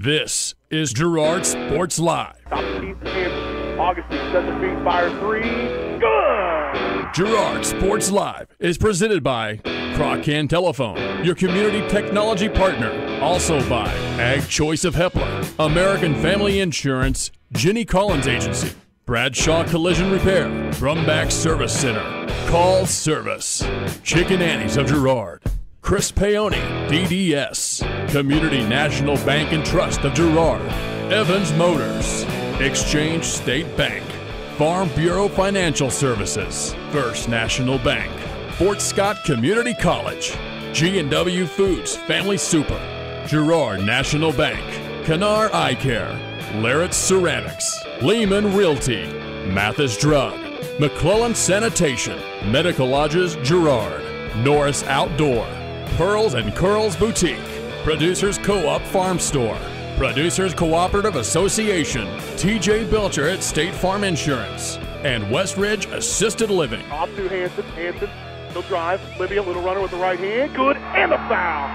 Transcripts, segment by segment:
This is Girard Sports Live. Top of the key for Kansas. Augustine sets a feed, fire three. Good! Girard Sports Live is presented by Crocan Telephone, your community technology partner. Also by Ag Choice of Hepler, American Family Insurance, Jenny Collins Agency, Bradshaw Collision Repair, Brumback Service Center, Call Service, Chicken Annie's of Girard, Chris Paoni, DDS, Community National Bank and Trust of Girard, Evans Motors, Exchange State Bank, Farm Bureau Financial Services, First National Bank, Fort Scott Community College, G&W Foods Family Super, Girard National Bank, Canar Eye Care, Larrett Ceramics, Lehman Realty, Mathis Drug, McClellan Sanitation, Medical Lodges Girard, Norris Outdoor, Pearls and Curls Boutique, Producers Co-op Farm Store, Producers Cooperative Association, TJ Belcher at State Farm Insurance, and Westridge Assisted Living. Off to Hanson. Hanson, he'll drive. Libya, little runner with the right hand. Good, and the foul.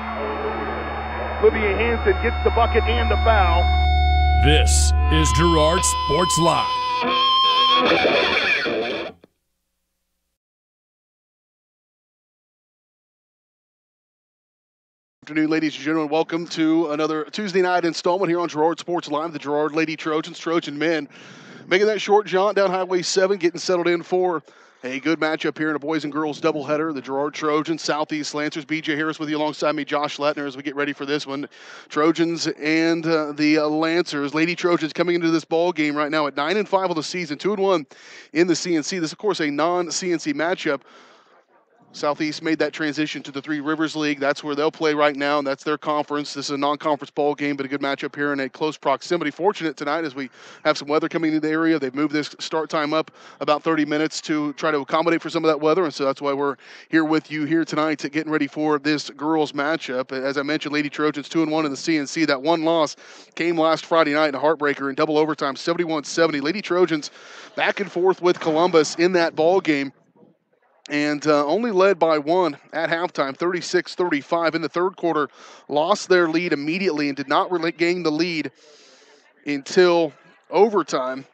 Libya Hanson gets the bucket and the foul. This is Girard Sports Live. Good afternoon, ladies and gentlemen. Welcome to another Tuesday night installment here on Girard Sports Live. The Girard Lady Trojans, Trojan men, making that short jaunt down Highway 7, getting settled in for a good matchup here in a boys and girls doubleheader. The Girard Trojans, Southeast Lancers. BJ Harris with you alongside me, Josh Lettner, as we get ready for this one. Trojans and the Lancers. Lady Trojans coming into this ball game right now at 9-5 on the season, 2-1 in the CNC. This, of course, a non-CNC matchup. Southeast made that transition to the Three Rivers League. That's where they'll play right now, and that's their conference. This is a non-conference ball game, but a good matchup here in a close proximity. Fortunate tonight as we have some weather coming into the area. They've moved this start time up about 30 minutes to try to accommodate for some of that weather, and so that's why we're here with you here tonight getting ready for this girls matchup. As I mentioned, Lady Trojans 2-1 in the CNC. That one loss came last Friday night in a heartbreaker in double overtime, 71-70. Lady Trojans back and forth with Columbus in that ball game. And only led by one at halftime, 36-35. In the third quarter, lost their lead immediately and did not really gain the lead until overtime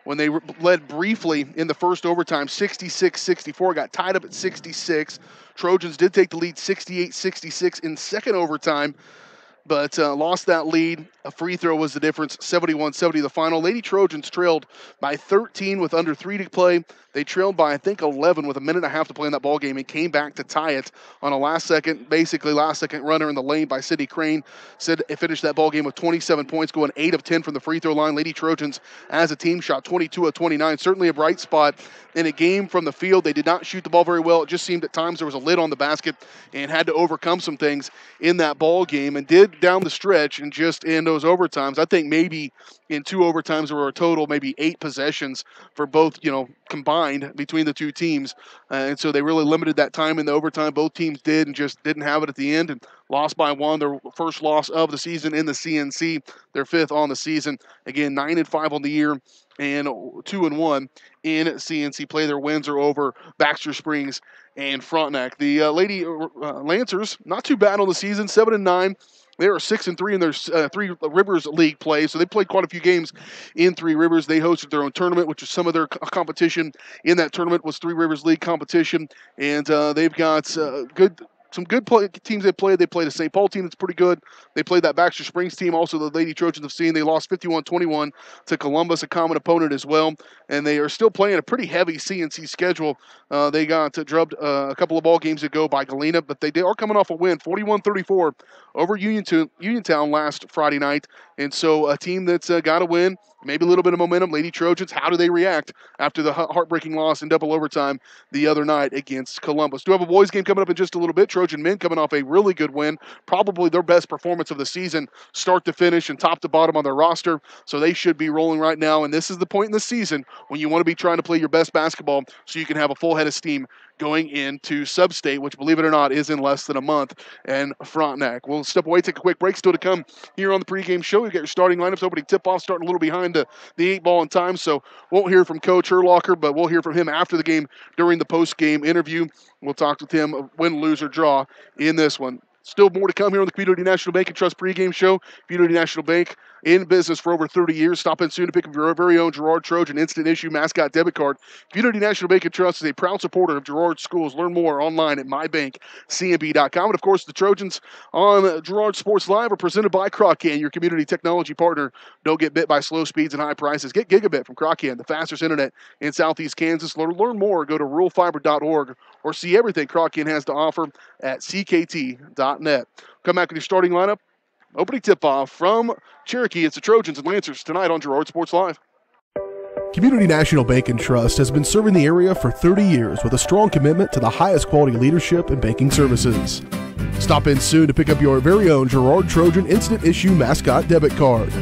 when they led briefly in the first overtime, 66-64. Got tied up at 66. Trojans did take the lead 68-66 in second overtime, but lost that lead. A free throw was the difference, 71-70 the final. Lady Trojans trailed by 13 with under 3 to play. They trailed by, I think, 11 with a minute and a half to play in that ball game and came back to tie it on a last-second runner in the lane by Sydney Crane. Said it finished that ball game with 27 points, going 8 of 10 from the free throw line. Lady Trojans, as a team, shot 22 of 29. Certainly a bright spot in a game from the field. They did not shoot the ball very well. It just seemed at times there was a lid on the basket and had to overcome some things in that ball game and did down the stretch and just in those overtimes. I think maybe in 2 overtimes there were a total maybe 8 possessions for both, combined between the two teams. And so they really limited that time in the overtime. Both teams did and just didn't have it at the end and lost by 1. Their first loss of the season in the CNC, their 5th on the season. Again, 9-5 on the year and 2-1 in CNC play. Their wins are over Baxter Springs and Frontenac. The Lady Lancers, not too bad on the season, 7-9. They are 6-3 in their Three Rivers League play, so they played quite a few games in Three Rivers. They hosted their own tournament, which is some of their competition in that tournament was Three Rivers League competition, and they've got some good teams they played. They played a St. Paul team that's pretty good. They played that Baxter Springs team. Also, the Lady Trojans have seen. They lost 51-21 to Columbus, a common opponent as well. And they are still playing a pretty heavy CNC schedule. They got drubbed a couple of ball games ago by Galena, but they are coming off a win, 41-34 over Uniontown last Friday night. And so a team that's got to win, maybe a little bit of momentum. Lady Trojans, how do they react after the heartbreaking loss in double overtime the other night against Columbus? Do have a boys game coming up in just a little bit. Trojan men coming off a really good win, probably their best performance of the season, start to finish and top to bottom on their roster. So they should be rolling right now. And this is the point in the season when you want to be trying to play your best basketball so you can have a full head of steam going into Sub-State, which, believe it or not, is in less than a month, and Frontenac. We'll step away, take a quick break. Still to come here on the pregame show. We've got your starting lineups, opening tip-off, starting a little behind the 8-ball in time, so won't hear from Coach Herlocker, but we'll hear from him after the game during the post-game interview. We'll talk with him, win, lose, or draw in this one. Still more to come here on the Community National Bank and Trust pregame show. Community National Bank in business for over 30 years. Stop in soon to pick up your very own Girard Trojan instant issue mascot debit card. Community National Bank and Trust is a proud supporter of Girard schools. Learn more online at mybankcnb.com. And of course, the Trojans on Girard Sports Live are presented by Croccan, your community technology partner. Don't get bit by slow speeds and high prices. Get gigabit from Croccan, the fastest internet in Southeast Kansas. Learn more. Go to ruralfiber.org or see everything Croccan has to offer at ckt.net. Come back with your starting lineup. Opening tip-off from Cherokee. It's the Trojans and Lancers tonight on Girard Sports Live. Community National Bank and Trust has been serving the area for 30 years with a strong commitment to the highest quality leadership and banking services. Stop in soon to pick up your very own Girard Trojan instant issue mascot debit card.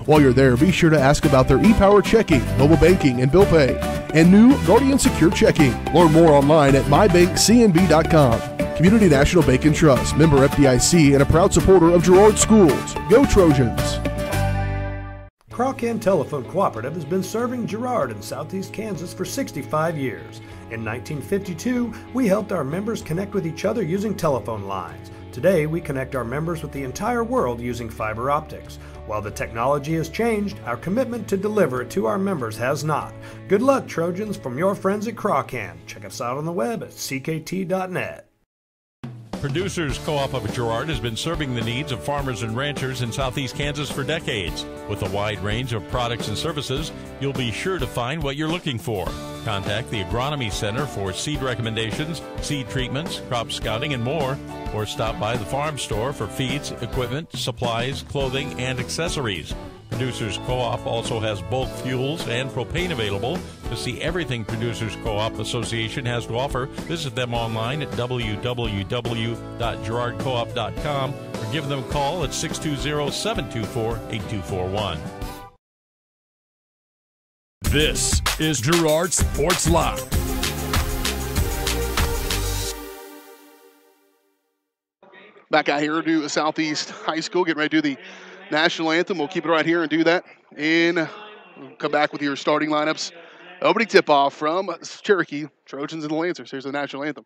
While you're there, be sure to ask about their e-power checking, mobile banking, and bill pay, and new Guardian Secure Checking. Learn more online at mybankcnb.com. Community National Bank and Trust, member FDIC, and a proud supporter of Girard Schools. Go Trojans! Croccan Telephone Cooperative has been serving Girard in Southeast Kansas for 65 years. In 1952, we helped our members connect with each other using telephone lines. Today, we connect our members with the entire world using fiber optics. While the technology has changed, our commitment to deliver it to our members has not. Good luck, Trojans, from your friends at Croccan. Check us out on the web at ckt.net. Producers Co-op of Girard has been serving the needs of farmers and ranchers in Southeast Kansas for decades. With a wide range of products and services, you'll be sure to find what you're looking for. Contact the Agronomy Center for seed recommendations, seed treatments, crop scouting, and more, or stop by the farm store for feeds, equipment, supplies, clothing, and accessories. Producers Co-op also has bulk fuels and propane available. To see everything Producers Co-op Association has to offer, visit them online at www.girardcoop.com or give them a call at 620-724-8241. This is Girard Sports Live. Back out here to Southeast High School, getting ready to do the national anthem. We'll keep it right here and do that. And we'll come back with your starting lineups. Opening tip-off from Cherokee, Trojans and the Lancers. Here's the national anthem.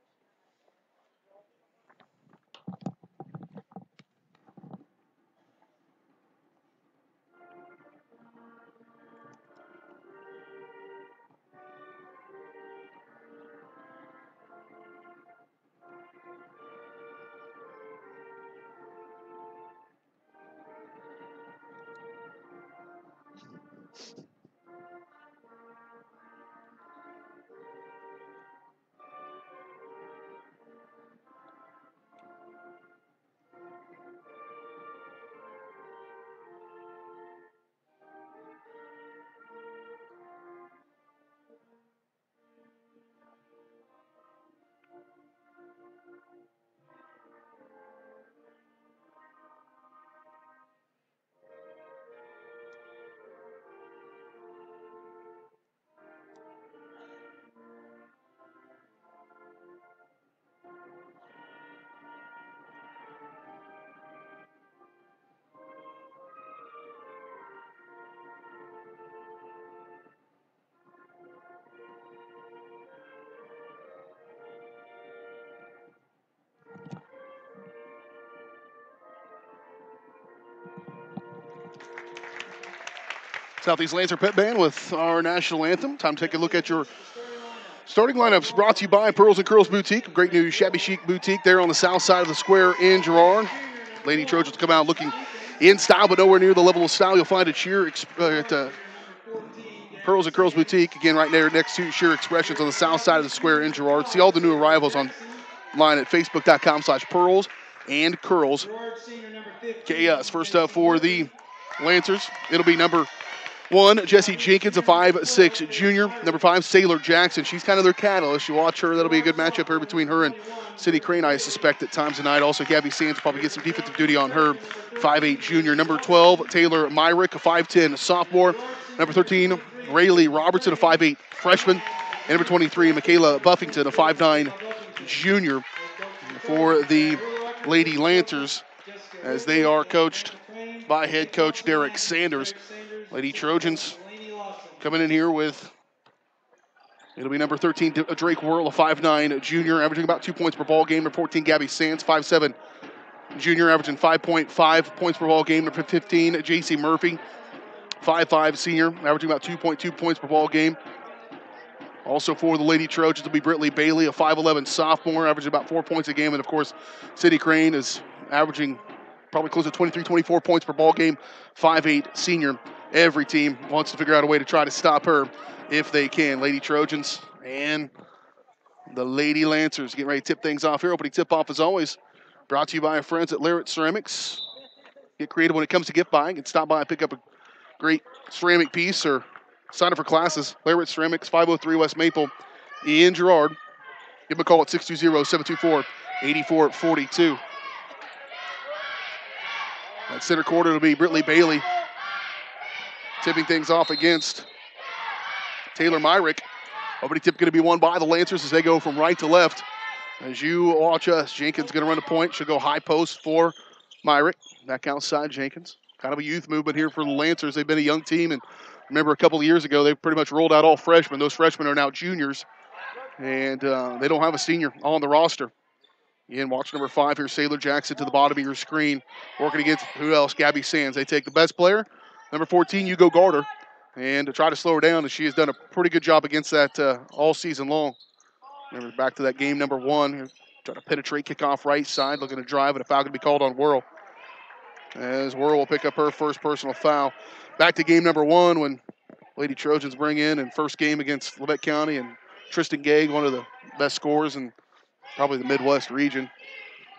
Southeast Lancer Pet Band with our national anthem. Time to take a look at your starting lineups, brought to you by Pearls and Curls Boutique, a great new shabby chic boutique there on the south side of the square in Girard. Lady Trojans come out looking in style, but nowhere near the level of style you'll find at Pearls and Curls Boutique. Again, right there next to Sheer Expressions on the south side of the square in Girard. See all the new arrivals online at facebook.com/Pearls and Curls KS. First up for the Lancers, it'll be number 1, Jesse Jenkins, a 5'6" junior. Number 5, Sailor Jackson. She's kind of their catalyst. You watch her, that'll be a good matchup here between her and Cindy Crane, I suspect, at times tonight. Also, Gabby Sands probably get some defensive duty on her, 5'8" junior. Number 12, Taylor Myrick, a 5'10" sophomore. Number 13, Rayleigh Robertson, a 5'8" freshman. And number 23, Michaela Buffington, a 5'9" junior for the Lady Lancers, as they are coached by head coach Derek Sanders. Lady Trojans coming in here with, it'll be number 13, Drake Whirl, a 5'9" junior, averaging about 2 points per ball game. Number 14, Gabby Sands, 5'7" junior, averaging 5.5 points per ball game. Number 15, J.C. Murphy, 5'5", senior, averaging about 2.2 points per ball game. Also for the Lady Trojans will be Brittany Bailey, a 5'11" sophomore, averaging about 4 points a game. And, of course, Sydney Crane is averaging probably close to 23, 24 points per ball game, 5'8", senior. Every team wants to figure out a way to try to stop her if they can. Lady Trojans and the Lady Lancers getting ready to tip things off here. Opening tip-off, as always, brought to you by our friends at Girard Ceramics. Get creative when it comes to gift buying and stop by and pick up a great ceramic piece or sign up for classes. Girard Ceramics, 503 West Maple in Girard. Give them a call at 620-724-8442. At center court, it'll be Brittany Bailey tipping things off against Taylor Myrick. Opening tip going to be won by the Lancers as they go from right to left. As you watch us, Jenkins going to run a point. She'll go high post for Myrick. Back outside, Jenkins. Kind of a youth movement here for the Lancers. They've been a young team, and remember a couple of years ago, they pretty much rolled out all freshmen. Those freshmen are now juniors, and they don't have a senior on the roster. Again, watch number 5 here, Sailor Jackson, to the bottom of your screen. Working against, who else? Gabby Sands. They take the best player, number 14, Hugo Garter, and to try to slow her down, and she has done a pretty good job against that all season long. Remember, back to that game number 1. Trying to penetrate, kick off right side, looking to drive, and a foul going to be called on Whirl. As Whirl will pick up her first personal foul. Back to game number 1 when Lady Trojans bring in first game against Lebec County, and Tristan Gaig, one of the best scorers in probably the Midwest region.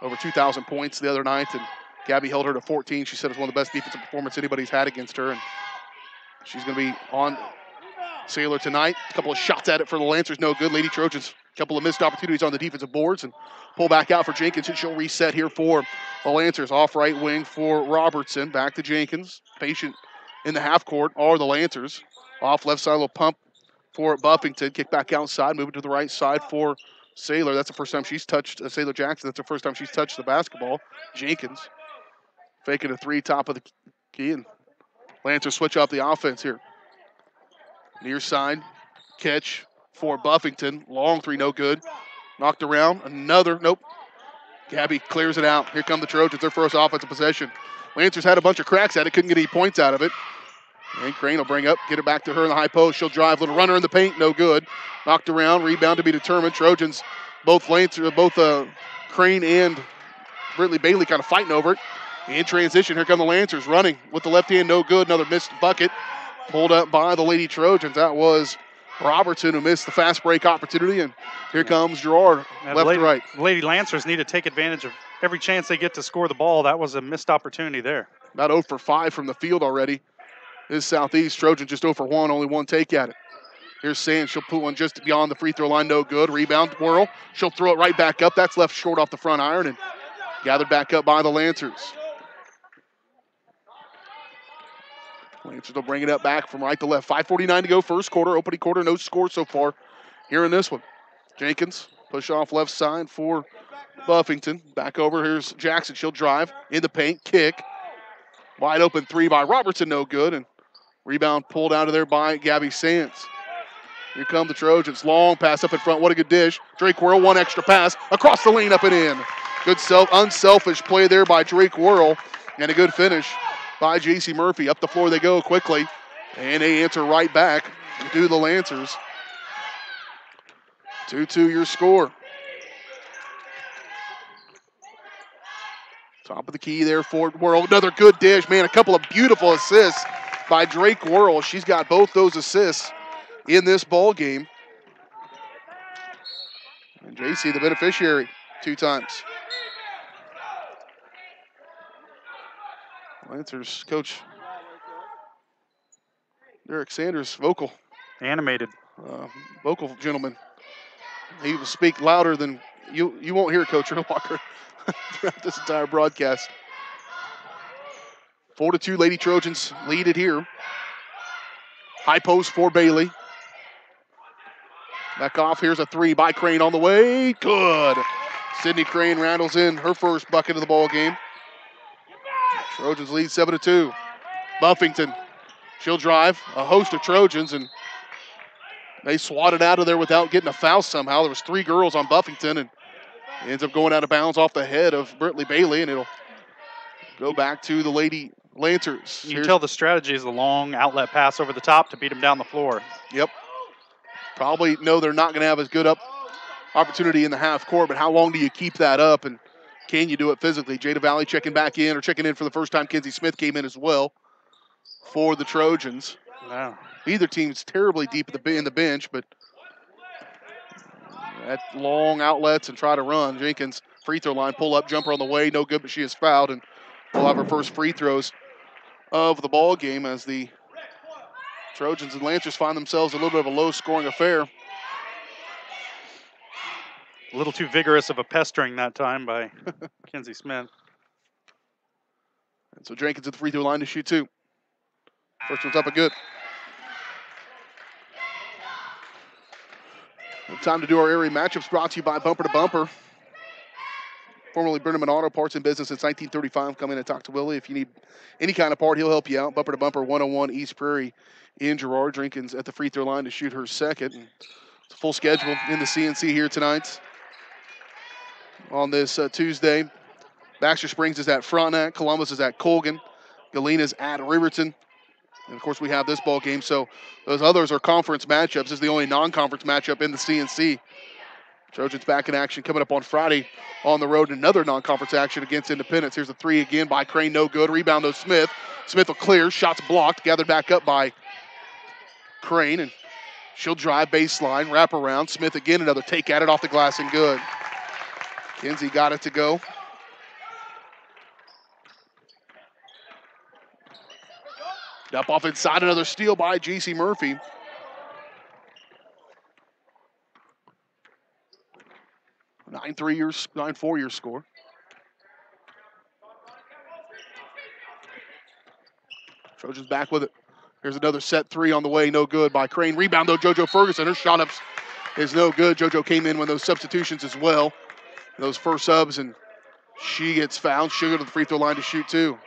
Over 2,000 points the other night, and Gabby held her to 14. She said it was one of the best defensive performances anybody's had against her, and she's going to be on Sailor tonight. A couple of shots at it for the Lancers, no good. Lady Trojans, a couple of missed opportunities on the defensive boards, and pull back out for Jenkins, and she'll reset here for the Lancers. Off right wing for Robertson. Back to Jenkins. Patient in the half court are the Lancers. Off left side, a little pump for Buffington. Kick back outside, moving to the right side for Sailor. That's the first time she's touched Sailor Jackson. That's the first time she's touched the basketball. Jenkins faking a 3, top of the key, and Lancers switch up the offense here. Near side, catch for Buffington. Long 3, no good. Knocked around. Another, nope. Gabby clears it out. Here come the Trojans, their first offensive possession. Lancers had a bunch of cracks at it, couldn't get any points out of it. And Crane will bring up, get it back to her in the high post. She'll drive, little runner in the paint, no good. Knocked around, rebound to be determined. Trojans, both Crane and Brittany Bailey kind of fighting over it. In transition, here come the Lancers running with the left hand, no good. Another missed bucket. Pulled up by the Lady Trojans. That was Robertson who missed the fast break opportunity, and here comes Girard, left to right. Lady Lancers need to take advantage of every chance they get to score the ball. That was a missed opportunity there. About 0 for 5 from the field already. This Southeast Trojan just 0 for 1, only 1 take at it. Here's Sands. She'll put one just beyond the free throw line, no good. Rebound, Whirl. She'll throw it right back up. That's left short off the front iron and gathered back up by the Lancers. Lancers will bring it up back from right to left. 5:49 to go, first quarter. Opening quarter, no score so far here in this one. Jenkins, push off left side for Buffington. Back over, here's Jackson. She'll drive in the paint, kick. Wide open 3 by Robertson, no good. And rebound pulled out of there by Gabby Sands. Here come the Trojans. Long pass up in front. What a good dish. Drake Whirl, 1 extra pass. Across the lane, up and in. Good unselfish play there by Drake Whirl. And a good finish by J.C. Murphy. Up the floor they go quickly. And they answer right back to the Lancers. 2-2 your score. Top of the key there for Whirl. Another good dish. Man, a couple of beautiful assists by Drake Whirl. She's got both those assists in this ball game. And J.C. the beneficiary 2 times. Lancers coach Derek Sanders, vocal. Animated. Vocal gentleman. He will speak louder than you won't hear Coach Walker throughout this entire broadcast. 4-2 Lady Trojans lead it here. High post for Bailey. Back off, here's a 3 by Crane on the way. Good. Sydney Crane rattles in her first bucket of the ball game. Trojans lead 7-2. Buffington, she'll drive. A host of Trojans, and they swatted out of there without getting a foul somehow. There was 3 girls on Buffington, and it ends up going out of bounds off the head of Brittany Bailey, and it'll go back to the Lady Lancers. You can tell the strategy is the long outlet pass over the top to beat them down the floor. Yep. Probably know they're not going to have as good opportunity in the half court, but how long do you keep that up, and can you do it physically? Jada Valley checking in for the first time. Kenzie Smith came in as well for the Trojans. Wow. Either team's terribly deep in the bench, but at long outlets and try to run. Jenkins, free throw line, pull up, jumper on the way, no good, but she is fouled, and we'll have her first free throws of the ball game as the Trojans and Lancers find themselves a little bit of a low-scoring affair. A little too vigorous of a pestering that time by Kenzie Smith. And so Jenkins at the free throw line to shoot 2. First one's up and good. Time to do our area matchups, brought to you by Bumper to Bumper. Formerly Brenneman Auto Parts in business since 1935. Come in and talk to Willie. If you need any kind of part, he'll help you out. Bumper to Bumper, 101 East Prairie in Girard. Jenkins at the free throw line to shoot her second. And it's a full schedule in the CNC here tonight on this Tuesday. Baxter Springs is at Frontenac. Columbus is at Colgan. Galena's at Riverton. And, of course, we have this ball game. So those others are conference matchups. This is the only non-conference matchup in the CNC. Trojans back in action coming up on Friday on the road. Another non-conference action against Independence. Here's a 3 again by Crane. No good. Rebound, though, Smith. Smith will clear. Shots blocked. Gathered back up by Crane. And she'll drive baseline. Wrap around. Smith again. Another take at it off the glass and good. Kinsey got it to go. Up off inside, another steal by J.C. Murphy. 9-4 score. Trojans back with it. Here's another set 3 on the way, no good by Crane. Rebound though, JoJo Ferguson. Her shot up is no good. JoJo came in with those substitutions as well. Those first subs, and she gets fouled. She'll go to the free throw line to shoot 2.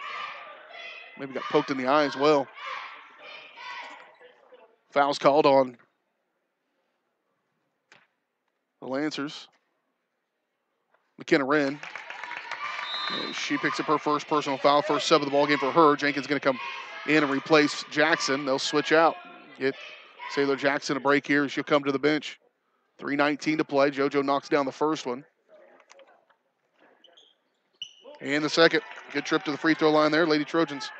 Maybe got poked in the eye as well. Foul's called on the Lancers. McKenna Wren. She picks up her first personal foul, first sub of the ball game for her. Jenkins going to come in and replace Jackson. They'll switch out. Get Sailor Jackson a break here. She'll come to the bench. 3:19 to play. JoJo knocks down the first one. And the second. Good trip to the free throw line there. Lady Trojans.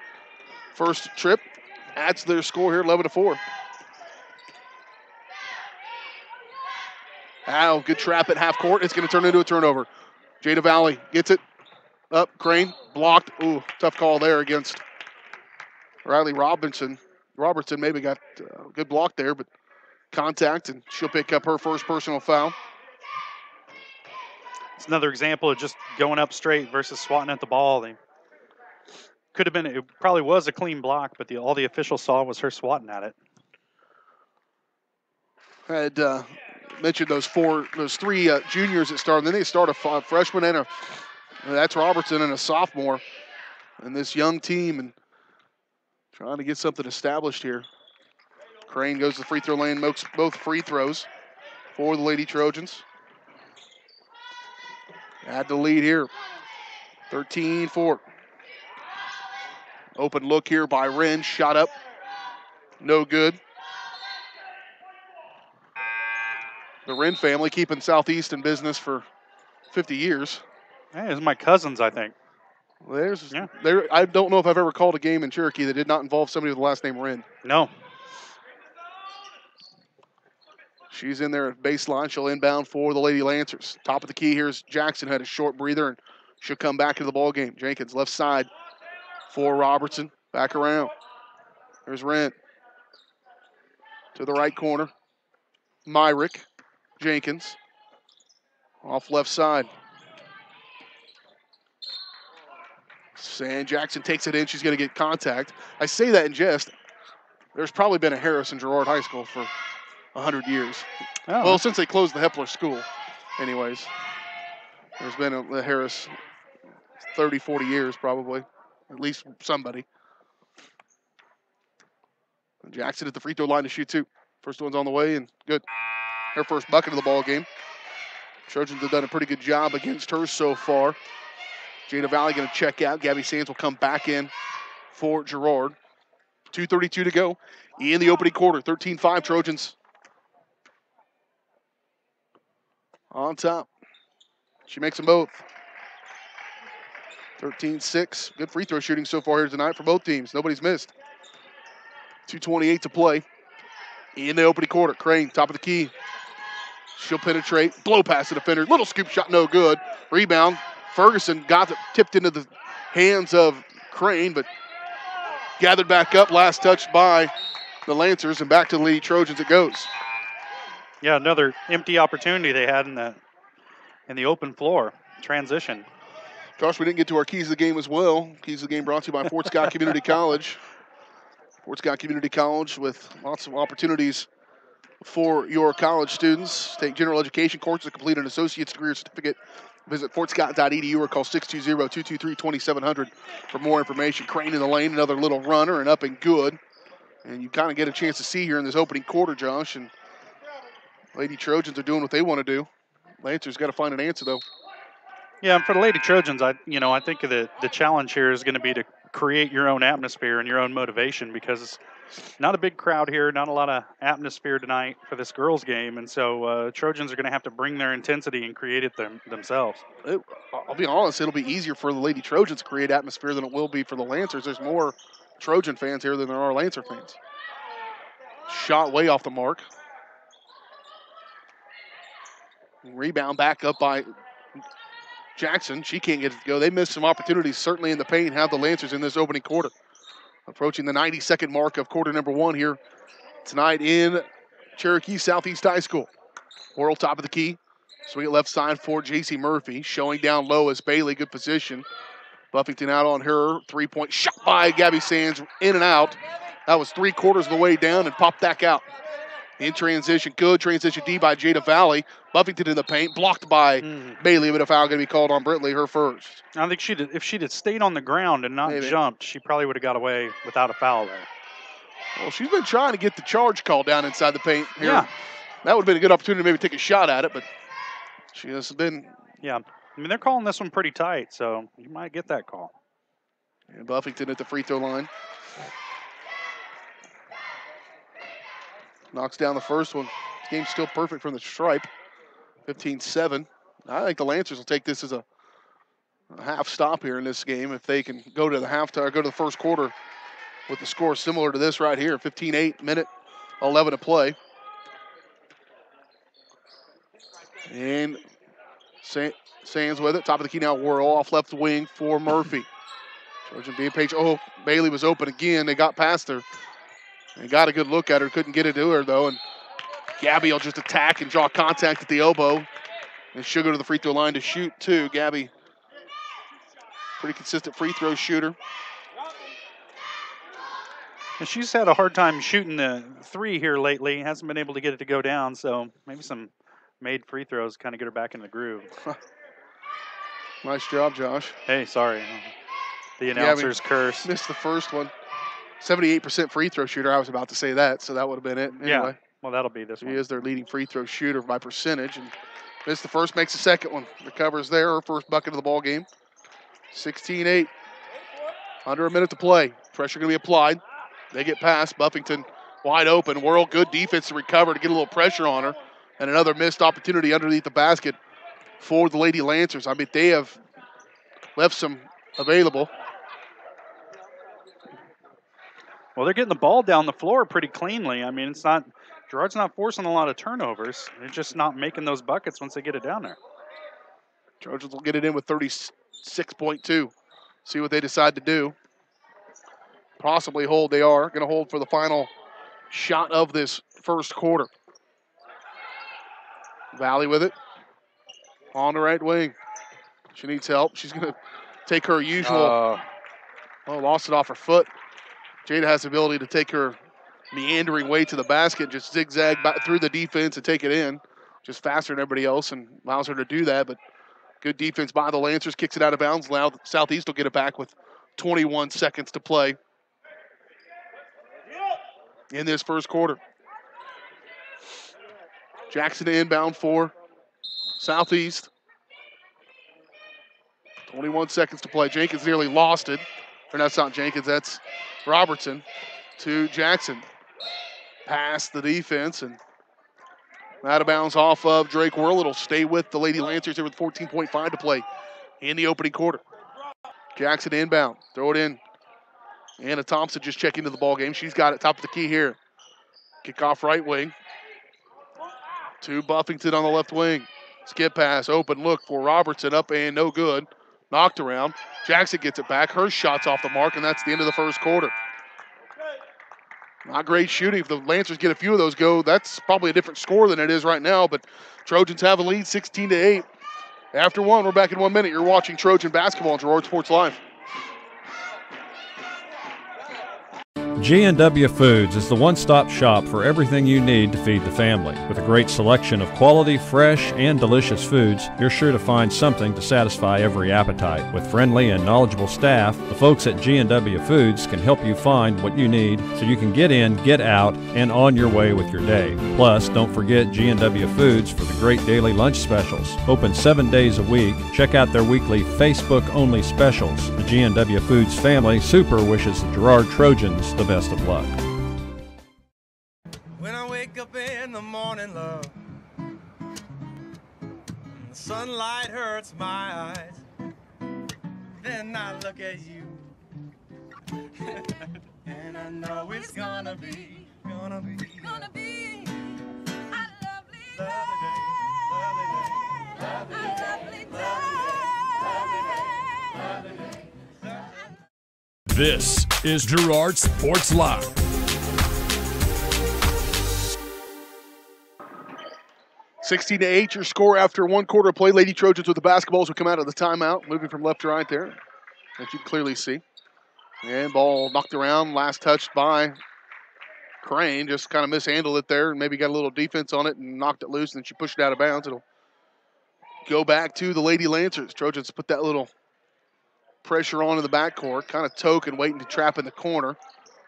First trip adds their score here, 11-4. Ow, good trap at half court. It's going to turn into a turnover. Jada Valley gets it. Up, Crane, blocked. Ooh, tough call there against Riley Robertson. Robertson maybe got a good block there, but contact, and she'll pick up her first personal foul. It's another example of just going up straight versus swatting at the ball. They could have been, it probably was a clean block, but all the officials saw was her swatting at it. Had mentioned those 3 juniors that started. Then they start a freshman and that's Robertson and a sophomore. And this young team and trying to get something established here. Crane goes to the free throw lane, makes both free throws for the Lady Trojans. Add the lead here. 13-4. Open look here by Wren. Shot up. No good. The Wren family keeping Southeast in business for 50 years. Hey, it's my cousins, I think. I don't know if I've ever called a game in Cherokee that did not involve somebody with the last name Wren. No. She's in there at baseline. She'll inbound for the Lady Lancers. Top of the key here is Jackson. Had a short breather, and she'll come back into the ball game. Jenkins left side for Robertson. Back around. There's Wren. To the right corner. Myrick. Jenkins. Off left side. And Jackson takes it in. She's going to get contact. I say that in jest. There's probably been a Harris in Girard High School for 100 years. Oh. Well, since they closed the Hepler School, anyways. There's been a Harris 30, 40 years probably. At least somebody. And Jackson at the free throw line to shoot 2. First one's on the way and good. Her first bucket of the ball game. Trojans have done a pretty good job against her so far. Jada Valley going to check out. Gabby Sands will come back in for Girard. 2:32 to go in the opening quarter. 13-5 Trojans on top. She makes them both. 13-6. Good free throw shooting so far here tonight for both teams. Nobody's missed. 2:28 to play in the opening quarter. Crane, top of the key. She'll penetrate. Blow past the defender. Little scoop shot, no good. Rebound. Ferguson got it tipped into the hands of Crane, but gathered back up. Last touch by the Lancers, and back to the Lady Trojans it goes. Yeah, another empty opportunity they had in the open floor. Transition. Josh, we didn't get to our keys of the game as well. Keys of the game brought to you by Fort Scott Community College. Fort Scott Community College with lots of opportunities for your college students. Take general education courses, complete an associate's degree or certificate. Visit fortscott.edu or call 620-223-2700 for more information. Crane in the lane, another little runner, and up and good. And you kind of get a chance to see here in this opening quarter, Josh. And Lady Trojans are doing what they want to do. Lancers got to find an answer, though. Yeah, and for the Lady Trojans, I think the challenge here is going to be to create your own atmosphere and your own motivation, because not a big crowd here, not a lot of atmosphere tonight for this girls' game, and so Trojans are going to have to bring their intensity and create it themselves. I'll be honest, it'll be easier for the Lady Trojans to create atmosphere than it will be for the Lancers. There's more Trojan fans here than there are Lancer fans. Shot way off the mark. Rebound back up by Jackson. She can't get it to go. They missed some opportunities, certainly in the paint, have the Lancers in this opening quarter. Approaching the 90-second mark of quarter number one here tonight in Cherokee Southeast High School. Worrell top of the key. Swing it left side for J.C. Murphy. Showing down low as Bailey. Good position. Buffington out on her. Three-point shot by Gabby Sands. In and out. That was 3/4 of the way down and popped back out. In transition. Good transition D by Jada Valley. Buffington in the paint. Blocked by Bailey, but a foul going to be called on Britley, her first. I think if she'd have stayed on the ground and not jumped, she probably would have got away without a foul there. Well, she's been trying to get the charge call down inside the paint here. Yeah. That would have been a good opportunity to maybe take a shot at it, but she has been. Yeah. I mean, they're calling this one pretty tight, so you might get that call. And Buffington at the free throw line. Knocks down the first one. This game's still perfect from the stripe. 15-7. I think the Lancers will take this as a half stop here in this game if they can go to the halftime, go to the first quarter with the score similar to this right here. 15-8, minute 11 to play. And Sands with it. Top of the key now, Worrell off left wing for Murphy. Trojan being patient. Oh, Bailey was open again. They got past her. They got a good look at her. Couldn't get it to her, though. And Gabby will just attack and draw contact at the elbow. And she'll go to the free throw line to shoot, too. Gabby, pretty consistent free throw shooter. And she's had a hard time shooting the three here lately. Hasn't been able to get it to go down, so maybe some made free throws kind of get her back in the groove. Nice job, Josh. Hey, sorry. The announcer's curse. Missed the first one. 78% free throw shooter. I was about to say that, so that would have been it. Anyway, yeah, well, that'll be this one. She is their leading free throw shooter by percentage. And missed the first, makes the second one. Recovers there, her first bucket of the ball game. 16-8. Under a minute to play. Pressure going to be applied. They get past. Buffington wide open. Worrell, good defense to recover to get a little pressure on her. And another missed opportunity underneath the basket for the Lady Lancers. I mean, they have left some available. Well, they're getting the ball down the floor pretty cleanly. I mean, Girard's not forcing a lot of turnovers. They're just not making those buckets once they get it down there. Trojans will get it in with 36.2. See what they decide to do. Possibly hold. They are going to hold for the final shot of this first quarter. Valley with it. On the right wing. She needs help. She's going to take her usual. Lost it off her foot. Jada has the ability to take her meandering way to the basket, just zigzag back through the defense and take it in. Just faster than everybody else and allows her to do that. But good defense by the Lancers. Kicks it out of bounds. Now Southeast will get it back with 21 seconds to play in this first quarter. Jackson inbound for Southeast. 21 seconds to play. Jenkins nearly lost it. Or that's not Jenkins, that's Robertson to Jackson. Past the defense and out of bounds off of Drake Whirl. It'll stay with the Lady Lancers here with 14.5 to play in the opening quarter. Jackson inbound. Throw it in. Anna Thompson just checking into the ball game. She's got it top of the key here. Kickoff right wing. To Buffington on the left wing. Skip pass, open look for Robertson, up and no good. Knocked around. Jackson gets it back. Her shot's off the mark, and that's the end of the first quarter. Not great shooting. If the Lancers get a few of those go, that's probably a different score than it is right now, but Trojans have a lead 16-8. After one, we're back in 1 minute. You're watching Trojan basketball on Girard Sports Live. G&W Foods is the one-stop shop for everything you need to feed the family. With a great selection of quality, fresh, and delicious foods, you're sure to find something to satisfy every appetite. With friendly and knowledgeable staff, the folks at G&W Foods can help you find what you need so you can get in, get out, and on your way with your day. Plus, don't forget G&W Foods for the great daily lunch specials. Open 7 days a week. Check out their weekly Facebook-only specials. The G&W Foods family super wishes the Girard Trojans the best of luck. When I wake up in the morning, love, and the sunlight hurts my eyes, then I look at you, and I know it's gonna be a lovely day, lovely day. This is Girard Sports Live. (16-8) your score after one quarter play. Lady Trojans with the basketballs will come out of the timeout, moving from left to right there, as you can clearly see. And ball knocked around, last touched by Crane. Just kind of mishandled it there and maybe got a little defense on it and knocked it loose, and then she pushed it out of bounds. It'll go back to the Lady Lancers. Trojans put that little pressure on in the backcourt, kind of token, waiting to trap in the corner.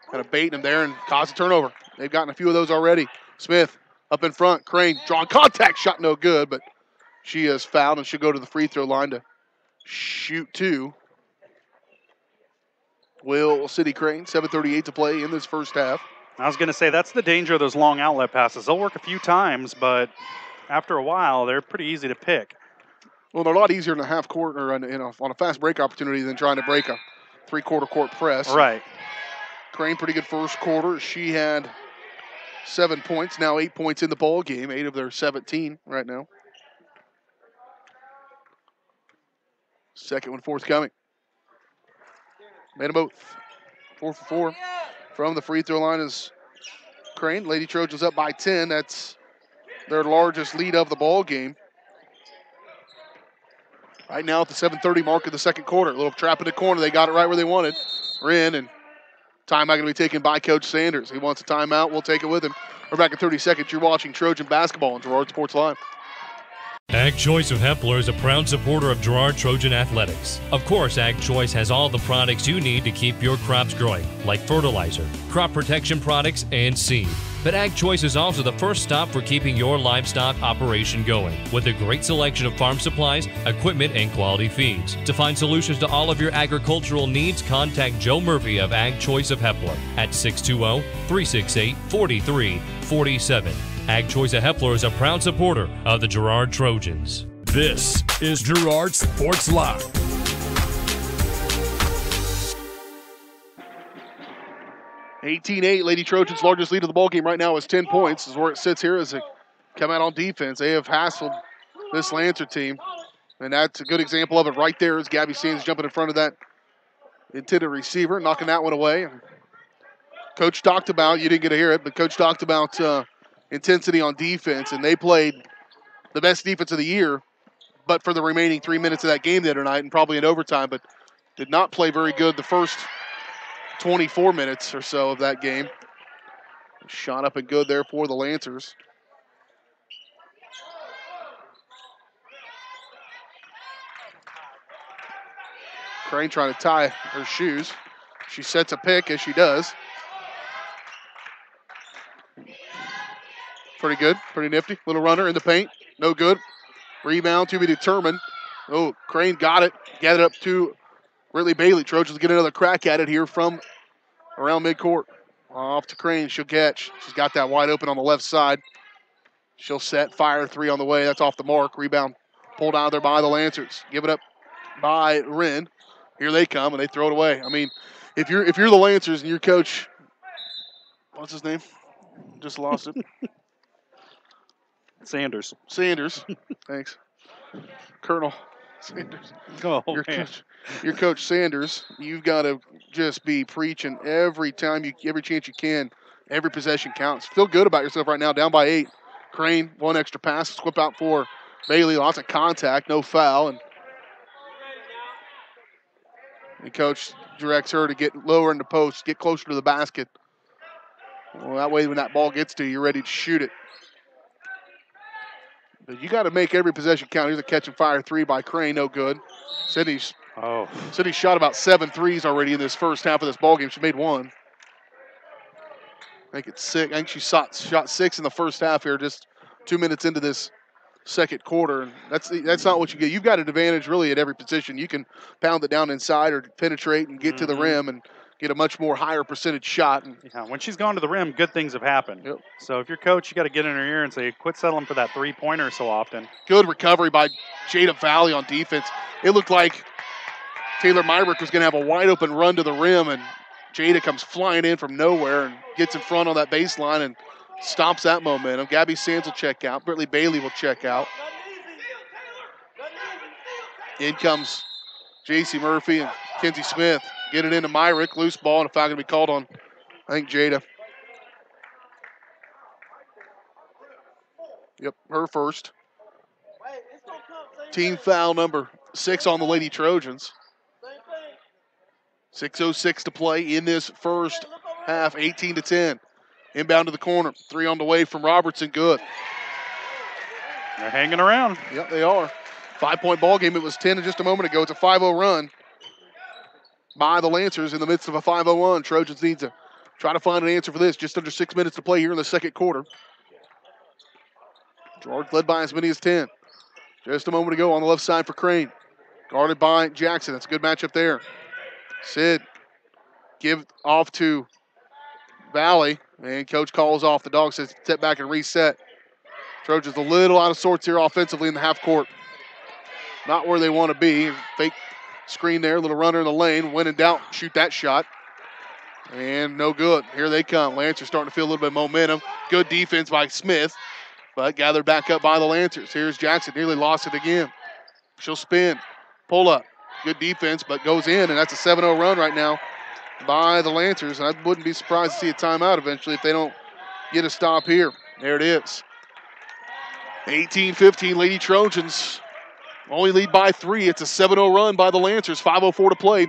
Kind of baiting them there and cause a turnover. They've gotten a few of those already. Smith up in front. Crane drawing contact. Shot no good, but she is fouled and she'll go to the free throw line to shoot two. Will City Crane, 7:38 to play in this first half. I was going to say, that's the danger of those long outlet passes. They'll work a few times, but after a while, they're pretty easy to pick. Well, they're a lot easier in a half court or on a fast break opportunity than trying to break a three-quarter court press. Right. Crane, pretty good first quarter. She had 7 points, now 8 points in the ball game, 8 of their 17 right now. Second one forthcoming. Made them both. 4 for 4. From the free throw line is Crane. Lady Trojans up by 10. That's their largest lead of the ball game. Right now at the 7:30 mark of the second quarter. A little trap in the corner. They got it right where they wanted. We're in, and timeout going to be taken by Coach Sanders. He wants a timeout. We'll take it with him. We're back in 30 seconds. You're watching Trojan basketball on Girard Sports Live. Ag Choice of Hepler is a proud supporter of Girard Trojan Athletics. Of course, Ag Choice has all the products you need to keep your crops growing, like fertilizer, crop protection products, and seed. But Ag Choice is also the first stop for keeping your livestock operation going, with a great selection of farm supplies, equipment, and quality feeds. To find solutions to all of your agricultural needs, contact Joe Murphy of Ag Choice of Hepler at 620-368-4347. Ag Choice of Hepler is a proud supporter of the Girard Trojans. This is Girard Sports Live. (18-8), Lady Trojans' largest lead of the ball game right now is 10 points. This is where it sits here as they come out on defense. They have hassled this Lancer team, and that's a good example of it right there as Gabby Sands jumping in front of that intended receiver, knocking that one away. Coach talked about, you didn't get to hear it, but Coach talked about intensity on defense, and they played the best defense of the year, but for the remaining 3 minutes of that game the other night and probably in overtime, but did not play very good the first 24 minutes or so of that game. Shot up and good there for the Lancers. Crane trying to tie her shoes. She sets a pick as she does. Pretty good, pretty nifty. Little runner in the paint, no good. Rebound to be determined. Oh, Crane got it. Got it up to Ridley Bailey. Trojans get another crack at it here from around midcourt. Off to Crane. She'll catch. She's got that wide open on the left side. She'll set, fire three on the way. That's off the mark. Rebound pulled out there by the Lancers. Give it up by Wren. Here they come, and they throw it away. I mean, if you're the Lancers and your coach, what's his name? Just lost it. Sanders. Thanks. Colonel Sanders. Oh, your coach Sanders, you've got to just be preaching every chance you can. Every possession counts. Feel good about yourself right now, down by 8. Crane, one extra pass, squip out for Bailey. Lots of contact, no foul. And coach directs her to get lower in the post, get closer to the basket. Well, that way when that ball gets to you, you're ready to shoot it. But you got to make every possession count. Here's a catch and fire three by Crane, no good. Sydney's shot about 7 threes already in this first half of this ball game. She made 1. I think it's 6. I think she shot 6 in the first half here, just 2 minutes into this second quarter. That's not what you get. You've got an advantage really at every position. You can pound it down inside or penetrate and get to the rim and get a much more higher percentage shot. And when she's gone to the rim, good things have happened. Yep. So if you're coach, you got to get in her ear and say, quit settling for that three-pointer so often. Good recovery by Jada Valley on defense. It looked like Taylor Myrick was going to have a wide open run to the rim, and Jada comes flying in from nowhere and gets in front on that baseline and stops that momentum. Gabby Sands will check out. Brittany Bailey will check out. In comes J.C. Murphy and Kenzie Smith. Get it into Myrick. Loose ball, and a foul going to be called on, I think, Jada. Yep, her first. Team foul number 6 on the Lady Trojans. 6:06 to play in this first half, 18-10. Inbound to the corner. 3 on the way from Robertson. Good. They're hanging around. Yep, they are. 5-point ball game. It was 10 just a moment ago. It's a 5-0 run by the Lancers in the midst of a 5-0 run. Trojans need to try to find an answer for this. Just under 6 minutes to play here in the second quarter. Girard led by as many as 10. Just a moment ago on the left side for Crane. Guarded by Jackson. That's a good matchup there. Sid give off to Valley, and coach calls off. The dog says step back and reset. Trojans a little out of sorts here offensively in the half court. Not where they want to be. Fake screen there, little runner in the lane. When in doubt, shoot that shot. And no good. Here they come. Lancers starting to feel a little bit of momentum. Good defense by Smith, but gathered back up by the Lancers. Here's Jackson, nearly lost it again. She'll spin, pull up. Good defense, but goes in, and that's a 7-0 run right now by the Lancers. And I wouldn't be surprised to see a timeout eventually if they don't get a stop here. There it is. 18-15, Lady Trojans only lead by 3. It's a 7-0 run by the Lancers. 5:04 to play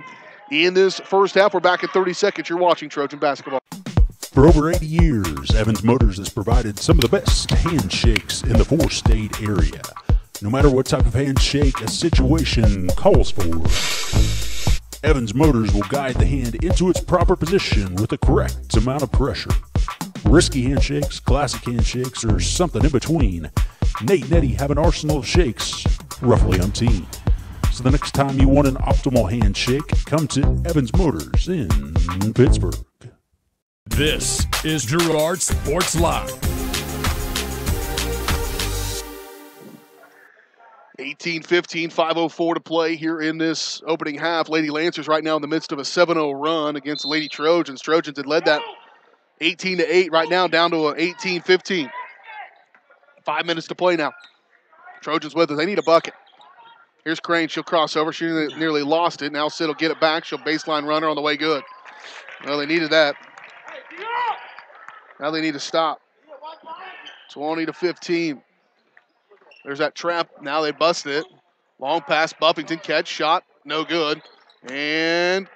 in this first half. We're back at 30 seconds. You're watching Trojan basketball. For over 80 years, Evans Motors has provided some of the best handshakes in the 4-state area. No matter what type of handshake a situation calls for, Evans Motors will guide the hand into its proper position with the correct amount of pressure. Risky handshakes, classic handshakes, or something in between, Nate and Eddie have an arsenal of shakes, roughly umpteen. So the next time you want an optimal handshake, come to Evans Motors in Pittsburgh. This is Girard Sports Live. 18-15, 5:04 to play here in this opening half. Lady Lancers right now in the midst of a 7-0 run against the Lady Trojans. Trojans had led that 18-8, right now down to a 18-15. 5 minutes to play now. Trojans with it. They need a bucket. Here's Crane. She'll cross over. She nearly lost it. Now Sid will get it back. She'll baseline runner on the way good. Well, they needed that. Now they need to stop. 20-15. There's that trap. Now they busted it. Long pass. Buffington catch. Shot. No good. And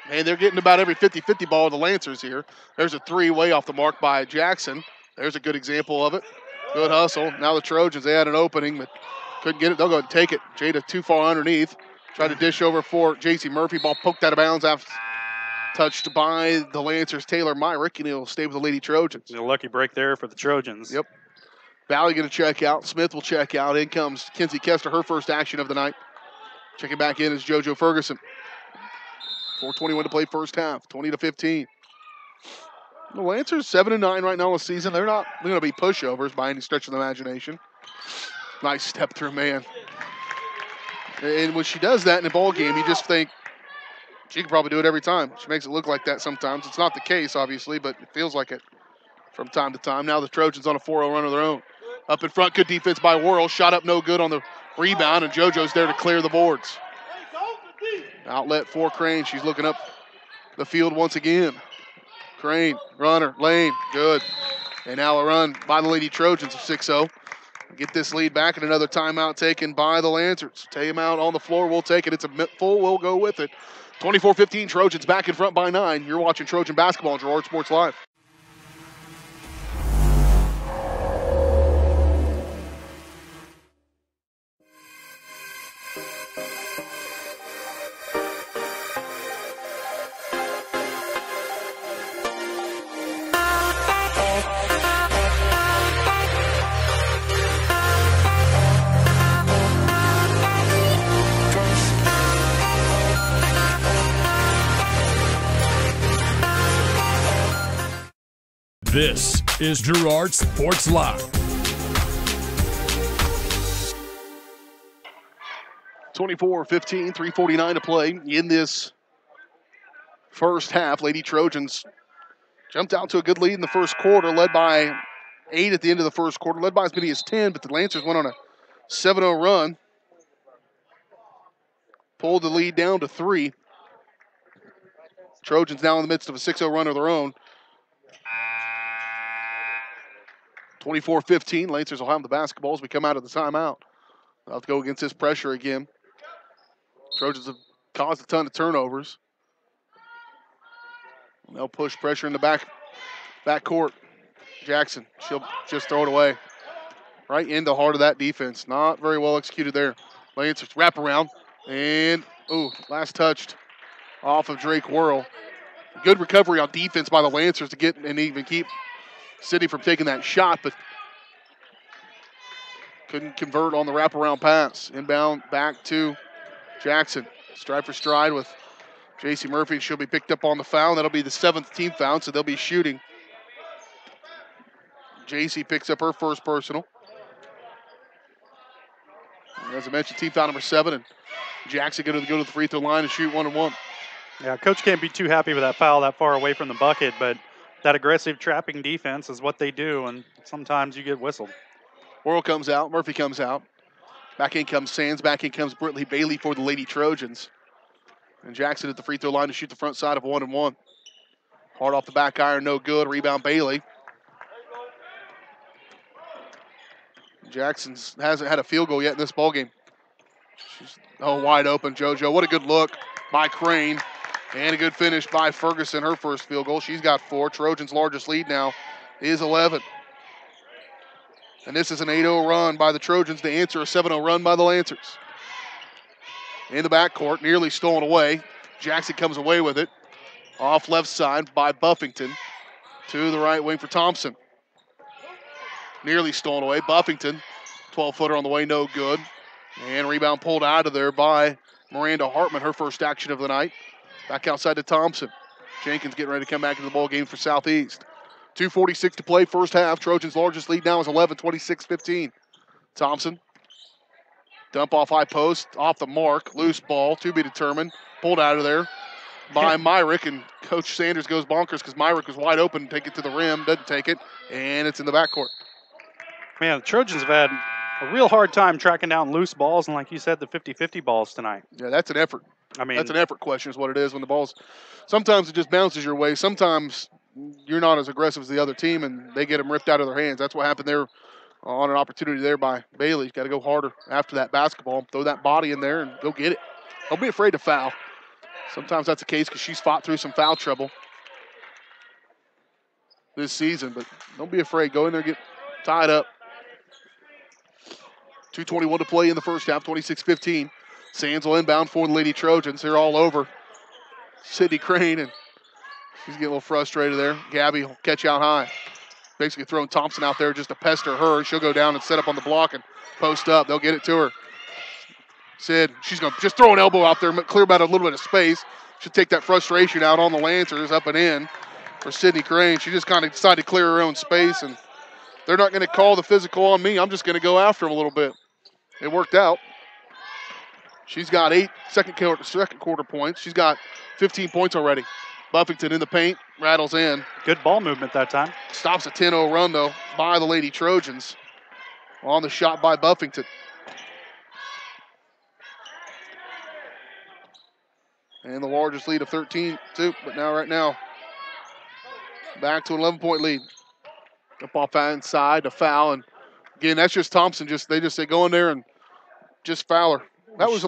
they're getting about every 50-50 ball of the Lancers here. There's a 3 way off the mark by Jackson. There's a good example of it. Good hustle. Now the Trojans, they had an opening, but couldn't get it. They'll go and take it. Jada too far underneath. Tried to dish over for J.C. Murphy. Ball poked out of bounds after touched by the Lancers' Taylor Myrick, and he'll stay with the Lady Trojans. A lucky break there for the Trojans. Yep. Valley going to check out. Smith will check out. In comes Kinsey Kester, her first action of the night. Checking back in is JoJo Ferguson. 4:21 to play first half, 20-15. The Lancers 7-9 right now in the season. They're not going to be pushovers by any stretch of the imagination. Nice step through, man. And when she does that in a ball game, you just think she can probably do it every time. She makes it look like that sometimes. It's not the case, obviously, but it feels like it from time to time. Now the Trojans on a 4-0 run of their own. Up in front, good defense by Worrell. Shot up no good on the rebound, and JoJo's there to clear the boards. Outlet for Crane. She's looking up the field once again. Crane, runner, lane, good. And now a run by the Lady Trojans of 6-0. Get this lead back, and another timeout taken by the Lancers. Timeout on the floor, we'll take it. It's a full, we'll go with it. 24-15, Trojans back in front by 9. You're watching Trojan basketball on Girard Sports Live. This is Girard Sports Live. 24-15, 3:49 to play in this first half. Lady Trojans jumped out to a good lead in the first quarter, led by 8 at the end of the first quarter, led by as many as 10, but the Lancers went on a 7-0 run. Pulled the lead down to 3. Trojans now in the midst of a 6-0 run of their own. 24-15, Lancers will have the basketball as we come out of the timeout. They'll have to go against this pressure again. Trojans have caused a ton of turnovers. They'll push pressure in the back court. Jackson, she'll just throw it away. Right in the heart of that defense. Not very well executed there. Lancers wrap around. And, last touched off of Drake Worrell. Good recovery on defense by the Lancers to get and even keep City from taking that shot, but couldn't convert on the wraparound pass. Inbound back to Jackson. Stride for stride with J.C. Murphy. She'll be picked up on the foul. That'll be the 7th team foul, so they'll be shooting. J.C. picks up her first personal. And as I mentioned, team foul number 7, and Jackson going to go to the free throw line and shoot 1-1. Yeah, coach can't be too happy with that foul that far away from the bucket, but that aggressive trapping defense is what they do, and sometimes you get whistled. Worrell comes out. Murphy comes out. Back in comes Sands. Back in comes Brittany Bailey for the Lady Trojans. And Jackson at the free throw line to shoot the front side of 1-1. Hard off the back iron, no good. Rebound Bailey. Jackson hasn't had a field goal yet in this ballgame. She's wide open, JoJo. What a good look by Crane. And a good finish by Ferguson, her first field goal. She's got 4. Trojans' largest lead now is 11. And this is an 8-0 run by the Trojans to answer a 7-0 run by the Lancers. In the backcourt, nearly stolen away. Jackson comes away with it. Off left side by Buffington. To the right wing for Thompson. Nearly stolen away. Buffington, 12-footer on the way, no good. And rebound pulled out of there by Miranda Hartman, her first action of the night. Back outside to Thompson. Jenkins getting ready to come back into the ball game for Southeast. 2:46 to play, first half. Trojans' largest lead now is 11, 26-15. Thompson. Dump off high post, off the mark. Loose ball, to be determined. Pulled out of there by Myrick, and Coach Sanders goes bonkers because Myrick was wide open. Take it to the rim, doesn't take it, and it's in the backcourt. Man, the Trojans have had a real hard time tracking down loose balls, and like you said, the 50-50 balls tonight. Yeah, that's an effort. I mean, that's an effort question is what it is when the ball's – sometimes it just bounces your way. Sometimes you're not as aggressive as the other team, and they get them ripped out of their hands. That's what happened there on an opportunity there by Bailey. Got to go harder after that basketball. Throw that body in there and go get it. Don't be afraid to foul. Sometimes that's the case because she's fought through some foul trouble this season, but don't be afraid. Go in there and get tied up. 2:21 to play in the first half, 26-15. Sands will inbound for the Lady Trojans. They're all over Sydney Crane, and she's getting a little frustrated there. Gabby will catch out high. basically throwing Thompson out there just to pester her. She'll go down and set up on the block and post up. They'll get it to her. Sid, she's going to just throw an elbow out there, clear about a little bit of space. She'll take that frustration out on the Lancers, up and in for Sydney Crane. She just kind of decided to clear her own space, and they're not going to call the physical on me. I'm just going to go after him a little bit. It worked out. She's got 8 second quarter points. She's got 15 points already. Buffington in the paint, rattles in. Good ball movement that time. Stops a 10-0 run, though, by the Lady Trojans. On the shot by Buffington. And the largest lead of 13, too. But now, right now, back to an 11-point lead. Up off inside, a foul. And, again, that's just Thompson. They just say, go in there and just foul her.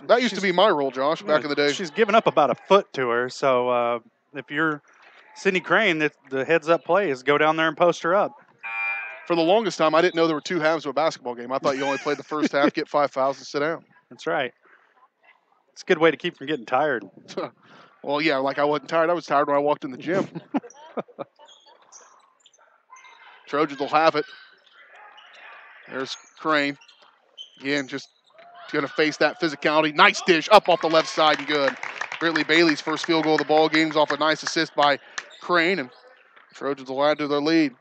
That used to be my role, Josh, back in the day. She's given up about a foot to her. So if you're Sydney Crane, the heads-up play is go down there and post her up. For the longest time, I didn't know there were 2 halves of a basketball game. I thought you only played the first half, get 5 fouls, and sit down. That's right. It's a good way to keep from getting tired. Well, yeah, like I wasn't tired. I was tired when I walked in the gym. Trojans will have it. There's Crane. Again, just going to face that physicality. Nice dish up off the left side and good. Brittany Bailey's first field goal of the ball game is off a nice assist by Crane, and Trojans will add to their lead.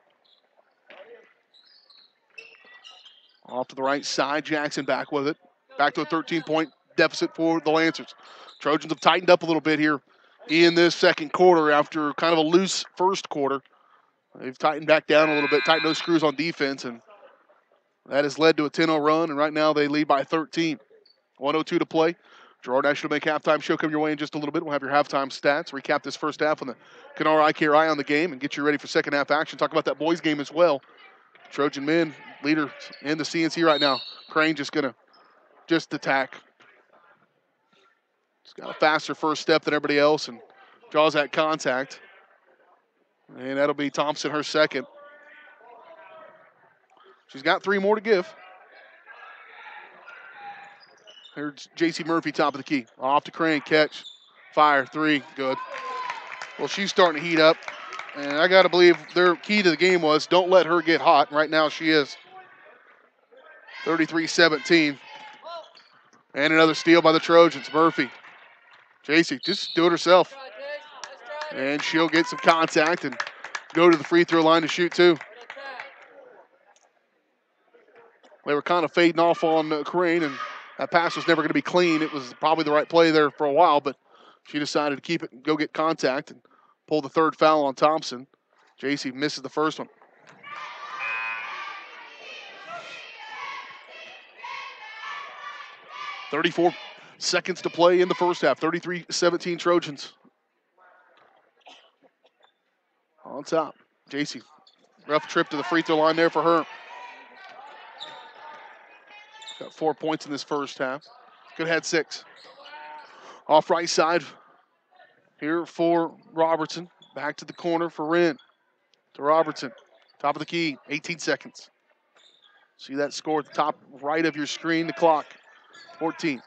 Off to the right side, Jackson back with it. Back to a 13-point deficit for the Lancers. Trojans have tightened up a little bit here in this second quarter after kind of a loose first quarter. They've tightened back down a little bit, tightened those screws on defense, and that has led to a 10-0 run, and right now they lead by 13. 1:02 to play. Girard National Bank halftime show coming your way in just a little bit. We'll have your halftime stats, recap this first half on the Kenara Eye Care Eye on the game, and get you ready for second half action. Talk about that boys game as well. Trojan men, leader in the CNC right now. Crane just going to attack. He's got a faster first step than everybody else and draws that contact. And that'll be Thompson, her second. She's got 3 more to give. Here's J.C. Murphy, top of the key. Off to Crane, catch, fire, 3, good. Well, she's starting to heat up. And I got to believe their key to the game was don't let her get hot. Right now she is. 33-17. And another steal by the Trojans. Murphy. J.C. just do it herself. And she'll get some contact and go to the free throw line to shoot, too. They were kind of fading off on Crane, and that pass was never going to be clean. It was probably the right play there for a while, but she decided to keep it and go get contact and pull the third foul on Thompson. J.C. misses the first one. .34 seconds to play in the first half. 33-17 Trojans. On top. J.C. Rough trip to the free throw line there for her. Got 4 points in this first half. Could have had 6. Off right side here for Robertson. Back to the corner for Wren. To Robertson. Top of the key. 18 seconds. See that score at the top right of your screen. The clock. 14.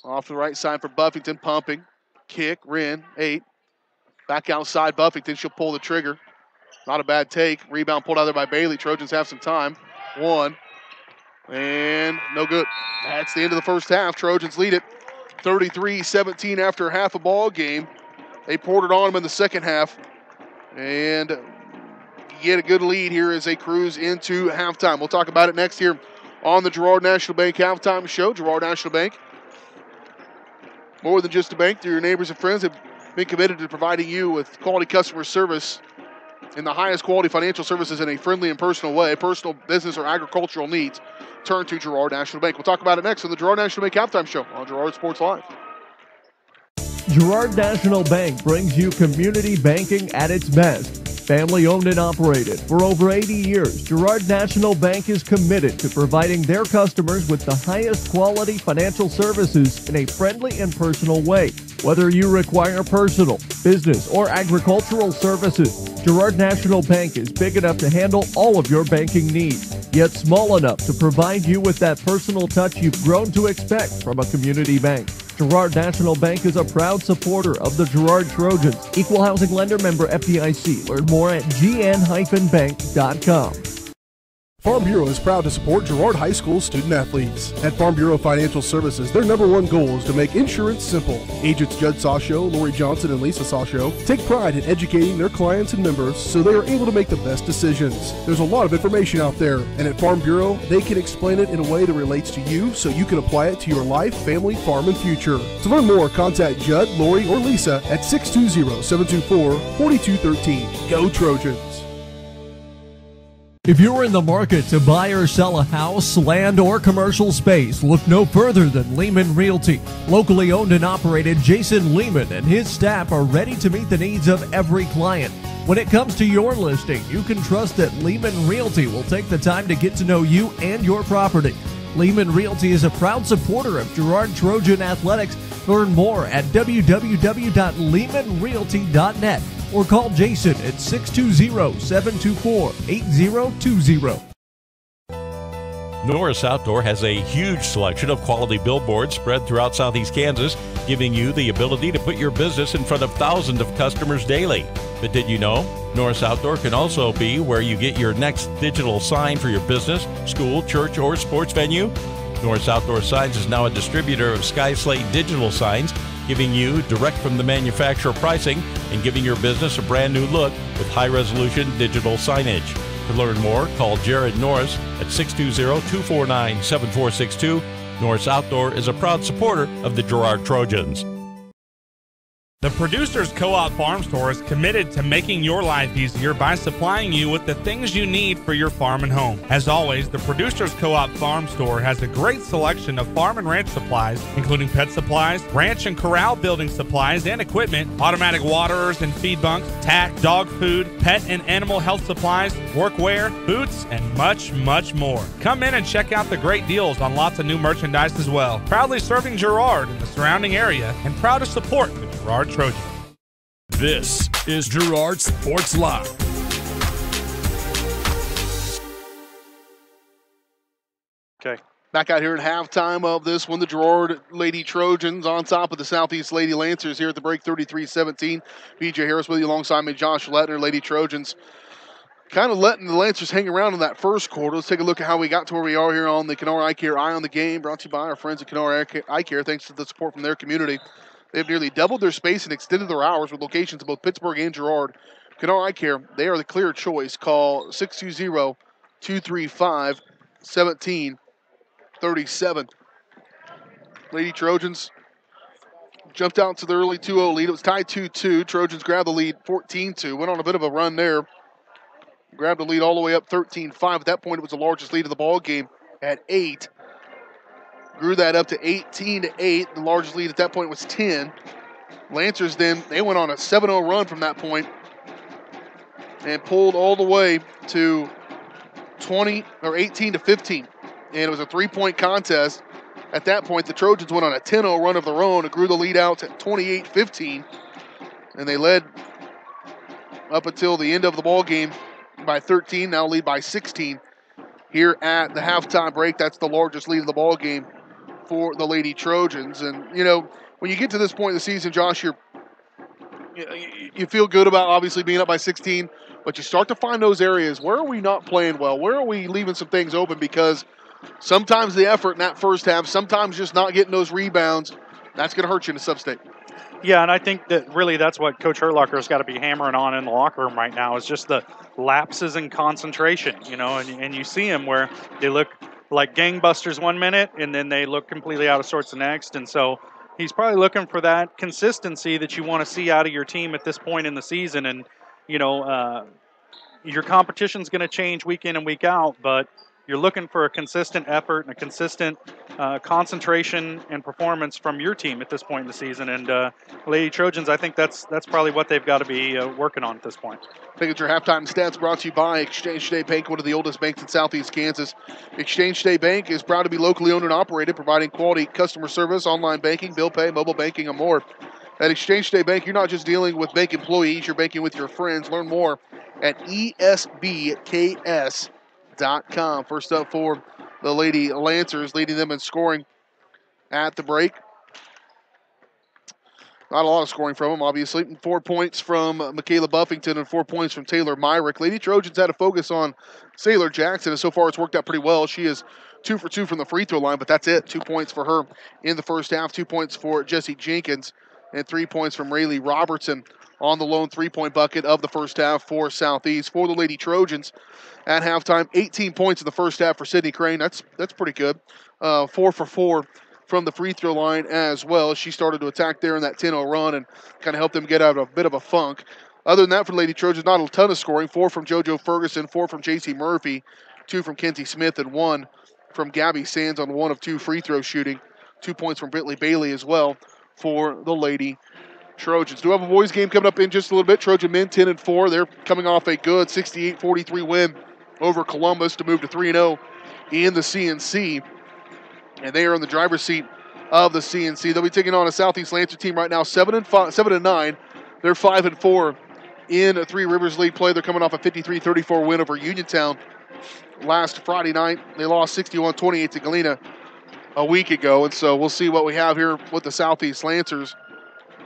Off the right side for Buffington. Pumping. Kick. Wren. 8. Back outside Buffington. She'll pull the trigger. Not a bad take. Rebound pulled out there by Bailey. Trojans have some time. 1. And no good. That's the end of the first half. Trojans lead it 33-17 after half a ball game. They poured it on them in the second half. And get a good lead here as they cruise into halftime. We'll talk about it next here on the Girard National Bank Halftime Show. Girard National Bank, more than just a bank. Through your neighbors and friends, have been committed to providing you with quality customer service and the highest quality financial services in a friendly and personal way. Personal, business, or agricultural needs, turn to Girard National Bank. We'll talk about it next on the Girard National Bank Halftime Show on Girard Sports Live. Girard National Bank brings you community banking at its best. Family owned and operated for over 80 years, Girard National Bank is committed to providing their customers with the highest quality financial services in a friendly and personal way. Whether you require personal, business, or agricultural services, Girard National Bank is big enough to handle all of your banking needs, yet small enough to provide you with that personal touch you've grown to expect from a community bank. Girard National Bank is a proud supporter of the Girard Trojans. Equal housing lender, member FDIC. Learn more at gn-bank.com. Farm Bureau is proud to support Girard High School student athletes. At Farm Bureau Financial Services, their #1 goal is to make insurance simple. Agents Judd Sasho, Lori Johnson, and Lisa Sasho take pride in educating their clients and members so they are able to make the best decisions. There's a lot of information out there, and at Farm Bureau, they can explain it in a way that relates to you so you can apply it to your life, family, farm, and future. To learn more, contact Judd, Lori, or Lisa at 620-724-4213. Go Trojans! If you're in the market to buy or sell a house, land, or commercial space, look no further than Lehman Realty. Locally owned and operated, Jason Lehman and his staff are ready to meet the needs of every client. When it comes to your listing, you can trust that Lehman Realty will take the time to get to know you and your property. Lehman Realty is a proud supporter of Girard Trojan Athletics. Learn more at www.lehmanrealty.net. or call Jason at 620-724-8020. Norris Outdoor has a huge selection of quality billboards spread throughout southeast Kansas, giving you the ability to put your business in front of thousands of customers daily. But did you know? Norris Outdoor can also be where you get your next digital sign for your business, school, church, or sports venue. Norris Outdoor Signs is now a distributor of Sky Slate digital signs, giving you direct from the manufacturer pricing and giving your business a brand new look with high-resolution digital signage. To learn more, call Jared Norris at 620-249-7462. Norris Outdoor is a proud supporter of the Girard Trojans. The Producers Co-op Farm Store is committed to making your life easier by supplying you with the things you need for your farm and home. As always, the Producers Co-op Farm Store has a great selection of farm and ranch supplies, including pet supplies, ranch and corral building supplies and equipment, automatic waterers and feed bunks, tack, dog food, pet and animal health supplies, workwear, boots, and much, much more. Come in and check out the great deals on lots of new merchandise as well. Proudly serving Girard and the surrounding area, and proud to support the Girard Trojans. This is Girard Sports Live. Okay. Back out here at halftime of this one, the Girard Lady Trojans on top of the Southeast Lady Lancers here at the break, 33-17. BJ Harris with you alongside me, Josh Lettner. Lady Trojans kind of letting the Lancers hang around in that first quarter. Let's take a look at how we got to where we are here on the Kenora Eye Care Eye on the Game, brought to you by our friends at Kenora Eye Care. Thanks to the support from their community. They've nearly doubled their space and extended their hours with locations in both Pittsburgh and Girard. Kenora Eye Care, they are the clear choice. Call 620-235-1737. Lady Trojans jumped out to the early 2-0 lead. It was tied 2-2. Trojans grabbed the lead 14-2. Went on a bit of a run there. Grabbed the lead all the way up 13-5. At that point, it was the largest lead of the ball game at 8. Grew that up to 18-8. The largest lead at that point was 10. Lancers then, they went on a 7-0 run from that point and pulled all the way to 18-15. And it was a 3-point contest. At that point, the Trojans went on a 10-0 run of their own and grew the lead out to 28-15. And they led up until the end of the ball game by 13, now lead by 16 here at the halftime break. That's the largest lead of the ball game for the Lady Trojans. And, you know, when you get to this point in the season, Josh, you feel good about obviously being up by 16, but you start to find those areas. Where are we not playing well? Where are we leaving some things open? Because sometimes the effort in that first half, sometimes just not getting those rebounds, that's going to hurt you in the sub-state. Yeah, and I think that really that's what Coach Hurtlocker got to be hammering on in the locker room right now is just the lapses in concentration, you know, and you see them where they look like gangbusters one minute and then they look completely out of sorts the next. And so he's probably looking for that consistency that you want to see out of your team at this point in the season. And, you know, your competition's going to change week in and week out, but you're looking for a consistent effort and a consistent concentration and performance from your team at this point in the season. And Lady Trojans, I think that's probably what they've got to be working on at this point. I think it's your halftime stats brought to you by Exchange State Bank, one of the oldest banks in Southeast Kansas. Exchange State Bank is proud to be locally owned and operated, providing quality customer service, online banking, bill pay, mobile banking, and more. At Exchange State Bank, you're not just dealing with bank employees, you're banking with your friends. Learn more at esbks.com. First up for the Lady Lancers, leading them in scoring at the break. Not a lot of scoring from them, obviously. 4 points from Michaela Buffington and 4 points from Taylor Myrick. Lady Trojans had a focus on Sailor Jackson, and so far it's worked out pretty well. She is 2 for 2 from the free throw line, but that's it. 2 points for her in the first half, 2 points for Jessie Jenkins, and 3 points from Rayleigh Robertson on the lone three-point bucket of the first half for Southeast. For the Lady Trojans at halftime, 18 points in the first half for Sydney Crane. That's pretty good. 4 for 4 from the free throw line as well. She started to attack there in that 10-0 run and kind of helped them get out of a bit of a funk. Other than that, for the Lady Trojans, not a ton of scoring. 4 from JoJo Ferguson, 4 from J.C. Murphy, 2 from Kenzie Smith, and 1 from Gabby Sands on 1 of 2 free throw shooting. 2 points from Brittany Bailey as well for the Lady Trojans. Do have a boys game coming up in just a little bit. Trojan men 10-4. They're coming off a good 68-43 win over Columbus to move to 3-0 in the CNC. And they are in the driver's seat of the CNC. They'll be taking on a Southeast Lancer team right now, 7-9. They're 5-4 in Three Rivers League play. They're coming off a 53-34 win over Uniontown last Friday night. They lost 61-28 to Galena a week ago, and so we'll see what we have here with the Southeast Lancers.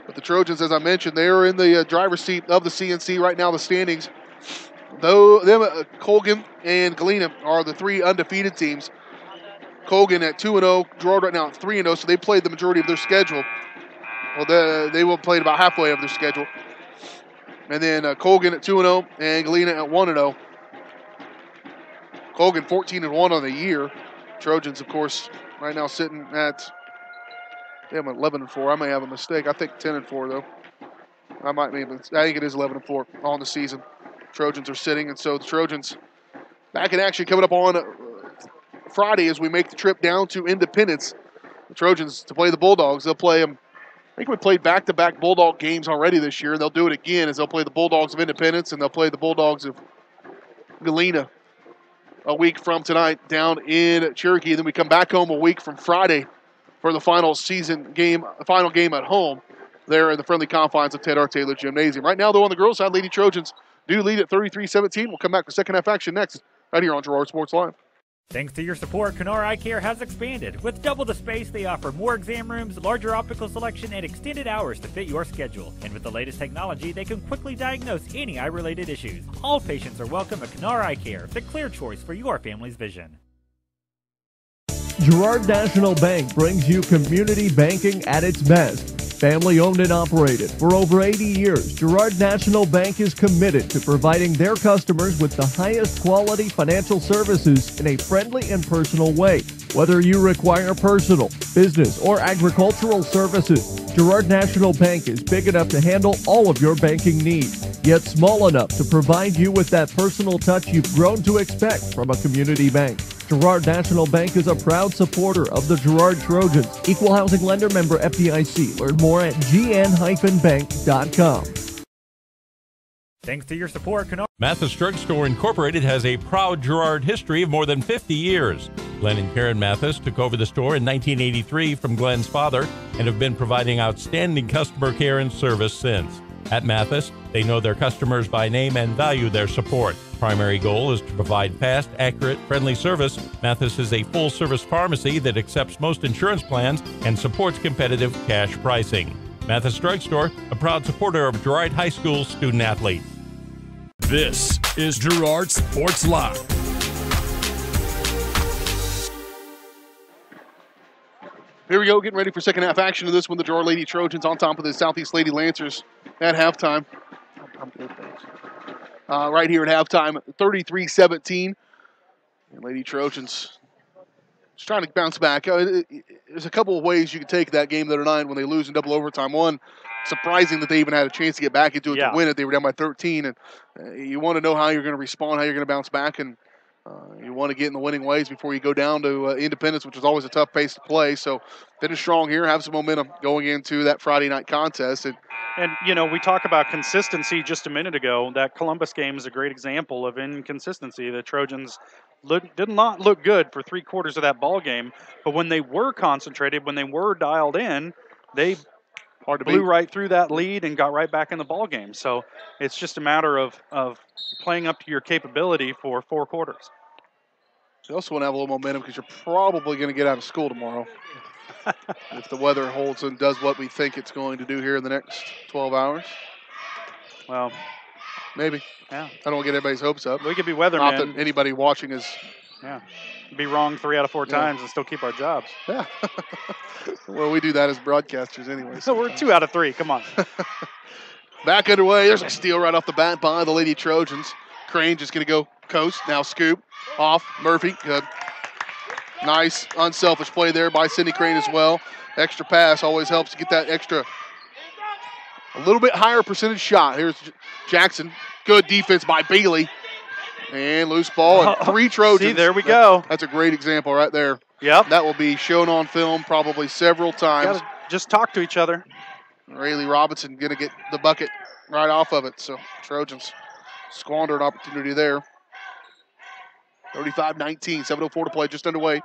But the Trojans, as I mentioned, they are in the driver's seat of the CNC right now, the standings. Though Colgan and Galena are the 3 undefeated teams. Colgan at 2-0, Girard right now at 3-0, so they played the majority of their schedule. Well, they will play about halfway of their schedule. And then Colgan at 2-0 and Galena at 1-0. Colgan 14-1 on the year. Trojans, of course, right now sitting at 11-4. I may have a mistake. I think 10-4 though. I think it is 11-4 on the season. Trojans are sitting, and so the Trojans back in action coming up on Friday as we make the trip down to Independence. The Trojans to play the Bulldogs. They'll play them. I think we played back-to-back Bulldog games already this year. They'll do it again as they'll play the Bulldogs of Independence and they'll play the Bulldogs of Galena a week from tonight down in Cherokee. Then we come back home a week from Friday for the final game at home there in the friendly confines of Ted R. Taylor Gymnasium. Right now, though, on the girls' side, Lady Trojans do lead at 33-17. We'll come back with second half action next right here on Girard Sports Live. Thanks to your support, Kenora Eye Care has expanded. With double the space, they offer more exam rooms, larger optical selection, and extended hours to fit your schedule. And with the latest technology, they can quickly diagnose any eye-related issues. All patients are welcome at Kenora Eye Care, the clear choice for your family's vision. Girard National Bank brings you community banking at its best. Family owned and operated for over 80 years, Girard National Bank is committed to providing their customers with the highest quality financial services in a friendly and personal way. Whether you require personal, business, or agricultural services, Girard National Bank is big enough to handle all of your banking needs, yet small enough to provide you with that personal touch you've grown to expect from a community bank. Girard National Bank is a proud supporter of the Girard Trojans. Equal housing lender, member FDIC. Learn more at gn-bank.com. Thanks to your support, Kenora. Mathis Drug Store Incorporated has a proud Girard history of more than 50 years. Glenn and Karen Mathis took over the store in 1983 from Glenn's father and have been providing outstanding customer care and service since. At Mathis, they know their customers by name and value their support. Primary goal is to provide fast, accurate, friendly service. Mathis is a full-service pharmacy that accepts most insurance plans and supports competitive cash pricing. Mathis Drug Store, a proud supporter of Girard High School student-athletes. This is Girard Sports Live. Here we go, getting ready for second half action of this one. The Girard Lady Trojans on top of the Southeast Lady Lancers at halftime. I'm good, thanks. Right here at halftime, 33-17. And Lady Trojans just trying to bounce back. There's a couple of ways you can take that game the other night when they lose in double overtime. One, surprising that they even had a chance to get back into it to win it. They were down by 13, and you want to know how you're going to respond, how you're going to bounce back, and you want to get in the winning ways before you go down to Independence, which is always a tough pace to play. So finish strong here, have some momentum going into that Friday night contest. And, you know, we talk about consistency just a minute ago. That Columbus game is a great example of inconsistency. The Trojans did not look good for 3/4 of that ball game, but when they were concentrated, when they were dialed in, they blew right through that lead and got right back in the ball game. So it's just a matter of playing up to your capability for 4 quarters. You also want to have a little momentum because you're probably going to get out of school tomorrow. if the weather holds and does what we think it's going to do here in the next 12 hours. Well, maybe. Yeah. I don't want to get everybody's hopes up. We could be weathermen. Not that anybody watching is. Yeah. Be wrong 3 out of 4 Yeah. times and still keep our jobs. Yeah. Well, we do that as broadcasters anyway. So we're 2 out of 3. Come on. Back underway. There's a steal right off the bat by the Lady Trojans. Crane just going to go coast. Now scoop off. Murphy. Good. Nice, unselfish play there by Sydney Crane as well. Extra pass always helps to get that extra, a little bit higher percentage shot. Here's Jackson. Good defense by Bailey. And loose ball and 3 Trojans. See, there we go. That's a great example right there. Yep. That will be shown on film probably several times. Gotta just talk to each other. Rayleigh Robinson going to get the bucket right off of it. So Trojans squander an opportunity there. 35-19, 7:04 to play, just underway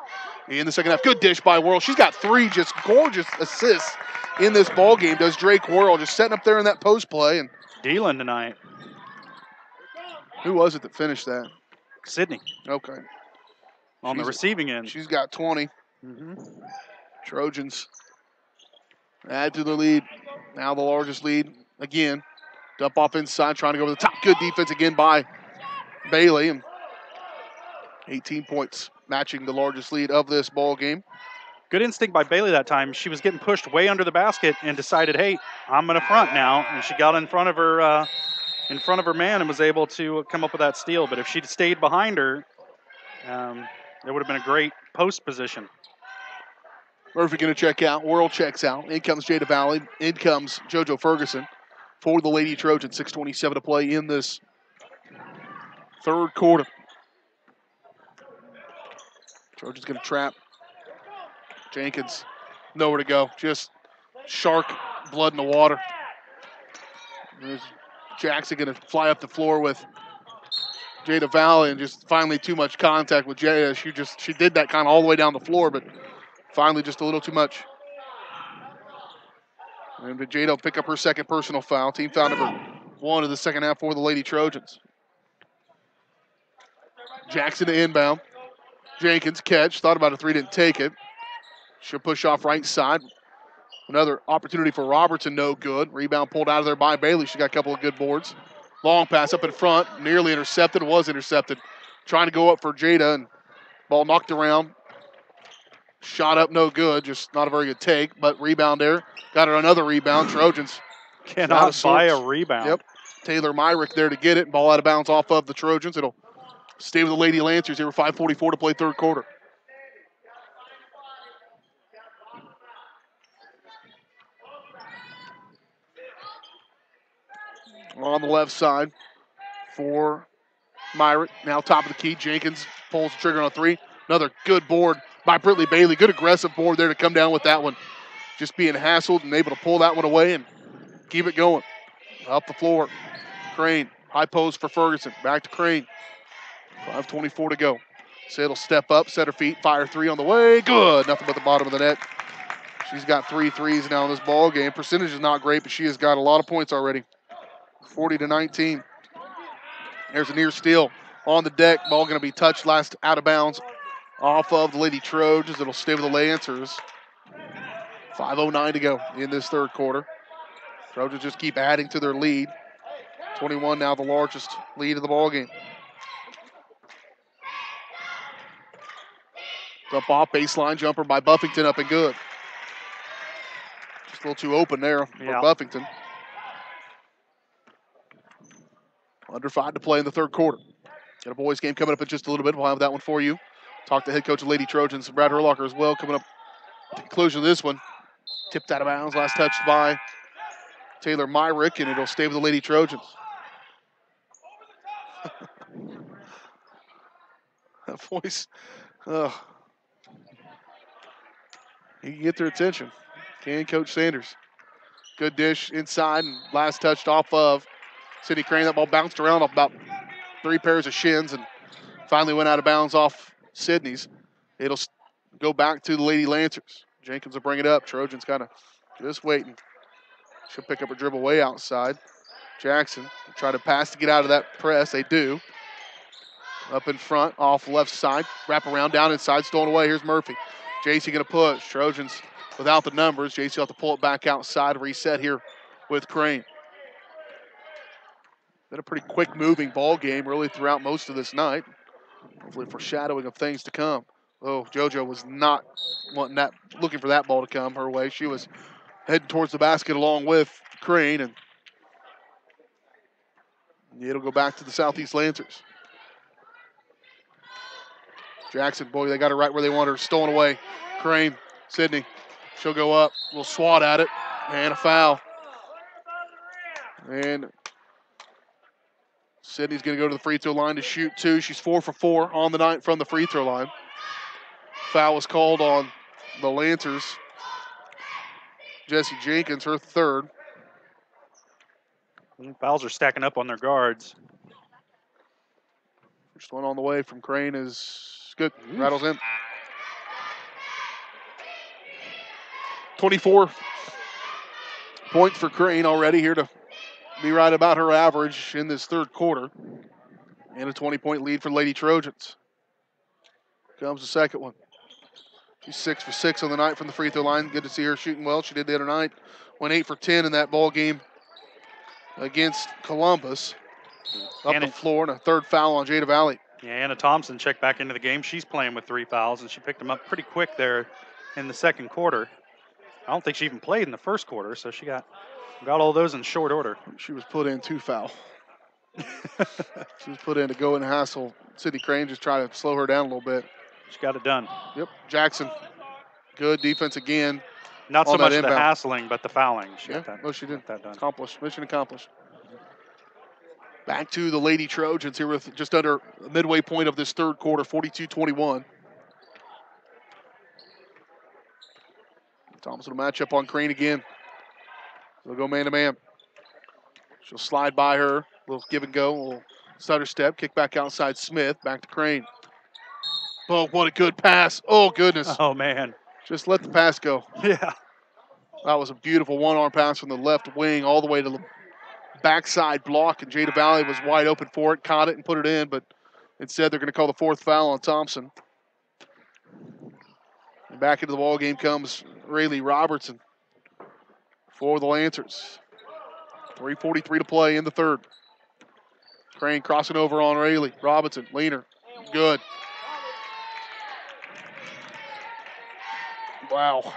in the second half. Good dish by Worrell. She's got 3 just gorgeous assists in this ball game. Does Drake Worrell, just setting up there in that post play. And Dealing tonight. Who was it that finished that? Sydney. Okay. On the receiving end. She's got 20. Mm-hmm. Trojans add to the lead. Now the largest lead again. Dump off inside, trying to go over the top. Good defense again by Bailey. And 18 points, matching the largest lead of this ball game. Good instinct by Bailey that time. She was getting pushed way under the basket and decided, hey, I'm going to front now. And she got in front of her man and was able to come up with that steal. But if she'd stayed behind her, it would have been a great post position. Murphy going to check out. Worrell checks out. In comes Jada Valley. In comes JoJo Ferguson for the Lady Trojans. 6:27 to play in this third quarter. Trojans going to trap. Jenkins, nowhere to go. Just shark blood in the water. There's Jackson going to fly up the floor with Jada Valley, and just finally too much contact with Jada. She did that kind of all the way down the floor, but finally just a little too much. And Jada will pick up her second personal foul. Team foul number 1 of the second half for the Lady Trojans. Jackson to inbound. Jenkins catch. Thought about a 3, didn't take it. She'll push off right side. Another opportunity for Robertson, no good. Rebound pulled out of there by Bailey. She got a couple of good boards. Long pass up in front, nearly intercepted, was intercepted. Trying to go up for Jada, and ball knocked around. Shot up, no good, just not a very good take, but rebound there. Got her another rebound. Trojans cannot buy a rebound. Yep. Taylor Myrick there to get it. Ball out of bounds off of the Trojans. It'll stay with the Lady Lancers here with 5:44 to play third quarter. On the left side for Myrick. Now top of the key. Jenkins pulls the trigger on a 3. Another good board by Brittany Bailey. Good aggressive board there to come down with that one. Just being hassled and able to pull that one away and keep it going. Up the floor. Crane. High post for Ferguson. Back to Crane. 5:24 to go. Saddle step up, set her feet, fire 3 on the way. Good. Nothing but the bottom of the net. She's got 3 threes now in this ball game. Percentage is not great, but she has got a lot of points already. 40-19. There's a near steal on the deck. Ball going to be touched last out of bounds off of the Lady Trojans. It'll stay with the Lancers. 5:09 to go in this third quarter. Trojans just keep adding to their lead. 21 now the largest lead of the ball game. Dump off, baseline jumper by Buffington, up and good. Just a little too open there for Buffington. Under 5 to play in the third quarter. Got a boys game coming up in just a little bit. We'll have that one for you. Talk to head coach of Lady Trojans, Brad Herlocker, as well, coming up at the conclusion of this one. Tipped out of bounds, last touched by Taylor Myrick, and it'll stay with the Lady Trojans. That voice, he can get their attention. Can Coach Sanders. Good dish inside, and last touched off of Sydney Crane. That ball bounced around off about 3 pairs of shins and finally went out of bounds off Sydney's. It'll go back to the Lady Lancers. Jenkins will bring it up. Trojans kind of just waiting. She'll pick up a dribble way outside. Jackson will try to pass to get out of that press. They do. Up in front, off left side. Wrap around, down inside, stolen away. Here's Murphy. JC going to push. Trojans without the numbers. JC will have to pull it back outside, reset here with Crane. Been a pretty quick moving ball game really throughout most of this night. Hopefully foreshadowing of things to come. Oh, JoJo was not looking for that ball to come her way. She was heading towards the basket along with Crane, and it'll go back to the Southeast Lancers. Jackson, boy, they got her right where they want her. Stolen away. Crane, Sydney. She'll go up. A little swat at it. And a foul. And Sydney's going to go to the free throw line to shoot 2. She's 4 for 4 on the night from the free throw line. Foul was called on the Lancers. Jesse Jenkins, her 3rd. Fouls are stacking up on their guards. First one on the way from Crane is good. Rattles in. 24 points for Crane already, here to be right about her average in this 3rd quarter. And a 20-point lead for Lady Trojans. Comes the second one. She's 6 for 6 on the night from the free throw line. Good to see her shooting well. She did the other night. Went 8 for 10 in that ball game against Columbus. Up the floor, and a 3rd foul on Jada Valley. Yeah, Anna Thompson checked back into the game. She's playing with 3 fouls, and she picked them up pretty quick there in the 2nd quarter. I don't think she even played in the 1st quarter, so she got all those in short order. She was put in 2 foul. She was put in to go and hassle Sydney Crane, just try to slow her down a little bit. She got it done. Yep, Jackson, good defense again. Not so much the hassling, but the fouling. She did that done. Accomplished. Mission accomplished. Back to the Lady Trojans here with just under the midway point of this 3rd quarter, 42-21. Thomas will match up on Crane again. They'll go man-to-man. She'll slide by her. A little give and go. A little stutter step. Kick back outside Smith. Back to Crane. Oh, what a good pass. Oh, goodness. Oh, man. Just let the pass go. Yeah. That was a beautiful one-arm pass from the left wing all the way to the backside block, and Jada Valley was wide open for it, caught it and put it in, but instead they're going to call the 4th foul on Thompson. And back into the ball game comes Rayleigh Robertson for the Lancers. 3:43 to play in the 3rd. Crane crossing over on Rayleigh. Robinson, leaner, good. Wow.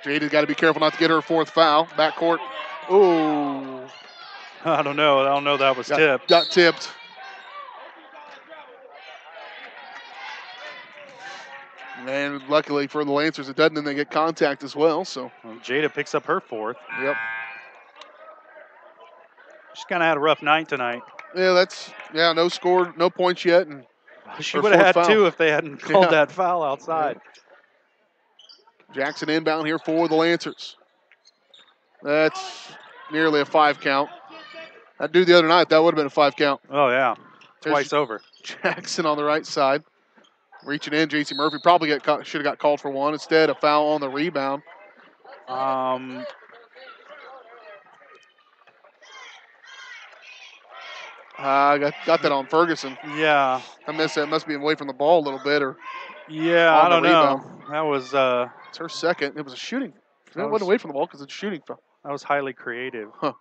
Jada's got to be careful not to get her 4th foul. Backcourt. Ooh. I don't know that was tipped. Got tipped. And luckily for the Lancers, it doesn't, and they get contact as well. So Jada picks up her 4th. Yep. She's kind of had a rough night tonight. Yeah, no score, no points yet. And she would have had 2 if they hadn't called that foul outside. Yeah. Jackson inbound here for the Lancers. That's nearly a 5 count. That dude the other night, that would have been a 5 count. Oh, yeah. Twice over. Jackson on the right side. Reaching in, J.C. Murphy probably should have got called for 1. Instead, a foul on the rebound. I got that on Ferguson. Yeah. I missed that. Must be away from the ball a little bit. Yeah, I don't know. That was... it's her 2nd. It was a shooting. It wasn't away from the ball because it's shooting. That was highly creative. Huh.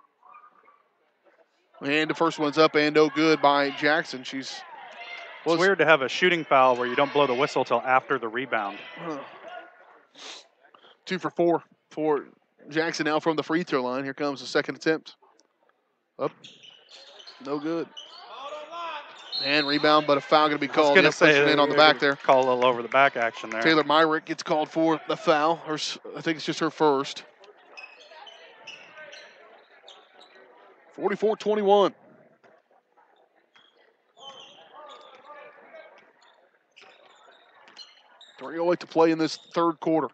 And the first one's up and no good by Jackson. It's weird to have a shooting foul where you don't blow the whistle till after the rebound. 2 for 4 for Jackson now from the free throw line. Here comes the 2nd attempt. Up. No good. And rebound, but a foul going to be called. I was going to say, in on the back there. Call a little over the back action there. Taylor Myrick gets called for the foul. I think it's just her 1st. 44-21. .308 to play in this 3rd quarter.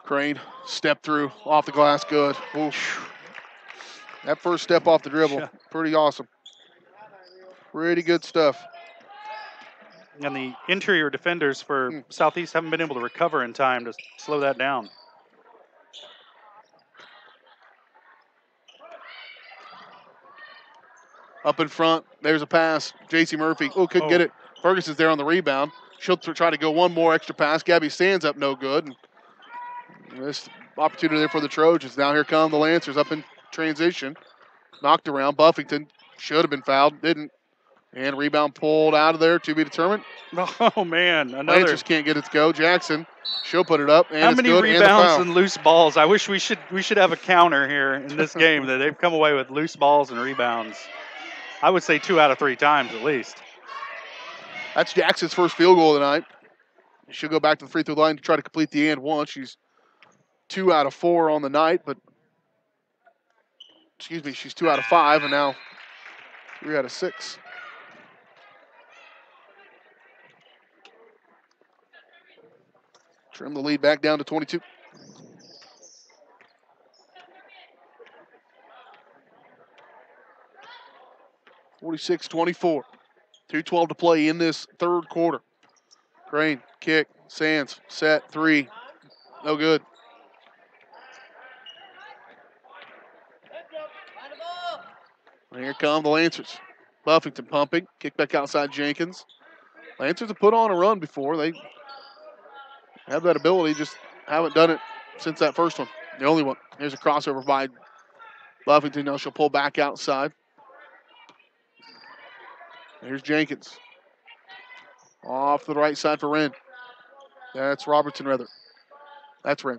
Crane, step through, off the glass, good. Oof. That first step off the dribble, pretty awesome. Pretty good stuff. And the interior defenders for Southeast haven't been able to recover in time to slow that down. Up in front, there's a pass. J.C. Murphy, couldn't get it. Ferguson's there on the rebound. She'll try to go one more extra pass. Gabby Sands up, no good. And this opportunity there for the Trojans. Now here come the Lancers up in transition. Knocked around. Buffington should have been fouled, didn't. And rebound pulled out of there to be determined. Oh, man. Lancers can't get it to go. Jackson, she'll put it up. And how it's many good, rebounds and loose balls? I wish we should have a counter here in this game that they've come away with loose balls and rebounds. I would say 2 out of 3 times at least. That's Jackson's first field goal of the night. She'll go back to the free throw line to try to complete the and one. She's 2 out of 4 on the night, but she's 2 out of 5, and now 3 out of 6. Trim the lead back down to 22. (46-24). 2:12 to play in this third quarter. Crane, kick, Sands, set, 3. No good. And here come the Lancers. Buffington pumping, kick back outside Jenkins. Lancers have put on a run before. They have that ability, just haven't done it since that first one. The only one. Here's a crossover by Buffington. Now she'll pull back outside. Here's Jenkins. Off to the right side for Wren. That's Robertson, rather. That's Wren.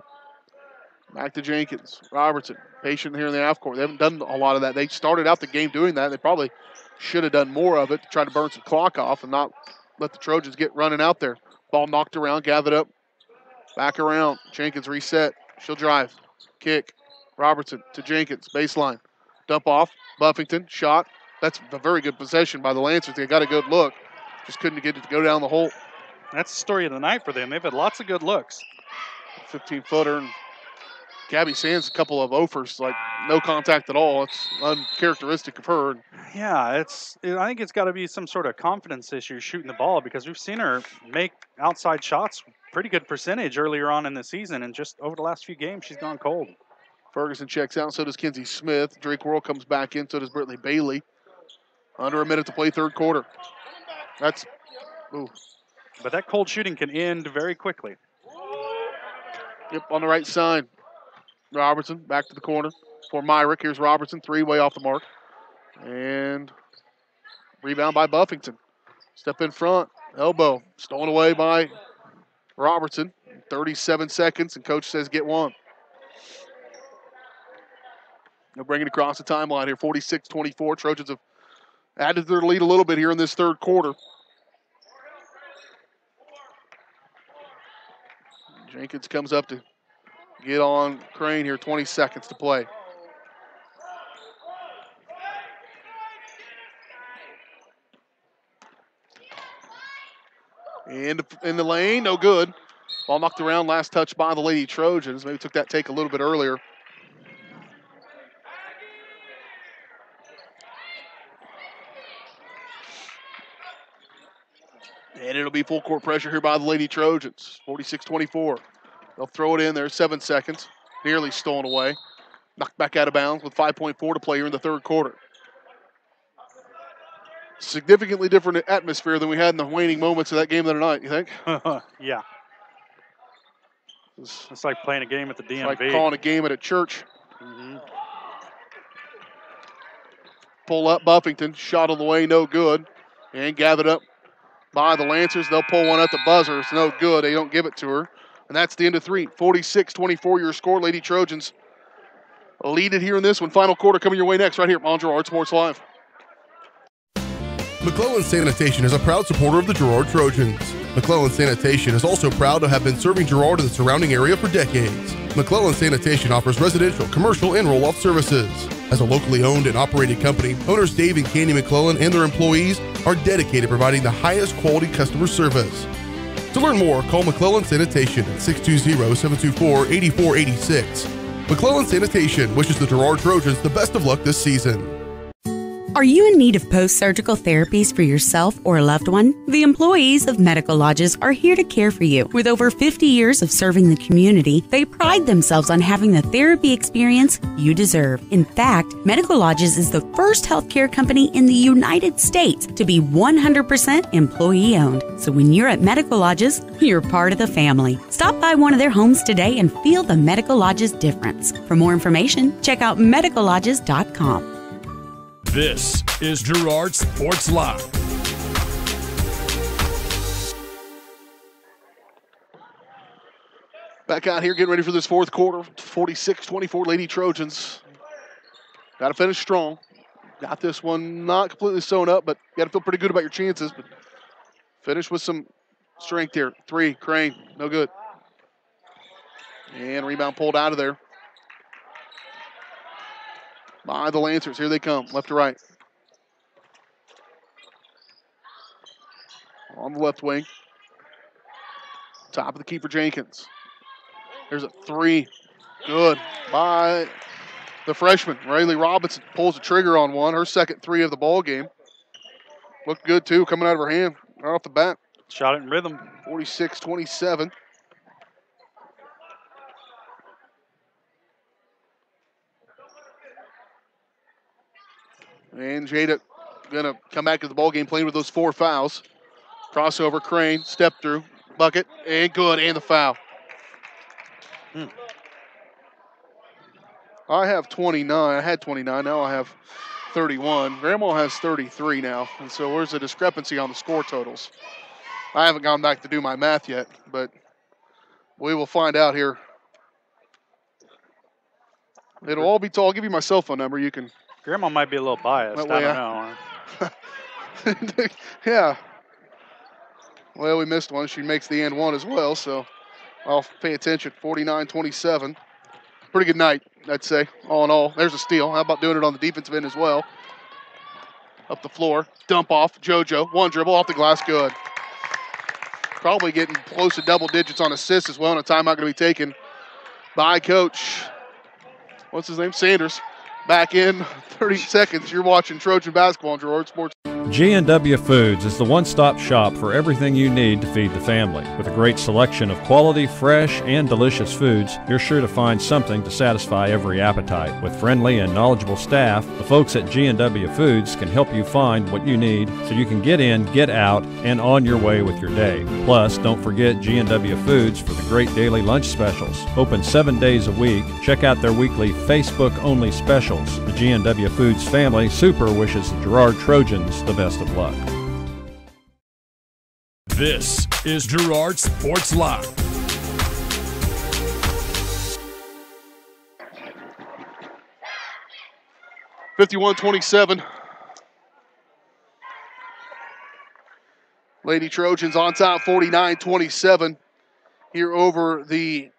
Back to Jenkins. Robertson, patient here in the half court. They haven't done a lot of that. They started out the game doing that. They probably should have done more of it to try to burn some clock off and not let the Trojans get running out there. Ball knocked around, gathered up. Back around. Jenkins reset. She'll drive. Kick. Robertson to Jenkins. Baseline. Dump off. Buffington. Shot. That's a very good possession by the Lancers. They got a good look. Just couldn't get it to go down the hole. That's the story of the night for them. They've had lots of good looks. 15-footer. And Gabby Sands, a couple of offers, like no contact at all. It's uncharacteristic of her. Yeah, I think it's got to be some sort of confidence issue shooting the ball, because we've seen her make outside shots, pretty good percentage earlier on in the season, and just over the last few games, she's gone cold. Ferguson checks out, so does Kinsey Smith. Drake Worrell comes back in, so does Brittany Bailey. Under a minute to play third quarter. But that cold shooting can end very quickly. Yep, on the right side. Robertson back to the corner for Myrick. Here's Robertson, 3 way off the mark. And rebound by Buffington. Step in front, elbow, stolen away by Robertson. 37 seconds, and coach says get one. They'll bring it across the timeline here, 46-24. Trojans have added to their lead a little bit here in this third quarter. Jenkins comes up to get on Crane here, 20 seconds to play. And in the lane, no good. Ball knocked around, last touch by the Lady Trojans. Maybe took that take a little bit earlier. And it'll be full court pressure here by the Lady Trojans. 46-24. They'll throw it in there, 7 seconds. Nearly stolen away. Knocked back out of bounds with 5.4 to play here in the third quarter. Significantly different atmosphere than we had in the waning moments of that game the other night, you think? Yeah. It's like playing a game at the DMV. It's like calling a game at a church. Mm-hmm. Pull up Buffington. Shot on the way, no good. And gathered up by the Lancers. They'll pull one at the buzzer. It's no good. They don't give it to her. And that's the end of 3. 46-24 your score. Lady Trojans lead it here in this one. Final quarter coming your way next right here on Girard Sports Live. McClellan Sanitation is a proud supporter of the Girard Trojans. McClellan Sanitation is also proud to have been serving Girard and the surrounding area for decades. McClellan Sanitation offers residential, commercial, and roll-off services. As a locally owned and operated company, owners Dave and Candy McClellan and their employees are dedicated to providing the highest quality customer service. To learn more, call McClellan Sanitation at 620-724-8486. McClellan Sanitation wishes the Girard Trojans the best of luck this season. Are you in need of post-surgical therapies for yourself or a loved one? The employees of Medical Lodges are here to care for you. With over 50 years of serving the community, they pride themselves on having the therapy experience you deserve. In fact, Medical Lodges is the first healthcare company in the United States to be 100% employee-owned. So when you're at Medical Lodges, you're part of the family. Stop by one of their homes today and feel the Medical Lodges difference. For more information, check out medicallodges.com. This is Girard Sports Live. Back out here getting ready for this fourth quarter. 46-24 Lady Trojans. Got to finish strong. Got this one not completely sewn up, but got to feel pretty good about your chances. But finish with some strength here. 3, Crane, no good. And rebound pulled out of there by the Lancers. Here they come, left to right. On the left wing. Top of the key for Jenkins. There's a 3. Good by the freshman. Rayleigh Robinson pulls the trigger on one. Her second 3 of the ball game. Looked good, too, coming out of her hand right off the bat. Shot it in rhythm. 46-27. And Jada going to come back to the ballgame playing with those 4 fouls. Crossover, Crane, step through, bucket, and good, and the foul. I have 29. I had 29. Now I have 31. Grandma has 33 now, and so there's a discrepancy on the score totals. I haven't gone back to do my math yet, but we will find out here. It'll all be told. I'll give you my cell phone number. You can. Grandma might be a little biased. I don't know. Yeah. Well, we missed one. She makes the and one as well, so I'll pay attention. 49-27. Pretty good night, I'd say, all in all. There's a steal. How about doing it on the defensive end as well? Up the floor. Dump off. JoJo. One dribble off the glass. Good. Probably getting close to double digits on assists as well, and a timeout going to be taken by Coach. What's his name? Sanders. Back in 30 seconds. You're watching Trojan basketball on Girard Sports. G&W Foods is the one-stop shop for everything you need to feed the family. With a great selection of quality, fresh, and delicious foods, you're sure to find something to satisfy every appetite. With friendly and knowledgeable staff, the folks at G&W Foods can help you find what you need so you can get in, get out, and on your way with your day. Plus, don't forget G&W Foods for the great daily lunch specials. Open 7 days a week. Check out their weekly Facebook-only specials. The G&W Foods family super wishes the Girard Trojans the best of luck. This is Girard Sports Live. (51-27). Lady Trojans on top, 49-27. Here over the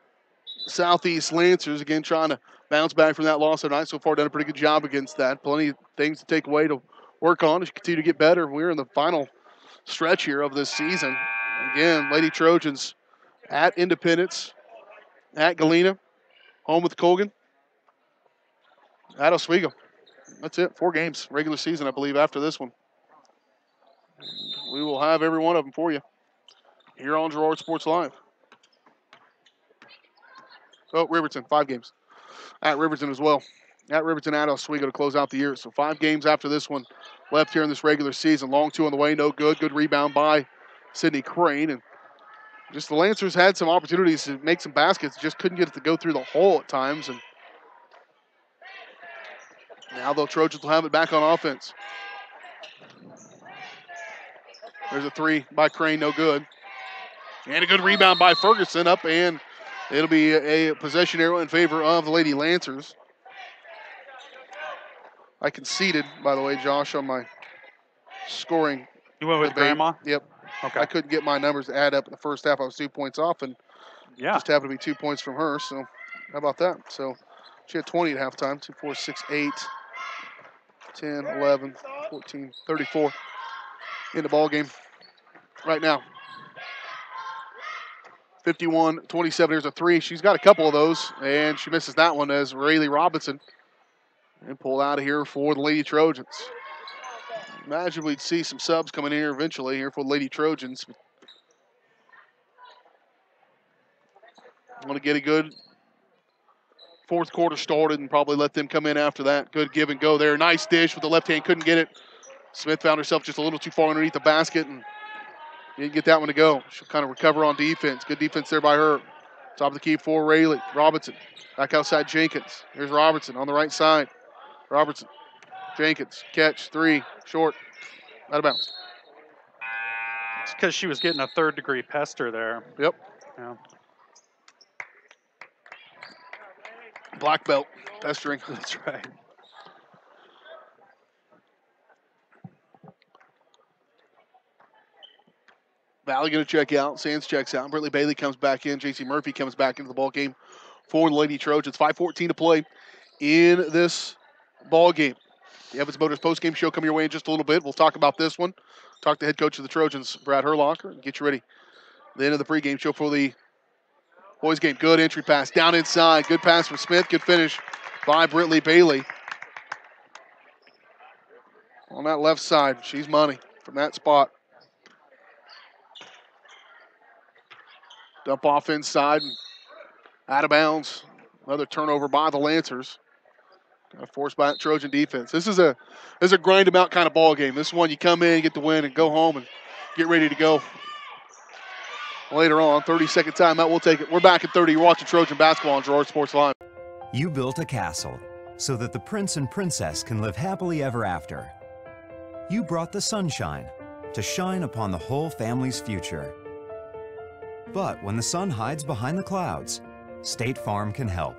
Southeast Lancers. Again, trying to bounce back from that loss tonight. So far, done a pretty good job against that. Plenty of things to take away to work on as you continue to get better. We're in the final stretch here of this season. Again, Lady Trojans at Independence, at Galena, home with Colgan, at Oswego. That's it. 4 games, regular season, I believe, after this one. We will have every one of them for you here on Girard Sports Live. Oh, Riverton, 5 games. At Riverton as well. At Riverton, at Oswego to close out the year. So 5 games after this one left here in this regular season. Long 2 on the way, no good. Good rebound by Sydney Crane. And just the Lancers had some opportunities to make some baskets. Just couldn't get it to go through the hole at times. And now the Trojans will have it back on offense. There's a 3 by Crane, no good. And a good rebound by Ferguson up, and it'll be a possession arrow in favor of the Lady Lancers. I conceded, by the way, Josh, on my scoring. You went with debate. Grandma? Yep. Okay. I couldn't get my numbers to add up in the first half. I was 2 points off, and just happened to be 2 points from her. So how about that? So she had 20 at halftime. 2, 4, 6, 8, 10, 11, 14, 34 in the ball game right now. 51-27. Here's a 3. She's got a couple of those, and she misses that one as Rayleigh Robinson and pulled out of here for the Lady Trojans. Imagine we'd see some subs coming in here eventually here for the Lady Trojans. Want to get a good fourth quarter started and probably let them come in after that. Good give and go there. Nice dish with the left hand, couldn't get it. Smith found herself just a little too far underneath the basket and didn't get that one to go. She'll kind of recover on defense. Good defense there by her. Top of the key for Rayleigh. Robinson. Back outside Jenkins. Here's Robertson on the right side. Robertson. Jenkins. Catch. Three. Short. Out of bounds. It's because she was getting a third-degree pester there. Yep. Yeah. Black belt. Pestering. That's right. Valley going to check out. Sands checks out. Brittany Bailey comes back in. J.C. Murphy comes back into the ball game for the Lady Trojans. 5:14 to play in this ball game. The Evans Motors postgame show coming your way in just a little bit. We'll talk about this one. Talk to head coach of the Trojans, Brad Herlocker, and get you ready. The end of the pregame show for the boys game. Good entry pass down inside. Good pass from Smith. Good finish by Brittany Bailey. On that left side, she's money from that spot. Dump off inside and out of bounds. Another turnover by the Lancers. Forced by Trojan defense. This is a grind them out kind of ball game. This is one you come in, get the win, and go home and get ready to go. Later on, 30-second timeout. We'll take it. We're back at 30. You're watching Trojan basketball on Girard Sports Live. You built a castle so that the prince and princess can live happily ever after. You brought the sunshine to shine upon the whole family's future. But when the sun hides behind the clouds, State Farm can help.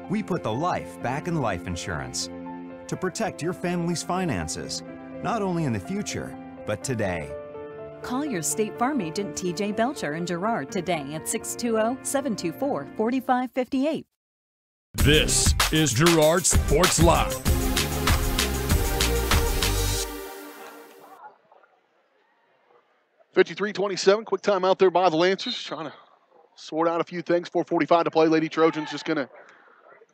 We put the life back in life insurance to protect your family's finances, not only in the future, but today. Call your State Farm agent TJ Belcher in Girard today at 620-724-4558. This is Girard Sports Live. (53-27), quick time out there by the Lancers. Trying to sort out a few things. 4:45 to play. Lady Trojans just going to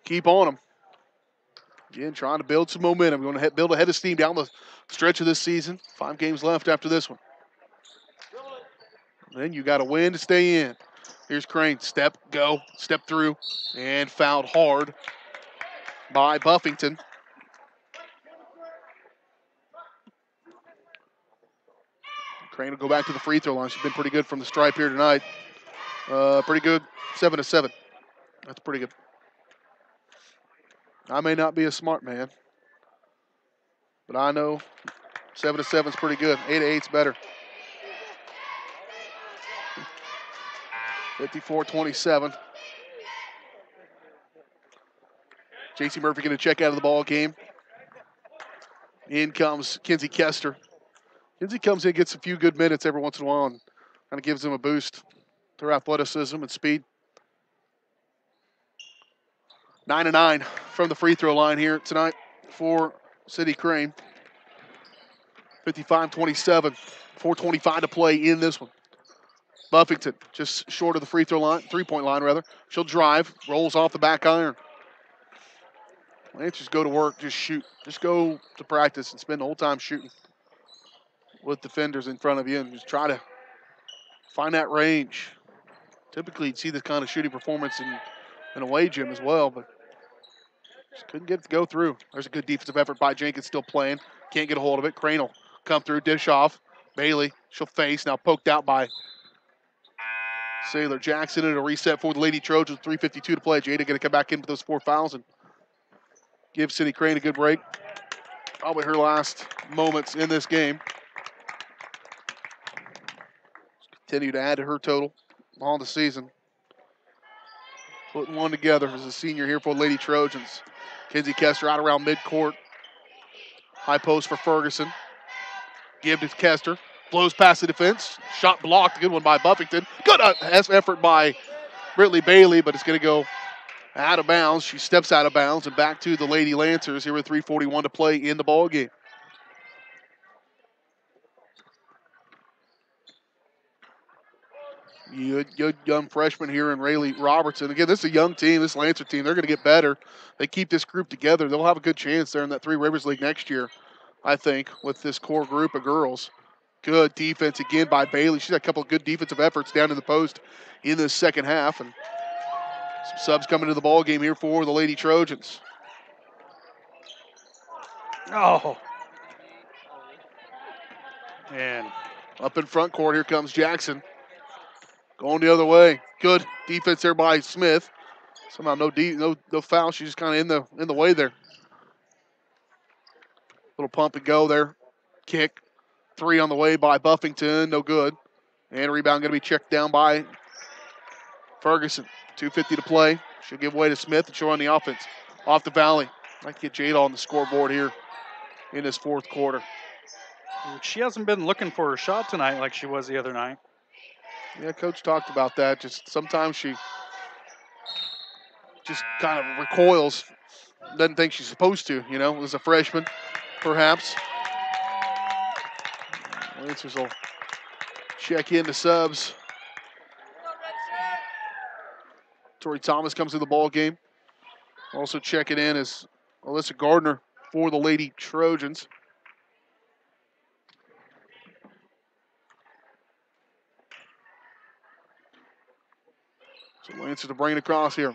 keep on them. Again, trying to build some momentum. Going to build a head of steam down the stretch of this season. 5 games left after this one. Then you got to win to stay in. Here's Crane. Step, go, step through, and fouled hard by Buffington. Crane will go back to the free throw line. She's been pretty good from the stripe here tonight. Pretty good, 7-7. That's pretty good. I may not be a smart man, but I know 7-7 is pretty good. 8-8 is better. 54-27. J.C. Murphy going to check out of the ball game. In comes Kinsey Kester. Kinsey comes in, gets a few good minutes every once in a while, and kind of gives them a boost to their athleticism and speed. 9-9 from the free throw line here tonight for City Crane. 55-27, 4:25 to play in this one. Buffington just short of the free throw line, three-point line rather. She'll drive, rolls off the back iron. Lancers go to work, just shoot. Just go to practice and spend the whole time shooting with defenders in front of you and just try to find that range. Typically, you'd see this kind of shooting performance in an away gym as well, but just couldn't get it to go through. There's a good defensive effort by Jenkins, still playing. Can't get a hold of it. Crane will come through, dish off. Bailey, she'll face, now poked out by Sailor Jackson. And a reset for the Lady Trojans, 3:52 to play. Jada going to come back in with those 4 fouls and give City Crane a good break. Probably her last moments in this game. Continue to add to her total on the season. Putting one together as a senior here for Lady Trojans. Kinsey Kester out around midcourt. High post for Ferguson. Give to Kester. Blows past the defense. Shot blocked. Good one by Buffington. Good effort by Brittany Bailey, but it's going to go out of bounds. She steps out of bounds and back to the Lady Lancers here with 3:41 to play in the ball game. Young freshman here in Rayleigh Robertson. Again, this is a young team, this Lancer team. They're going to get better. They keep this group together. They'll have a good chance there in that Three Rivers League next year. I think, with this core group of girls. Good defense again by Bailey. She's had a couple of good defensive efforts down in the post in the second half. And some subs coming to the ball game here for the Lady Trojans. Oh. And up in front court, here comes Jackson. Going the other way. Good defense there by Smith. Somehow no foul. She's just kind of in the way there. Little pump and go there. Kick. 3 on the way by Buffington. No good. And rebound going to be checked down by Ferguson. 2:50 to play. She'll give way to Smith and she'll run the offense. Off the Valley. Might get Jada on the scoreboard here in this fourth quarter. She hasn't been looking for her shot tonight like she was the other night. Yeah, Coach talked about that. Just sometimes she just kind of recoils. Doesn't think she's supposed to, as a freshman, perhaps. Lancers will check in the subs. Tori Thomas comes to the ball game. Also checking in is Alyssa Gardner for the Lady Trojans. So Lancers to bring it across here.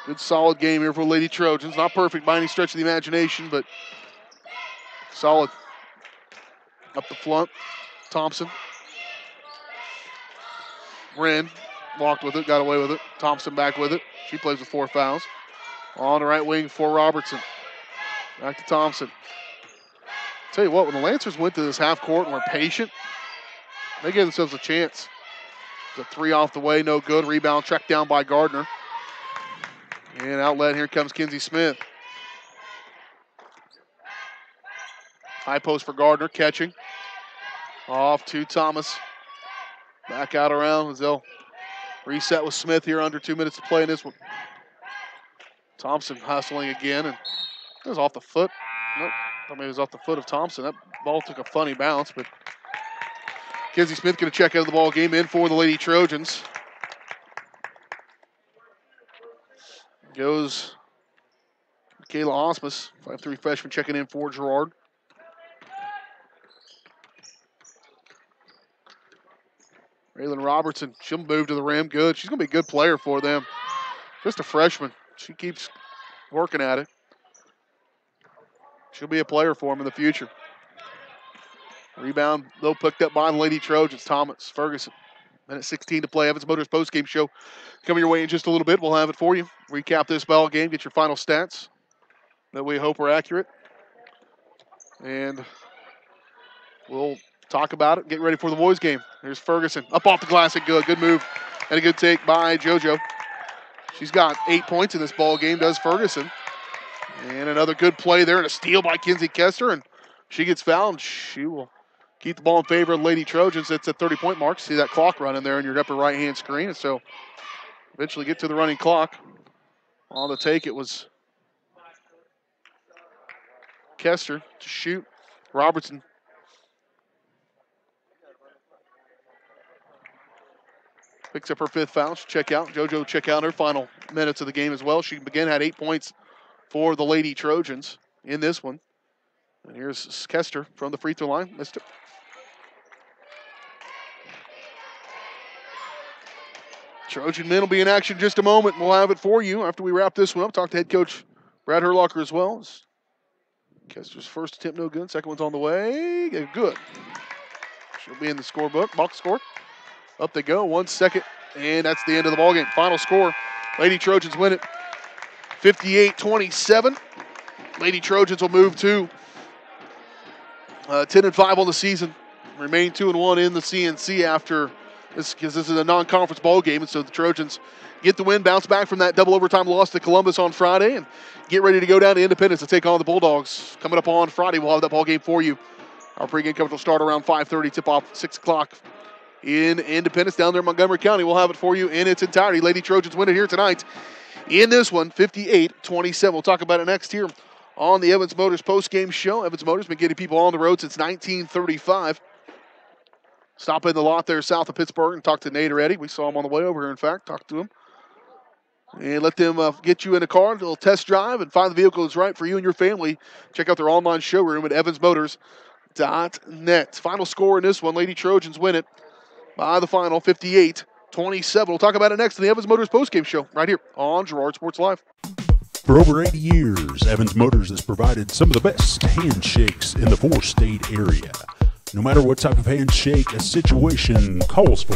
Good solid game here for Lady Trojans. Not perfect by any stretch of the imagination, but solid. Up the front, Thompson. Wren walked with it, got away with it. Thompson back with it. She plays with 4 fouls. On the right wing for Robertson. Back to Thompson. Tell you what, when the Lancers went to this half court and were patient, they gave themselves a chance. The 3 off the way, no good. Rebound tracked down by Gardner. And outlet, here comes Kinsey Smith. High post for Gardner, catching. Off to Thomas. Back out around as they'll reset with Smith here, under 2 minutes to play in this one. Thompson hustling again, and it was off the foot. Nope, I mean it was off the foot of Thompson. That ball took a funny bounce, but Kinsey Smith going to check out of the ball game in for the Lady Trojans. Goes Kayla Osmus, 5'3" freshman, checking in for Girard. Raylan Robertson, she'll move to the rim. Good. She's going to be a good player for them. Just a freshman. She keeps working at it. She'll be a player for them in the future. Rebound, though, picked up by the Lady Trojans. Thomas Ferguson. Minute 16 to play. Evans Motors postgame show coming your way in just a little bit. We'll have it for you. Recap this ball game. Get your final stats that we hope are accurate. And we'll talk about it. Get ready for the boys game. Here's Ferguson. Up off the glass and good. Good move. And a good take by JoJo. She's got 8 points in this ball game, does Ferguson. And another good play there and a steal by Kinsey Kester. And she gets fouled. She will keep the ball in favor of the Lady Trojans. It's a 30-point mark. See that clock running there in your upper right-hand screen. And so eventually get to the running clock. On the take, it was Kester to shoot. Robertson picks up her 5th foul. She'll check out. JoJo check out her final minutes of the game as well. She again had 8 points for the Lady Trojans in this one. And here's Kester from the free throw line. Missed it. Trojan men will be in action in just a moment. We'll have it for you after we wrap this one up. Talk to head coach Brad Herlocker as well. Kester's first attempt no good. Second one's on the way. Good. She'll be in the scorebook. Box score. Up they go. 1 second. And that's the end of the ballgame. Final score. Lady Trojans win it 58-27. Lady Trojans will move to 10-5 on the season. Remain 2-1 in the CNC after this, because this is a non-conference ball game, and so the Trojans get the win, bounce back from that double overtime loss to Columbus on Friday, and get ready to go down to Independence to take on the Bulldogs. Coming up on Friday, we'll have that ball game for you. Our pregame coverage will start around 5:30, tip off 6 o'clock in Independence down there in Montgomery County. We'll have it for you in its entirety. Lady Trojans win it here tonight in this one, 58-27. We'll talk about it next here on the Evans Motors postgame show. Evans Motors been getting people on the road since 1935. Stop in the lot there south of Pittsburgh and talk to Nate or Eddie. We saw him on the way over here, in fact. Talked to him. and let them get you in a car, a little test drive, and find the vehicle that's right for you and your family. Check out their online showroom at evansmotors.net. Final score in this one, Lady Trojans win it by the final 58-27. We'll talk about it next in the Evans Motors postgame show right here on Girard Sports Live. For over 80 years, Evans Motors has provided some of the best handshakes in the four-state area. No matter what type of handshake a situation calls for,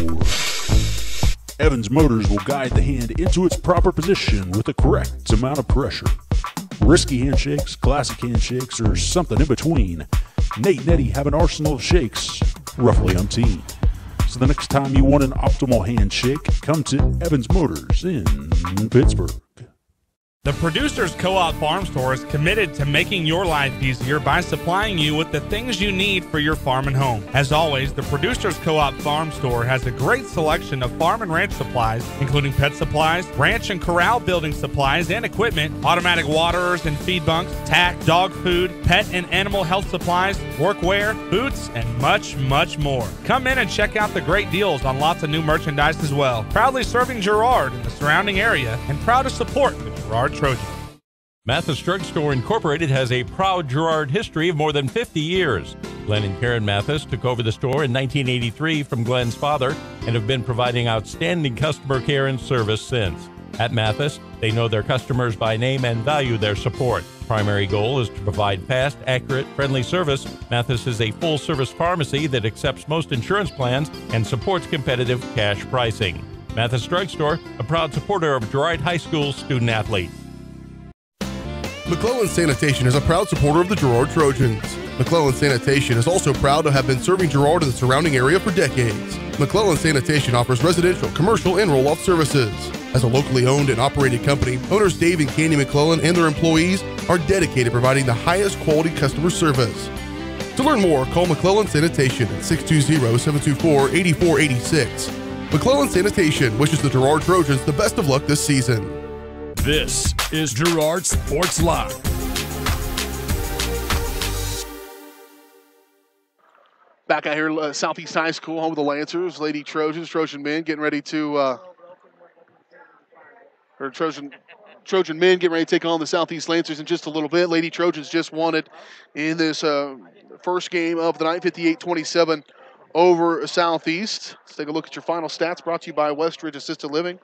Evans Motors will guide the hand into its proper position with the correct amount of pressure. Risky handshakes, classic handshakes, or something in between, Nate and Eddie have an arsenal of shakes, roughly umpteen. So the next time you want an optimal handshake, come to Evans Motors in Pittsburgh. The Producers Co-op Farm Store is committed to making your life easier by supplying you with the things you need for your farm and home. As always, the Producers Co-op Farm Store has a great selection of farm and ranch supplies, including pet supplies, ranch and corral building supplies and equipment, automatic waterers and feed bunks, tack, dog food, pet and animal health supplies, workwear, boots, and much, much more. Come in and check out the great deals on lots of new merchandise as well. Proudly serving Girard and the surrounding area, and proud to support the Girard Trojans. Mathis Drug Store Incorporated has a proud Girard history of more than 50 years. Glenn and Karen Mathis took over the store in 1983 from Glenn's father and have been providing outstanding customer care and service since. At Mathis, they know their customers by name and value their support. Primary goal is to provide fast, accurate, friendly service. Mathis is a full-service pharmacy that accepts most insurance plans and supports competitive cash pricing. Mathis Drug Store, a proud supporter of Girard High School student-athletes. McClellan Sanitation is a proud supporter of the Girard Trojans. McClellan Sanitation is also proud to have been serving Girard and the surrounding area for decades. McClellan Sanitation offers residential, commercial, and roll-off services. As a locally owned and operated company, owners Dave and Candy McClellan and their employees are dedicated to providing the highest quality customer service. To learn more, call McClellan Sanitation at 620-724-8486. McClellan Sanitation wishes the Girard Trojans the best of luck this season. This is Girard Sports Live. Back out here, Southeast High School, home of the Lancers, Lady Trojans, Trojan men getting ready to, Trojan men getting ready to take on the Southeast Lancers in just a little bit. Lady Trojans just won it in this first game of the night, 58-27 over Southeast. Let's take a look at your final stats brought to you by Westridge Assisted Living,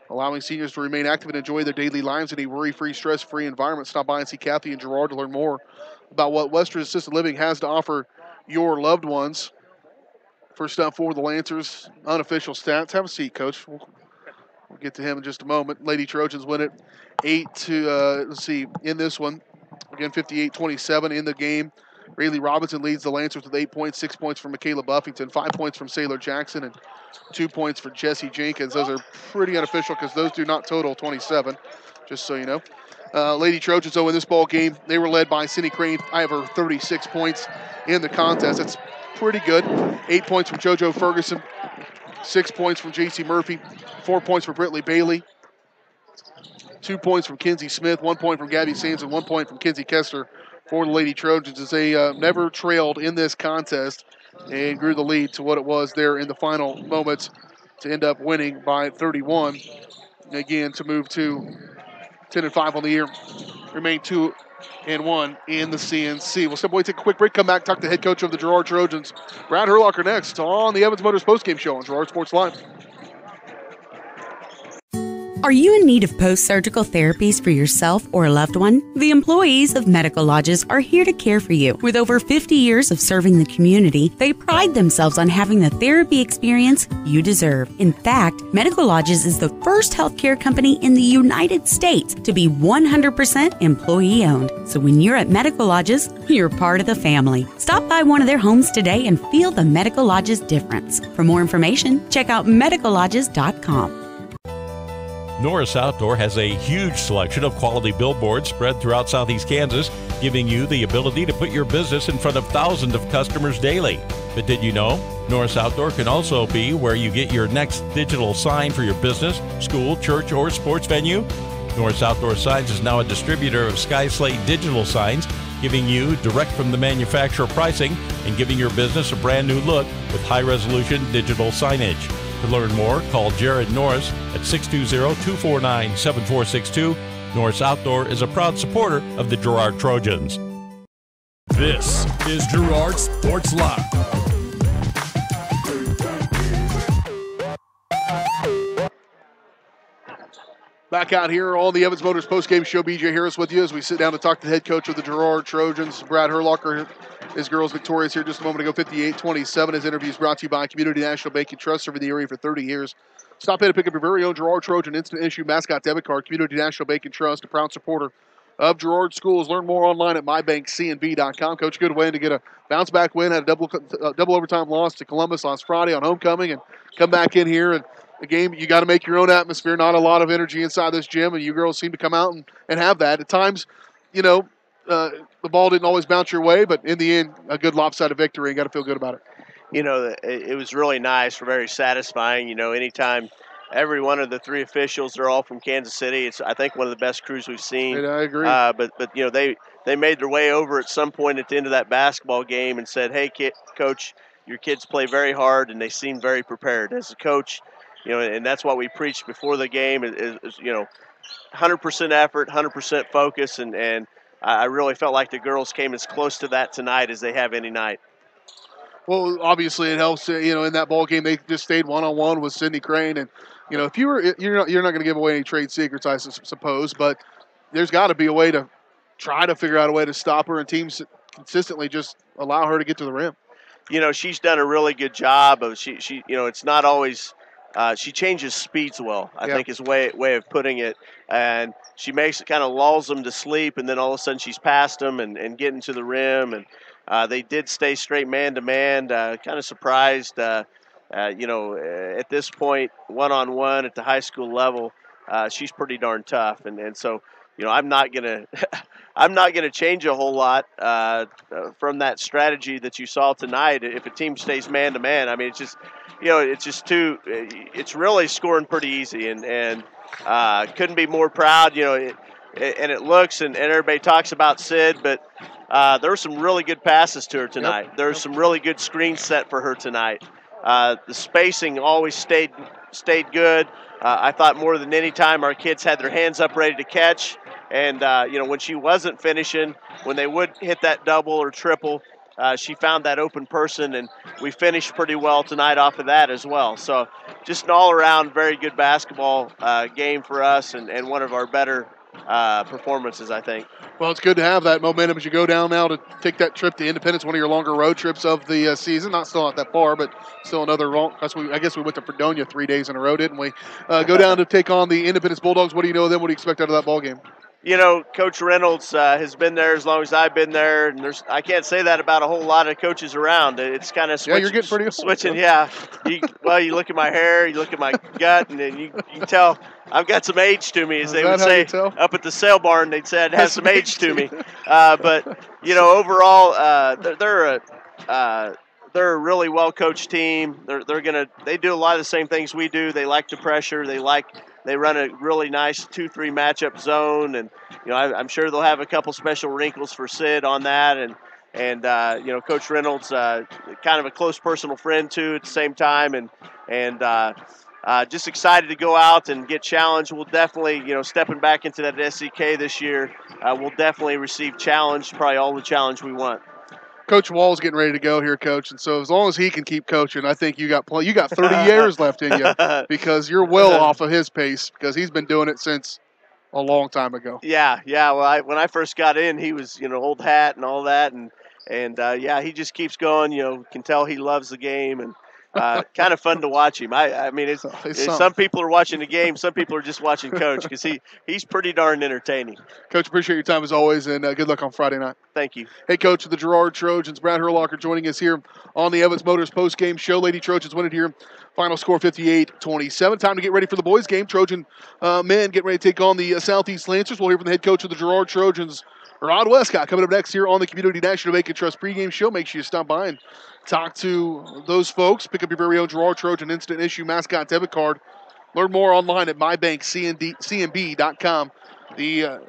allowing seniors to remain active and enjoy their daily lives in a worry-free, stress-free environment. Stop by and see Kathy and Girard to learn more about what Westridge Assisted Living has to offer your loved ones. First up for the Lancers, unofficial stats. Have a seat, Coach. We'll get to him in just a moment. Lady Trojans win it 8-, in this one. Again, 58-27 in the game. Rayleigh Robinson leads the Lancers with 8 points, 6 points from Michaela Buffington, 5 points from Sailor Jackson, and 2 points for Jesse Jenkins. Those are pretty unofficial because those do not total 27, just so you know. Lady Trojans, though, in this ball game, they were led by Cindy Crane, over 36 points in the contest. That's pretty good. 8 points from JoJo Ferguson, 6 points from J.C. Murphy, 4 points for Britley Bailey, 2 points from Kinsey Smith, 1 point from Gabby Sands, and 1 point from Kinsey Kessler for the Lady Trojans, as they never trailed in this contest and grew the lead to what it was there in the final moments to end up winning by 31. Again, to move to 10-5 on the year, remain 2-1 in the CNC. We'll step away, take a quick break, come back, talk to the head coach of the Girard Trojans, Brad Herlocker, next on the Evans Motors postgame show on Girard Sports Live. Are you in need of post-surgical therapies for yourself or a loved one? The employees of Medical Lodges are here to care for you. With over 50 years of serving the community, they pride themselves on having the therapy experience you deserve. In fact, Medical Lodges is the first healthcare company in the United States to be 100% employee-owned. So when you're at Medical Lodges, you're part of the family. Stop by one of their homes today and feel the Medical Lodges difference. For more information, check out medicallodges.com. Norris Outdoor has a huge selection of quality billboards spread throughout Southeast Kansas, giving you the ability to put your business in front of thousands of customers daily. But did you know? Norris Outdoor can also be where you get your next digital sign for your business, school, church, or sports venue. Norris Outdoor Signs is now a distributor of Sky Slate digital signs, giving you direct from the manufacturer pricing and giving your business a brand new look with high-resolution digital signage. To learn more, call Jared Norris at 620-249-7462. Norris Outdoor is a proud supporter of the Girard Trojans. This is Girard Sports Live. Back out here on the Evans Motors postgame show. BJ Harris with you as we sit down to talk to the head coach of the Girard Trojans, Brad Herlocker. His girls victorious here just a moment ago, 58-27. His interview is brought to you by Community National Bank and Trust, serving the area for 30 years. Stop in and pick up your very own Girard Trojan instant issue mascot debit card. Community National Bank and Trust, a proud supporter of Girard schools. Learn more online at mybankcnb.com. Coach, good win to get a bounce-back win. Had a double overtime loss to Columbus last Friday on homecoming and come back in here. And a game, you got to make your own atmosphere. Not a lot of energy inside this gym, and you girls seem to come out and have that. At times, you know, the ball didn't always bounce your way, but in the end, a good lopsided victory. You got to feel good about it. You know, it was really nice, very satisfying. You know, anytime every one of the three officials are all from Kansas City, it's, I think, one of the best crews we've seen. And I agree. But you know, they made their way over at some point at the end of that basketball game and said, "Hey, coach, your kids play very hard," and they seem very prepared. As a coach, you know, and that's what we preached before the game is you know, 100% effort, 100% focus, and I really felt like the girls came as close to that tonight as they have any night. Well, obviously it helps. You know, in that ball game, they just stayed one-on-one with Sydney Crane, and you know, if you're not going to give away any trade secrets, I suppose, but there's got to be a way to try to figure out a way to stop her, and teams consistently just allow her to get to the rim. You know, she's done a really good job of she you know, it's not always. She changes speeds well, I think is way of putting it. And she makes it kind of lulls them to sleep, and then all of a sudden she's past them and getting to the rim. And they did stay straight man-to-man. Kind of surprised, you know, at this point, one-on-one at the high school level, she's pretty darn tough. And so, you know, I'm not gonna change a whole lot from that strategy that you saw tonight. If a team stays man-to-man, I mean, it's just, you know, it's really scoring pretty easy, and couldn't be more proud. You know, and it looks and everybody talks about Sid, but there were some really good passes to her tonight. There was some really good screens set for her tonight. The spacing always stayed good. I thought more than any time our kids had their hands up ready to catch. And, you know, when she wasn't finishing, when they would hit that double or triple, she found that open person, and we finished pretty well tonight off of that as well. So just an all-around very good basketball game for us, and one of our better performances, I think. Well, it's good to have that momentum as you go down now to take that trip to Independence, one of your longer road trips of the season. Still not that far, but still another long. I guess we went to Fredonia 3 days in a row, didn't we? Go down to take on the Independence Bulldogs. What do you know of them? What do you expect out of that ball game? You know, Coach Reynolds has been there as long as I've been there, and I can't say that about a whole lot of coaches around. It's kind of you're getting pretty switching. Yeah, you look at my hair, you look at my gut, and then you can tell I've got some age to me, as they would say up at the sale barn. They'd say I'd have some age to me. But you know, overall, they're a really well coached team. They do a lot of the same things we do. They like the pressure. They run a really nice 2-3 matchup zone, and you know, I'm sure they'll have a couple special wrinkles for Sid on that, and you know, Coach Reynolds, kind of a close personal friend too at the same time, and just excited to go out and get challenged. We'll definitely, you know, stepping back into that SEK this year, we'll definitely receive challenge, probably all the challenge we want. Coach Wall's getting ready to go here, Coach, and so as long as he can keep coaching, I think you got 30 years left in you, because you're well off of his pace, because he's been doing it since a long time ago. Yeah. Well, when I first got in, he was, you know, old hat and all that, and yeah, he just keeps going. You know, can tell he loves the game, and kind of fun to watch him. I mean, some people are watching the game, some people are just watching Coach, because he's pretty darn entertaining. Coach, appreciate your time as always, and good luck on Friday night. Thank you. Hey, Coach of the Girard Trojans, Brad Herlocker joining us here on the Evans Motors post-game show. Lady Trojans win it here. Final score 58-27. Time to get ready for the boys' game. Trojan men getting ready to take on the Southeast Lancers. We'll hear from the head coach of the Girard Trojans, Rod Westcott, coming up next here on the Community National Bank and Trust pregame show. Make sure you stop by and talk to those folks. Pick up your very own Girard Trojan instant issue mascot debit card. Learn more online at mybankcnb.com. The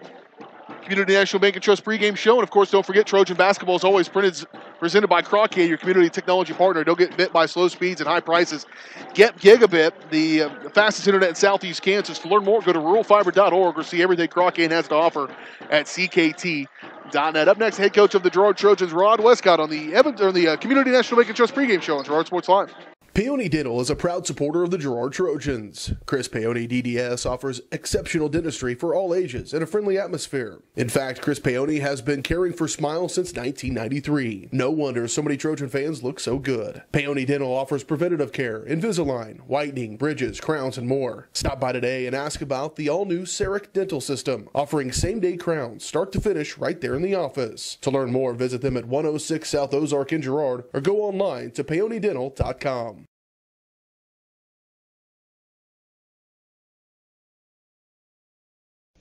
Community National Bank and Trust pregame show. And, of course, don't forget Trojan basketball is always presented by Crockett, your community technology partner. Don't get bit by slow speeds and high prices. Get Gigabit, the fastest internet in Southeast Kansas. To learn more, go to ruralfiber.org or see everything Crockett has to offer at CKT.net. Up next, head coach of the Girard Trojans, Rod Westcott, on the Community National Bank and Trust pregame show on Girard Sports Live. Peony Dental is a proud supporter of the Girard Trojans. Chris Peony DDS offers exceptional dentistry for all ages in a friendly atmosphere. In fact, Chris Peony has been caring for smiles since 1993. No wonder so many Trojan fans look so good. Peony Dental offers preventative care, Invisalign, whitening, bridges, crowns, and more. Stop by today and ask about the all-new Ceric Dental System, offering same-day crowns, start to finish, right there in the office. To learn more, visit them at 106 South Ozark in Girard or go online to peonydental.com.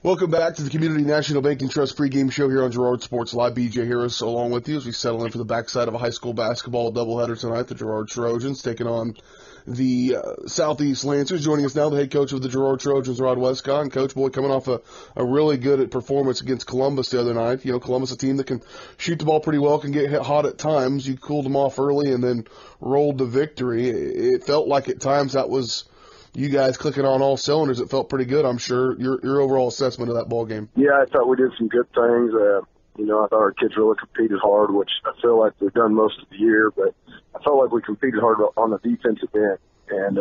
Welcome back to the Community National Bank and Trust pregame show here on Girard Sports Live. BJ Harris along with you as we settle in for the backside of a high school basketball doubleheader tonight. The Girard Trojans taking on the Southeast Lancers. Joining us now, the head coach of the Girard Trojans, Rod Westcott. And Coach, boy, coming off a really good performance against Columbus the other night. You know, Columbus, a team that can shoot the ball pretty well, can get hit hot at times. You cooled them off early and then rolled to victory. It felt like at times that was you guys clicking on all cylinders. It felt pretty good, I'm sure. Your overall assessment of that ball game. Yeah, I thought we did some good things. I thought our kids really competed hard, which I feel like we've done most of the year, but I felt like we competed hard on the defensive end. And,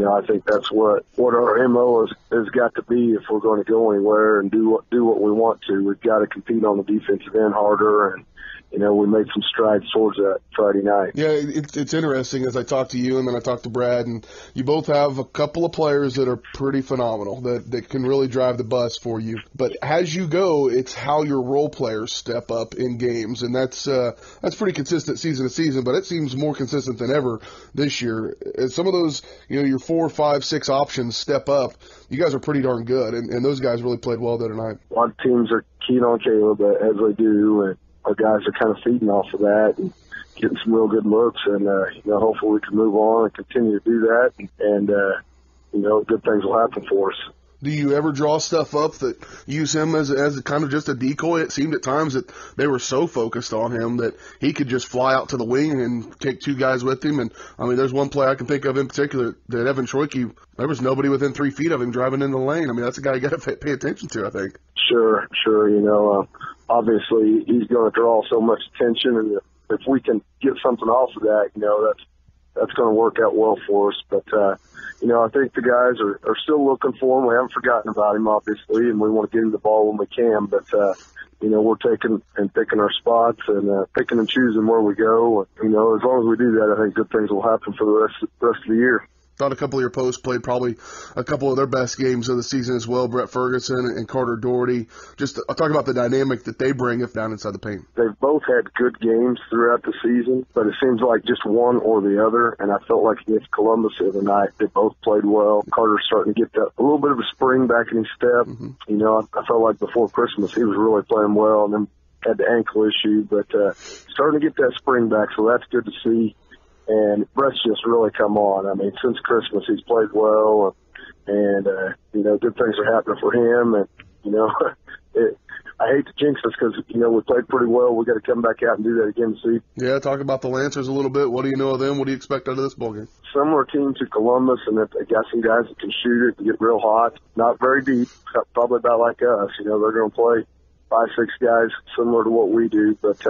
I think that's what our MO has got to be if we're going to go anywhere and do what we want to. We've got to compete on the defensive end harder, and we made some strides towards that Friday night. Yeah, it's interesting as I talk to you and then I talk to Brad, and you both have a couple of players that are pretty phenomenal that can really drive the bus for you. But as you go, it's how your role players step up in games, and that's pretty consistent season to season, but it seems more consistent than ever this year. And some of those, your 4, 5, 6 options step up. You guys are pretty darn good, and those guys really played well there tonight. A lot of teams are keen on Caleb, as they do, and our guys are kind of feeding off of that and getting some real good looks, and hopefully we can move on and continue to do that, and good things will happen for us. Do you ever draw stuff up that use him as kind of just a decoy? It seemed at times that they were so focused on him that he could just fly out to the wing and take 2 guys with him. And, there's one play I can think of in particular that Evan Troike, there was nobody within 3 feet of him driving in the lane. That's a guy you got to pay attention to, I think. Sure. Obviously he's going to draw so much attention, and if we can get something off of that, that's going to work out well for us. But, I think the guys are still looking for him. We haven't forgotten about him, obviously, and we want to get him the ball when we can. But, we're taking and picking our spots and picking and choosing where we go. As long as we do that, I think good things will happen for the rest of the year. Thought a couple of your posts played probably a couple of their best games of the season as well. Brett Ferguson and Carter Doherty. Just I'll talk about the dynamic that they bring if down inside the paint. They've both had good games throughout the season, but it seems like just one or the other. And I felt like against Columbus the other night, they both played well. Carter's starting to get a little bit of a spring back in his step. Mm-hmm. I felt like before Christmas he was really playing well, and then had the ankle issue, but starting to get that spring back, so that's good to see. And Brett's just really come on. Since Christmas, he's played well, and good things are happening for him. And, I hate to jinx us because, we played pretty well. We got to come back out and do that again this season. Yeah, talk about the Lancers a little bit. What do you know of them? What do you expect out of this ballgame? Similar team to Columbus, and that they got some guys that can shoot it and get real hot. Not very deep, probably about like us. They're going to play 5, 6 guys similar to what we do, but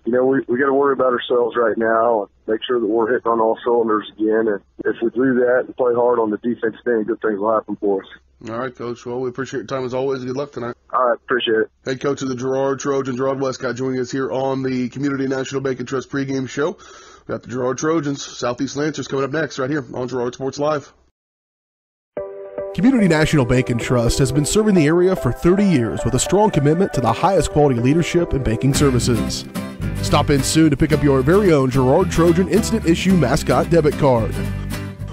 we got to worry about ourselves right now and make sure that we're hitting on all cylinders again. And if we do that and play hard on the defense end, good things will happen for us. All right, Coach. Well, we appreciate your time as always. Good luck tonight. All right, appreciate it. Head coach of the Girard Trojans, Rod Westcott, joining us here on the Community National Bank and Trust pregame show. We got the Girard Trojans, Southeast Lancers coming up next right here on Girard Sports Live. Community National Bank and Trust has been serving the area for 30 years with a strong commitment to the highest quality leadership and banking services. Stop in soon to pick up your very own Girard Trojan Instant Issue Mascot Debit Card.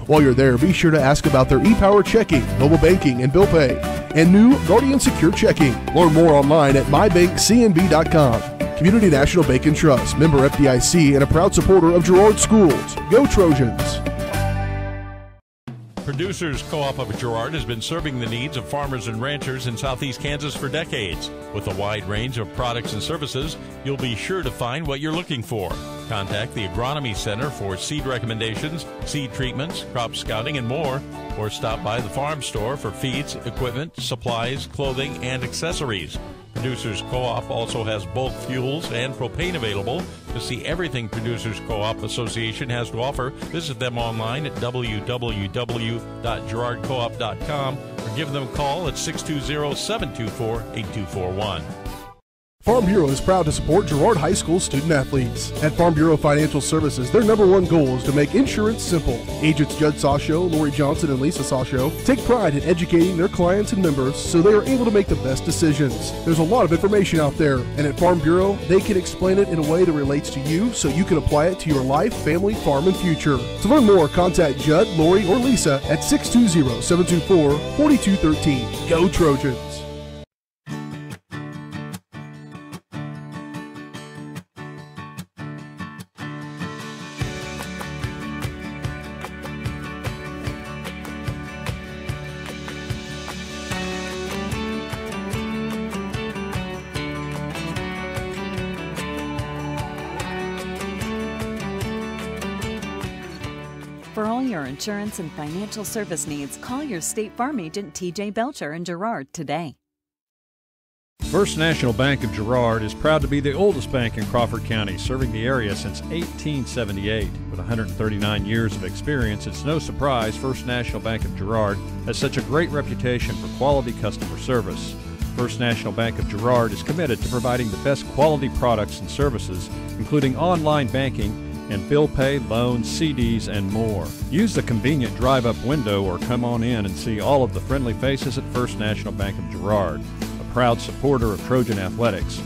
While you're there, be sure to ask about their ePower Checking, Mobile Banking, and Bill Pay, and new Guardian Secure Checking. Learn more online at mybankcnb.com. Community National Bank and Trust, member FDIC, and a proud supporter of Girard Schools. Go Trojans! Producers Co-op of Girard has been serving the needs of farmers and ranchers in southeast Kansas for decades. With a wide range of products and services, you'll be sure to find what you're looking for. Contact the Agronomy Center for seed recommendations, seed treatments, crop scouting, and more, or stop by the farm store for feeds, equipment, supplies, clothing, and accessories. Producers Co-op also has bulk fuels and propane available. To see everything Producers Co-op Association has to offer, visit them online at www.girardcoop.com or give them a call at 620-724-8241. Farm Bureau is proud to support Girard High School student athletes. At Farm Bureau Financial Services, their #1 goal is to make insurance simple. Agents Judd Sasho, Lori Johnson, and Lisa Sasho take pride in educating their clients and members so they are able to make the best decisions. There's a lot of information out there, and at Farm Bureau, they can explain it in a way that relates to you so you can apply it to your life, family, farm, and future. To learn more, contact Judd, Lori, or Lisa at 620-724-4213. Go Trojans! For all your insurance and financial service needs, call your State Farm agent TJ Belcher in Girard today. First National Bank of Girard is proud to be the oldest bank in Crawford County, serving the area since 1878. With 139 years of experience, it's no surprise First National Bank of Girard has such a great reputation for quality customer service. First National Bank of Girard is committed to providing the best quality products and services, including online banking and bill pay, loans, CDs, and more. Use the convenient drive-up window or come on in and see all of the friendly faces at First National Bank of Girard, a proud supporter of Trojan athletics.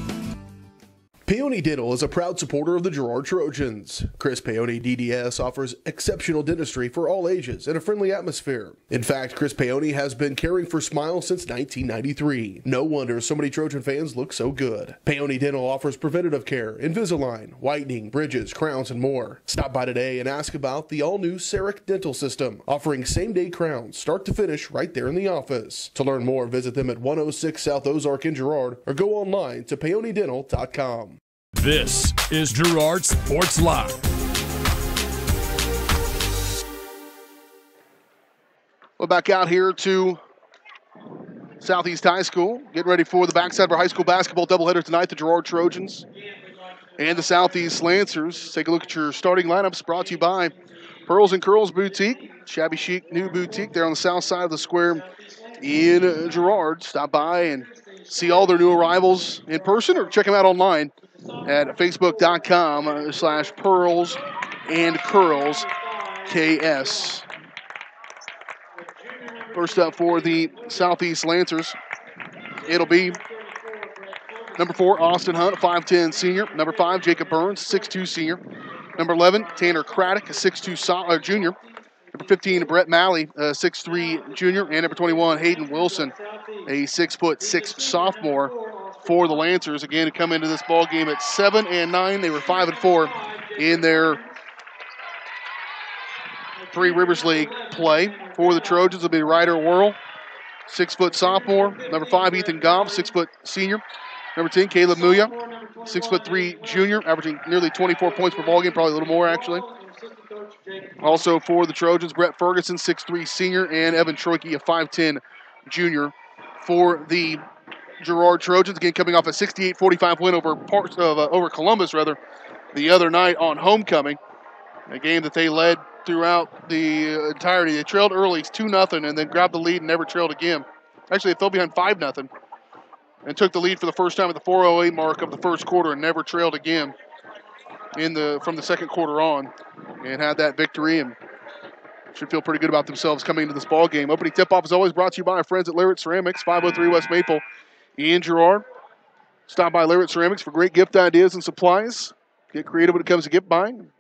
Peony Dental is a proud supporter of the Girard Trojans. Chris Peony DDS offers exceptional dentistry for all ages in a friendly atmosphere. In fact, Chris Peony has been caring for smiles since 1993. No wonder so many Trojan fans look so good. Peony Dental offers preventative care, Invisalign, whitening, bridges, crowns, and more. Stop by today and ask about the all-new CEREC dental system, offering same-day crowns, start to finish, right there in the office. To learn more, visit them at 106 South Ozark in Girard or go online to peonydental.com. This is Girard Sports Live. We're back out here to Southeast High School. Getting ready for the backside of our high school basketball doubleheader tonight, the Girard Trojans and the Southeast Lancers. Take a look at your starting lineups brought to you by Pearls and Curls Boutique, shabby chic new boutique there on the south side of the square in Girard. Stop by and see all their new arrivals in person or check them out online at facebook.com/Pearls and Curls KS. First up for the Southeast Lancers, it'll be number 4, Austin Hunt, 5'10" senior. Number 5, Jacob Burns, 6'2" senior. Number 11, Tanner Craddock, a 6'2" junior. Number 15, Brett Malley, a 6'3" junior. And number 21, Hayden Wilson, a 6'6" sophomore for the Lancers. Again, to come into this ball game at 7-9. They were 5-4 in their Three Rivers League play. For the Trojans will be Ryder Worrell, 6' sophomore. Number 5, Ethan Goff, 6' senior. Number 10, Caleb Muya, 6'3" junior, averaging nearly 24 points per ball game, probably a little more actually. Also for the Trojans, Brett Ferguson, 6'3" senior, and Evan Troike, a 5'10" junior for the Girard Trojans. Again, coming off a 68-45 win over Columbus the other night on homecoming. A game that they led throughout the entirety. They trailed early 2-0 and then grabbed the lead and never trailed again. Actually, they fell behind 5-0 and took the lead for the first time at the 4:08 mark of the first quarter and never trailed again from the second quarter on, and had that victory and should feel pretty good about themselves coming into this ball game. Opening tip-off is always brought to you by our friends at Lyric Ceramics, 503 West Maple in Girard. Stop by Lyric Ceramics for great gift ideas and supplies. Get creative when it comes to gift buying.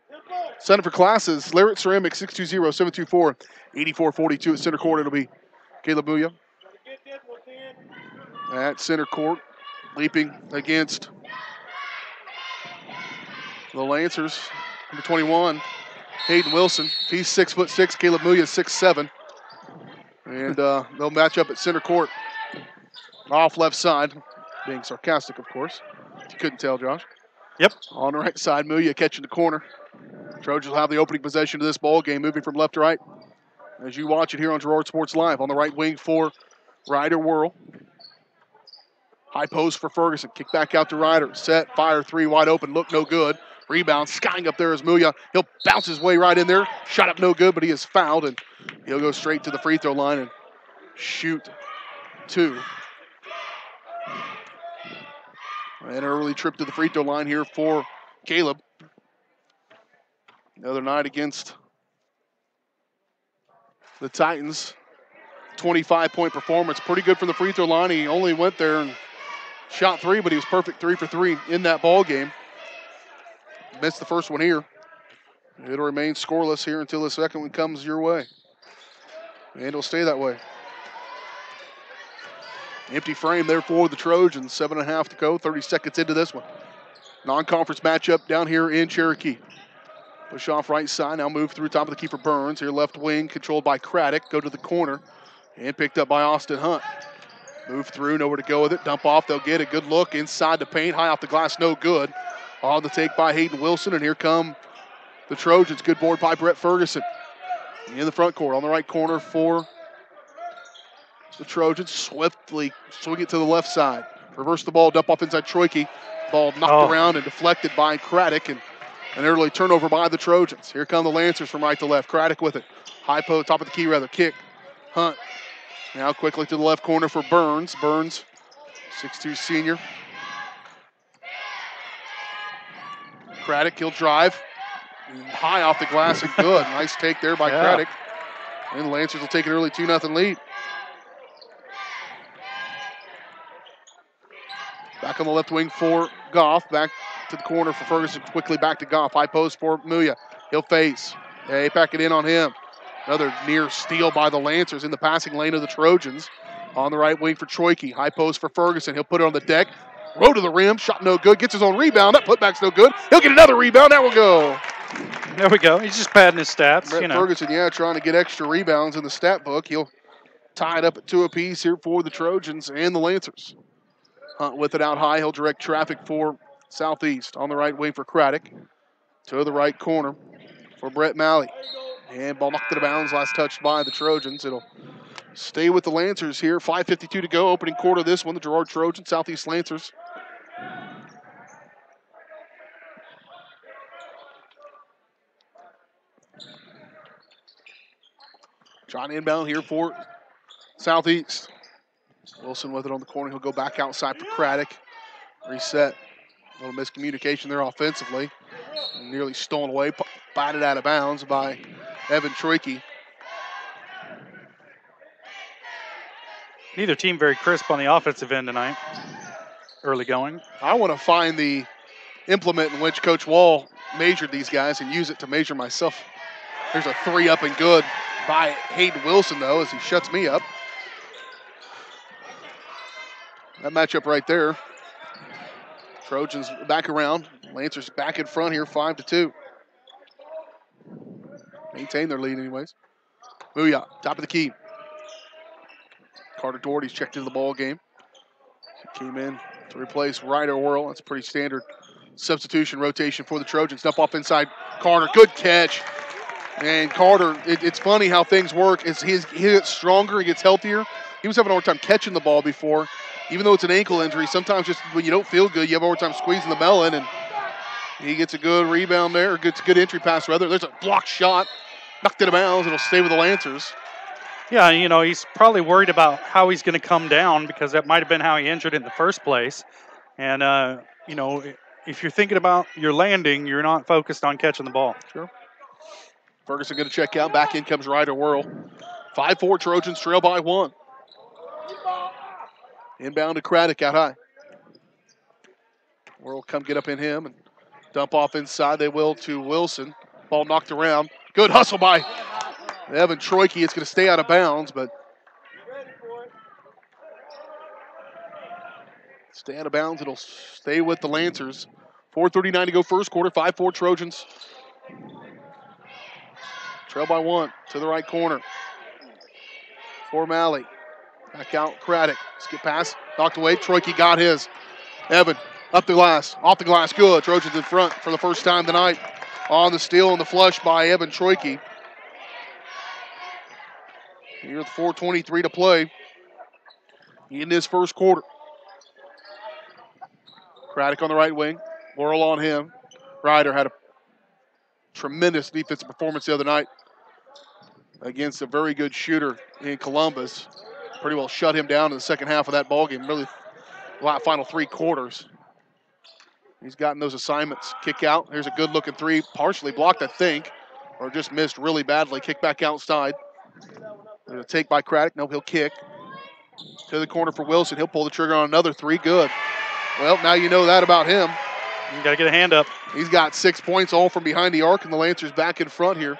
Sign up for classes. Lyric Ceramics, 620-724-8442. At center court, it'll be Caleb Muya. At center court, leaping against the Lancers. Number 21, Hayden Wilson. He's 6'6". Caleb Muya is 6'7". And they'll match up at center court. Off left side. Being sarcastic, of course. You couldn't tell, Josh. Yep. On the right side, Muya catching the corner. Trojans will have the opening possession of this ball game, moving from left to right. As you watch it here on Girard Sports Live. On the right wing for Ryder Whirl. High post for Ferguson. Kick back out to Ryder. Set, fire, three wide open. Look no good. Rebound, skying up there is Muya. He'll bounce his way right in there. Shot up no good, but he is fouled, and he'll go straight to the free throw line and shoot two. And an early trip to the free throw line here for Caleb. The other night against the Titans. 25-point performance. Pretty good from the free throw line. He only went there and shot three, but he was perfect 3 for 3 in that ball game. Missed the first one here. It'll remain scoreless here until the second one comes your way. And it'll stay that way. Empty frame there for the Trojans. 7.5 to go. 30 seconds into this one. Non-conference matchup down here in Cherokee. Push off right side. Now move through top of the key for Burns. Here left wing controlled by Craddock. Go to the corner. And picked up by Austin Hunt. Move through. Nowhere to go with it. Dump off. They'll get a good look inside the paint. High off the glass. No good. On the take by Hayden Wilson. And here come the Trojans. Good board by Brett Ferguson. In the front court. On the right corner for the Trojans. Swiftly swing it to the left side. Reverse the ball. Dump off inside Troike. Ball knocked around and deflected by Craddock. And an early turnover by the Trojans. Here come the Lancers from right to left. Craddock with it. High post. Top of the key rather. Kick. Hunt. Now quickly to the left corner for Burns. Burns, 6'2" senior. Craddock, he'll drive. High off the glass and good. Nice take there by Craddock. And the Lancers will take an early 2-0 lead. Back on the left wing for Goff. Back to the corner for Ferguson. Quickly back to Goff. High post for Muya. He'll face. They pack it in on him. Another near steal by the Lancers in the passing lane of the Trojans. On the right wing for Troike. High post for Ferguson. He'll put it on the deck. Row to the rim. Shot no good. Gets his own rebound. That putback's no good. He'll get another rebound. That will go. There we go. He's just padding his stats. Brett Ferguson, trying to get extra rebounds in the stat book. He'll tie it up at 2 apiece here for the Trojans and the Lancers. Hunt with it out high. He'll direct traffic for Southeast. On the right wing for Craddock. To the right corner for Brett Malley. And ball knocked out of bounds, last touched by the Trojans. It'll stay with the Lancers here. 5:52 to go, opening quarter of this one. The Girard Trojans, Southeast Lancers. Trying to inbound here for Southeast. Wilson with it on the corner. He'll go back outside for Craddock. Reset. A little miscommunication there offensively. Nearly stolen away, batted out of bounds by Evan Troike. Neither team very crisp on the offensive end tonight. Early going. I want to find the implement in which Coach Wall measured these guys and use it to measure myself. There's a 3 up and good by Hayden Wilson, though, as he shuts me up. That matchup right there. Trojans back around. Lancers back in front here, 5-2. Maintain their lead anyways. Muya, top of the key. Carter Doherty's checked into the ball game. He came in to replace Ryder Whirl. That's a pretty standard substitution rotation for the Trojans. Dump off inside Carter. Good catch. And Carter, it's funny how things work. As he gets stronger, he gets healthier. He was having a hard time catching the ball before. Even though it's an ankle injury, sometimes just when you don't feel good, you have a hard time squeezing the melon, and he gets a good rebound there, or gets a good entry pass rather. There's a blocked shot, knocked it out of bounds. It'll stay with the Lancers. Yeah, he's probably worried about how he's going to come down because that might have been how he injured it in the first place. And, if you're thinking about your landing, you're not focused on catching the ball. Sure. Ferguson going to check out. Back in comes Ryder Whirl. 5-4 Trojans trail by 1. Inbound to Craddock out high. Whirl come get up in him and dump off inside. They will to Wilson. Ball knocked around. Good hustle by Evan Troike. It's going to stay out of bounds, but stay out of bounds. It'll stay with the Lancers. 4:39 to go first quarter. 5-4 Trojans. Trail by 1 to the right corner for Malley. Back out, Craddock. Skip pass, knocked away. Troike got his. Evan, up the glass, off the glass, good. Trojans in front for the first time tonight. On the steal and the flush by Evan Troike. Here with 4:23 to play in this first quarter. Craddock on the right wing. Whirl on him. Ryder had a tremendous defensive performance the other night against a very good shooter in Columbus. Pretty well shut him down in the second half of that ballgame. Really, final 3 quarters. He's gotten those assignments. Kick out. Here's a good-looking three. Partially blocked, I think, or just missed really badly. Kick back outside. There's a take by Craddock. No, he'll kick. To the corner for Wilson. He'll pull the trigger on another three. Good. Well, now you know that about him. You got to get a hand up. He's got 6 points all from behind the arc, and the Lancers back in front here.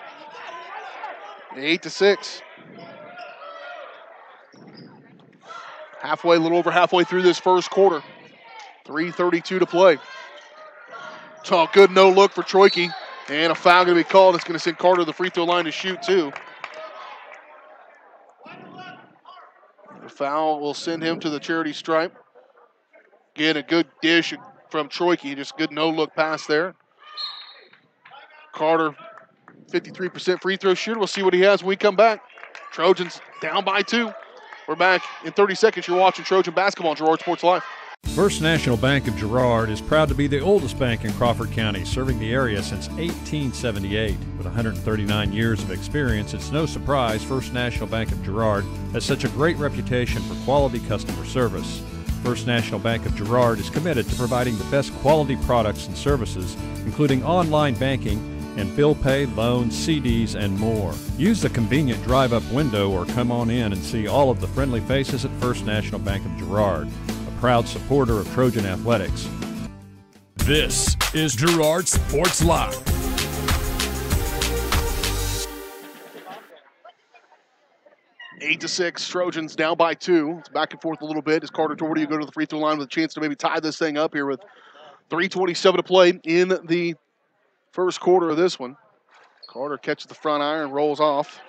8-6. A little over halfway through this first quarter. 3:32 to play. So good no look for Troike. And a foul going to be called. It's going to send Carter to the free throw line to shoot too. The foul will send him to the charity stripe. Again, a good dish from Troike. Just good no look pass there. Carter, 53% free throw shooter. We'll see what he has when we come back. Trojans down by 2. We're back in 30 seconds. You're watching Trojan basketball on Girard Sports Live. First National Bank of Girard is proud to be the oldest bank in Crawford County, serving the area since 1878. With 139 years of experience, it's no surprise First National Bank of Girard has such a great reputation for quality customer service. First National Bank of Girard is committed to providing the best quality products and services, including online banking and bill pay, loans, CDs, and more. Use the convenient drive-up window or come on in and see all of the friendly faces at First National Bank of Girard, a proud supporter of Trojan athletics. This is Girard Sports Live. 8-6, Trojans down by 2. It's back and forth a little bit as Carter Doherty go to the free throw line with a chance to maybe tie this thing up here with 3:27 to play in the first quarter of this one. Carter catches the front iron, rolls off.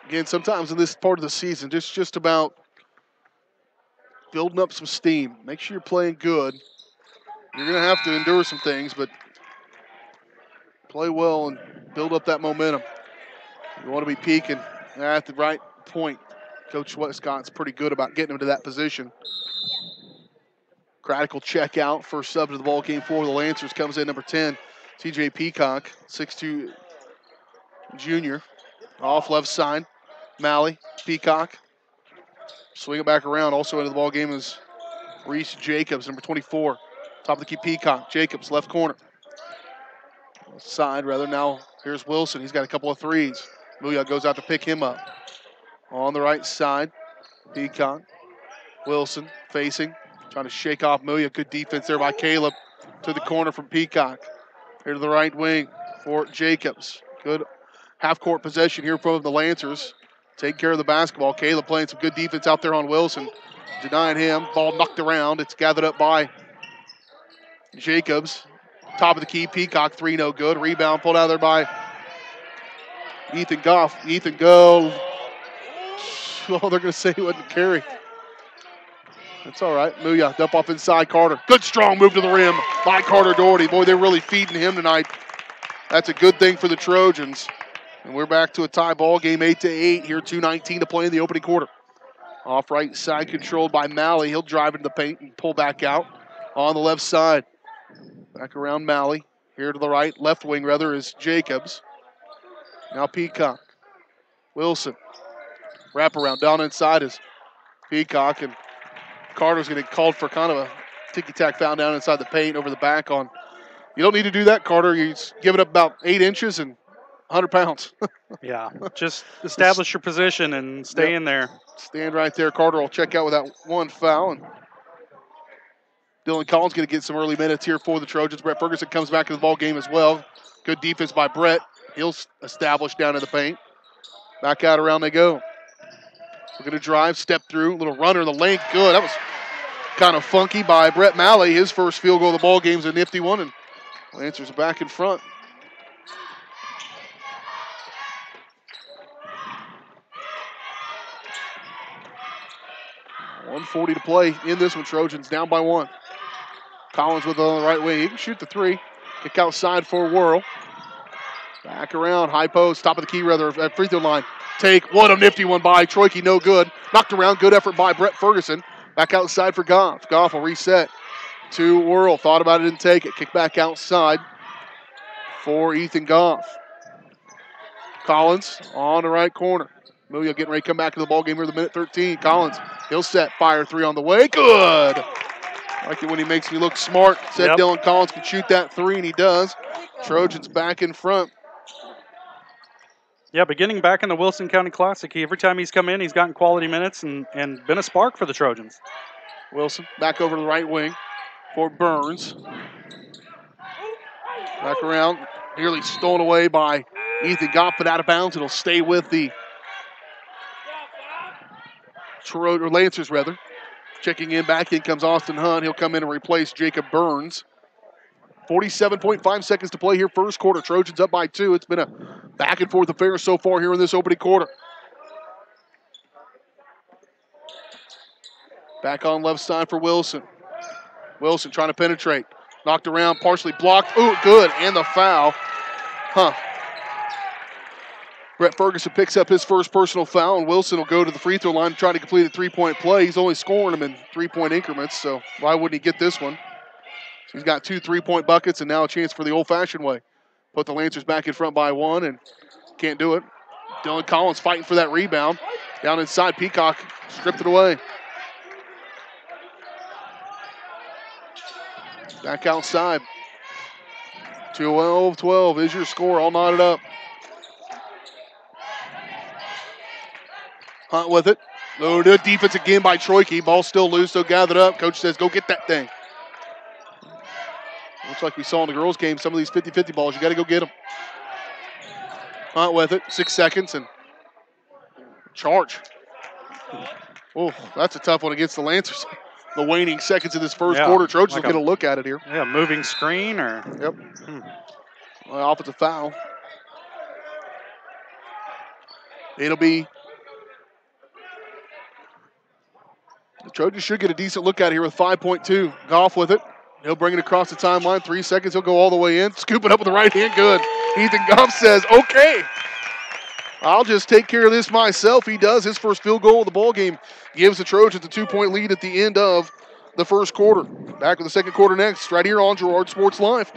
Again, sometimes in this part of the season, just about building up some steam. Make sure you're playing good. You're going to have to endure some things, but play well and build up that momentum. You want to be peaking at the right point. Coach Westcott's pretty good about getting him to that position. Craddock will check out. First sub to the ball game for the Lancers comes in number 10, TJ Peacock, 6'2" junior. Off left side, Malley, Peacock. Swing it back around. Also into the ball game is Reese Jacobs, number 24. Top of the key, Peacock. Jacobs, left corner. Side, rather. Now here's Wilson. He's got a couple of threes. Muya goes out to pick him up. On the right side, Peacock. Wilson facing. Trying to shake off Muya. Good defense there by Caleb. To the corner from Peacock. Here to the right wing for Jacobs. Good half-court possession here from the Lancers. Take care of the basketball. Caleb playing some good defense out there on Wilson. Denying him. Ball knocked around. It's gathered up by Jacobs. Top of the key. Peacock, 3 no good. Rebound pulled out there by Ethan Goff. Ethan go. Oh, they're going to say he wasn't carry. That's all right. Muya, dump off inside Carter. Good strong move to the rim by Carter Doherty. Boy, they're really feeding him tonight. That's a good thing for the Trojans. And we're back to a tie ball game, 8-8 here, 2:19 to play in the opening quarter. Off right side controlled by Malley. He'll drive into the paint and pull back out on the left side. Back around Malley. Here to the right, left wing rather, is Jacobs. Now Peacock. Wilson. Wraparound down inside is Peacock, and Carter's going to get called for kind of a ticky-tack foul down inside the paint over the back on. You don't need to do that, Carter. He's giving up about 8 inches and 100 pounds. Yeah, just establish your position and stay in there. Stand right there. Carter will check out with that one foul. And Dylan Collins going to get some early minutes here for the Trojans. Brett Ferguson comes back to the ball game as well. Good defense by Brett. He'll establish down in the paint. Back out around they go. We're going to drive, step through, little runner in the lane. Good. That was kind of funky by Brett Malley. His first field goal of the ball game is a nifty one, and Lancers are back in front. 1:40 to play in this one. Trojans down by 1. Collins with it on the right wing. He can shoot the 3. Kick outside for a whirl. Back around, high post, top of the key rather, at free throw line. Take, what a nifty one by Troike, no good. Knocked around, good effort by Brett Ferguson. Back outside for Goff. Goff will reset to Whirl. Thought about it, didn't take it. Kick back outside for Ethan Goff. Collins on the right corner. Amelia getting ready to come back to the ball game here in the minute 13. Collins, he'll set, fire 3 on the way. Good! Like it when he makes me look smart. Said Dylan Collins can shoot that 3, and he does. Trojans back in front. Yeah, beginning back in the Wilson County Classic, every time he's come in, he's gotten quality minutes and been a spark for the Trojans. Wilson back over to the right wing for Burns. Back around, nearly stolen away by Ethan Goff, but out of bounds. It'll stay with the Lancers, rather. Checking in, back in comes Austin Hunt. He'll come in and replace Jacob Burns. 47.5 seconds to play here, first quarter. Trojans up by 2. It's been a back and forth affair so far here in this opening quarter. Back on left side for Wilson. Wilson trying to penetrate. Knocked around, partially blocked. Ooh, good, and the foul. Brett Ferguson picks up his first personal foul, and Wilson will go to the free throw line trying to complete a 3-point play. He's only scoring them in 3-point increments, so why wouldn't he get this one? So he's got 2 3-point buckets and now a chance for the old-fashioned way. Put the Lancers back in front by 1 and can't do it. Dylan Collins fighting for that rebound. Down inside, Peacock stripped it away. Back outside. 12-12 is your score, all knotted up. Hunt with it. Loaded defense again by Troike. Ball still loose, so gathered up. Coach says, go get that thing. Looks like we saw in the girls' game, some of these 50-50 balls, you got to go get them. Hunt with it, 6 seconds, and charge. Oh, that's a tough one against the Lancers. The waning seconds of this first quarter. Trojans will get a look at it here. Yeah, moving screen or? Yep. Offensive foul. It'll be. The Trojans should get a decent look at it here with 5.2. Goff with it. He'll bring it across the timeline. 3 seconds. He'll go all the way in. Scoop it up with the right hand. Good. Ethan Goff says, okay, I'll just take care of this myself. He does. His first field goal of the ball game gives the Trojans a 2-point lead at the end of the first quarter. Back with the second quarter next, right here on Girard Sports Live.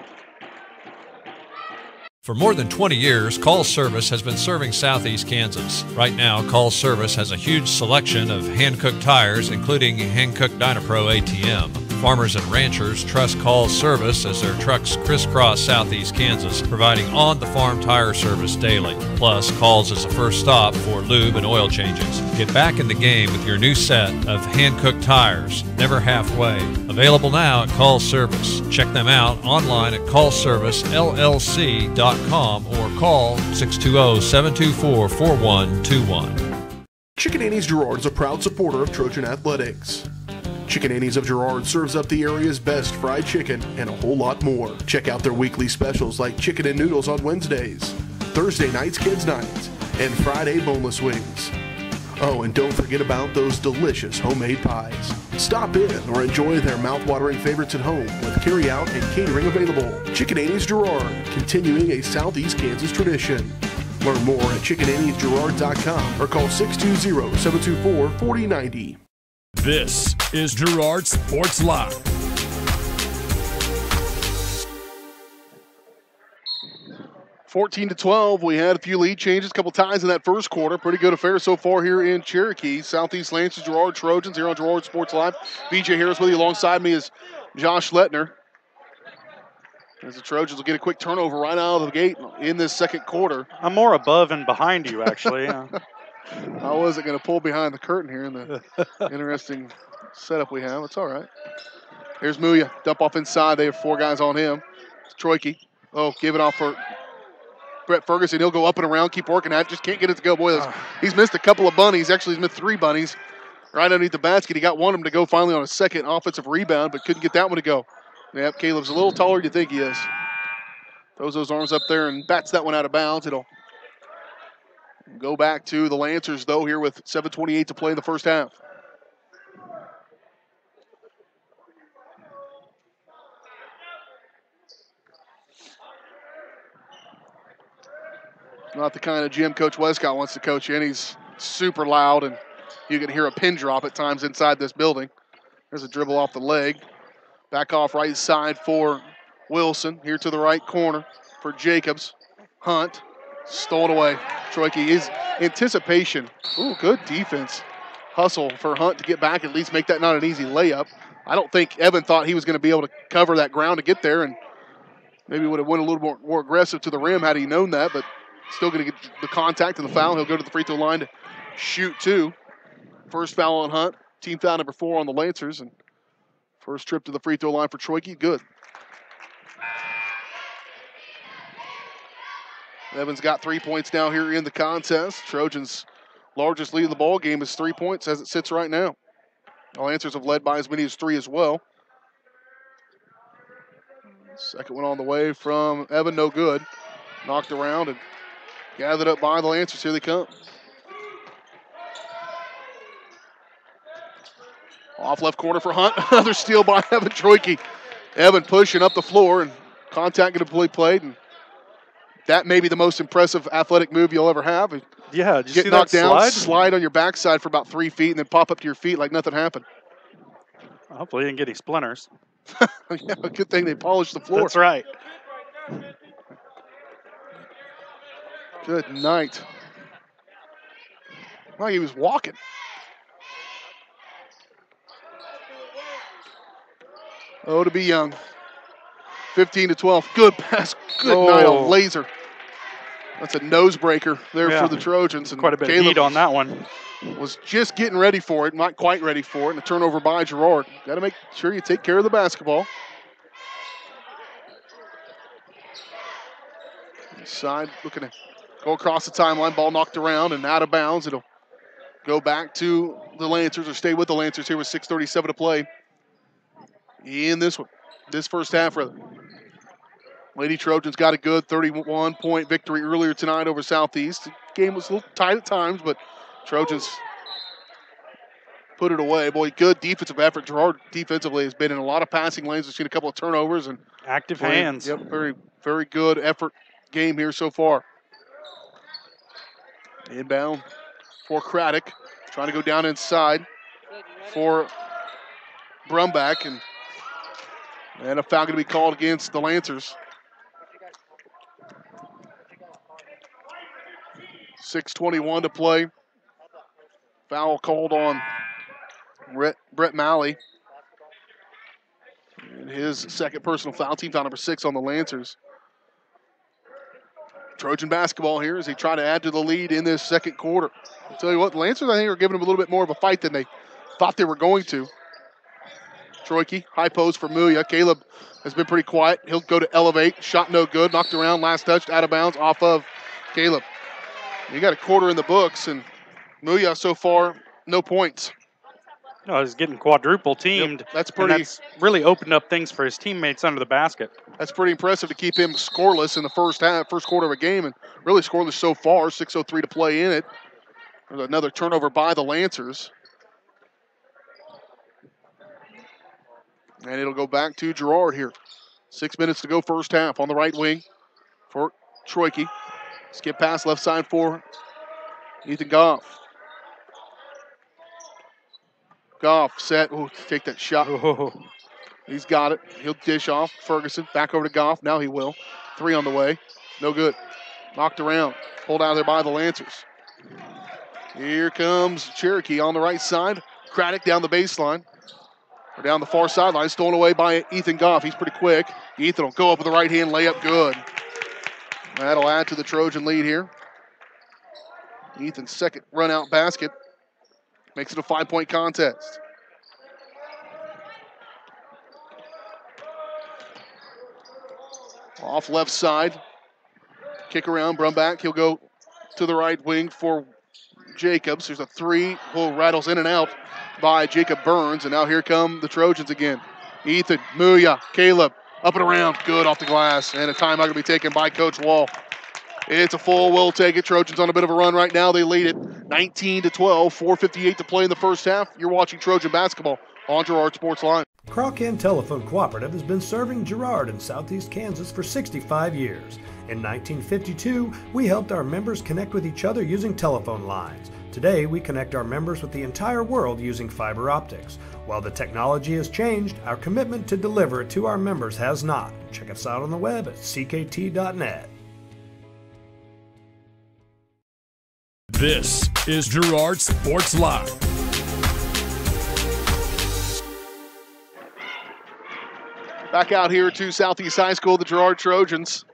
For more than 20 years, Call Service has been serving Southeast Kansas. Right now, Call Service has a huge selection of hand-cooked tires, including hand-cooked Dynapro ATM. Farmers and ranchers trust Call Service as their trucks crisscross Southeast Kansas, providing on-the-farm tire service daily. Plus, Calls is the first stop for lube and oil changes. Get back in the game with your new set of hand-cooked tires, never halfway. Available now at Call Service. Check them out online at callservicellc.com or call 620-724-4121. Chicken Annie's Girard is a proud supporter of Trojan Athletics. Chicken Annie's of Girard serves up the area's best fried chicken and a whole lot more. Check out their weekly specials like chicken and noodles on Wednesdays, Thursday nights kids nights, and Friday boneless wings. Oh, and don't forget about those delicious homemade pies. Stop in or enjoy their mouth-watering favorites at home with carry-out and catering available. Chicken Annie's Girard, continuing a Southeast Kansas tradition. Learn more at chickenanniesgirard.com or call 620-724-4090. This is Girard Sports Live. (14-12). We had a few lead changes, a couple ties in that first quarter. Pretty good affair so far here in Cherokee. Southeast Lancers, Girard Trojans here on Girard Sports Live. BJ Harris with you. Alongside me is Josh Lettner. As the Trojans will get a quick turnover right out of the gate in this second quarter. I'm more above and behind you, actually. I wasn't going to pull behind the curtain here in the interesting setup we have. It's all right. Here's Muya. Dump off inside. They have 4 guys on him. It's Troike. Oh, give it off for Brett Ferguson. He'll go up and around, keep working at it. Just can't get it to go. Boy, he's missed a couple of bunnies. Actually, he's missed 3 bunnies right underneath the basket. He got one of them to go finally on a second offensive rebound, but couldn't get that one to go. Yep, Caleb's a little taller than you think he is. Throws those arms up there and bats that one out of bounds. It'll go back to the Lancers, though, here with 7:28 to play in the first half. Not the kind of gym Coach Westcott wants to coach in. He's super loud, and you can hear a pin drop at times inside this building. There's a dribble off the leg. Back off right side for Wilson. Here to the right corner for Jacobs. Hunt. Stolen away. Troike is anticipation. Ooh, good defense. Hustle for Hunt to get back, at least make that not an easy layup. I don't think Evan thought he was going to be able to cover that ground to get there, and maybe would have went a little more aggressive to the rim had he known that, but still going to get the contact and the foul. He'll go to the free throw line to shoot 2. First foul on Hunt. Team foul number 4 on the Lancers, and first trip to the free throw line for Troike. Good. Evans got 3 points now here in the contest. Trojans' largest lead in the ball game is 3 points as it sits right now. The Lancers have led by as many as 3 as well. Second one on the way from Evan, no good. Knocked around and gathered up by the Lancers. Here they come. Off left corner for Hunt. Another steal by Evan Troike. Evan pushing up the floor, and contact going to be played. And that may be the most impressive athletic move you'll ever have. Yeah, did you get see knocked that down, slide? slide on your backside for about 3 feet, and then pop up to your feet like nothing happened. Hopefully he didn't get any splinters. Yeah, good thing they polished the floor. That's right. Good night. Like he was walking. Oh, to be young. 15-12. Good pass. Good night on laser. That's a nose breaker there for the Trojans. And quite a bit of heat on that one. Was just getting ready for it, not quite ready for it, and a turnover by Girard. Got to make sure you take care of the basketball. Side looking to go across the timeline. Ball knocked around and out of bounds. It'll go back to the Lancers, or stay with the Lancers here with 6:37 to play in this one. This first half, rather. Lady Trojans got a good 31-point victory earlier tonight over Southeast. The game was a little tight at times, but Trojans put it away. Boy, good defensive effort. Girard defensively has been in a lot of passing lanes. We've seen a couple of turnovers and active hands. Yep, very, very good effort game here so far. Inbound for Craddock. Trying to go down inside for Brumback, and a foul going to be called against the Lancers. 6:21 to play. Foul called on Brett Malley. And his second personal foul, team foul number 6 on the Lancers. Trojan basketball here as they try to add to the lead in this second quarter. I'll tell you what, the Lancers, I think, are giving them a little bit more of a fight than they thought they were going to. Troike, high post for Muya. Caleb has been pretty quiet. He'll go to elevate. Shot no good. Knocked around. Last touch out of bounds off of Caleb. You got a quarter in the books, and Muya so far, no points. No, he's getting quadruple teamed. Yep, that's pretty. That's really opened up things for his teammates under the basket. That's pretty impressive to keep him scoreless in the first quarter of a game, and really scoreless so far. 6:03 to play in it. There's another turnover by the Lancers. And it'll go back to Girard here. 6 minutes to go first half on the right wing for Troike. Skip pass left side for Ethan Goff. Goff set. Ooh, take that shot. Oh. He's got it. He'll dish off. Ferguson back over to Goff. Now he will. 3 on the way. No good. Knocked around. Pulled out of there by the Lancers. Here comes Cherokee on the right side. Craddock down the baseline. Or down the far sideline. Stolen away by Ethan Goff. He's pretty quick. Ethan will go up with the right hand layup. Good. That'll add to the Trojan lead here. Ethan's second run out basket makes it a 5-point contest. Off left side. Kick around, Brumback. He'll go to the right wing for Jacobs. There's a 3. Pull rattles in and out by Jacob Burns. And now here come the Trojans again. Ethan, Muya, Caleb, up and around. Good off the glass. And a timeout going to be taken by Coach Wall. It's a full. We'll take it. Trojans on a bit of a run right now. They lead it 19-12. 4:58 to play in the first half. You're watching Trojan basketball on Girard Sports Line. Crawcan Telephone Cooperative has been serving Girard in southeast Kansas for 65 years. In 1952, we helped our members connect with each other using telephone lines. Today, we connect our members with the entire world using fiber optics. While the technology has changed, our commitment to deliver it to our members has not. Check us out on the web at ckt.net. This is Girard Sports Live. Back out here to Southeast High School, the Girard Trojans.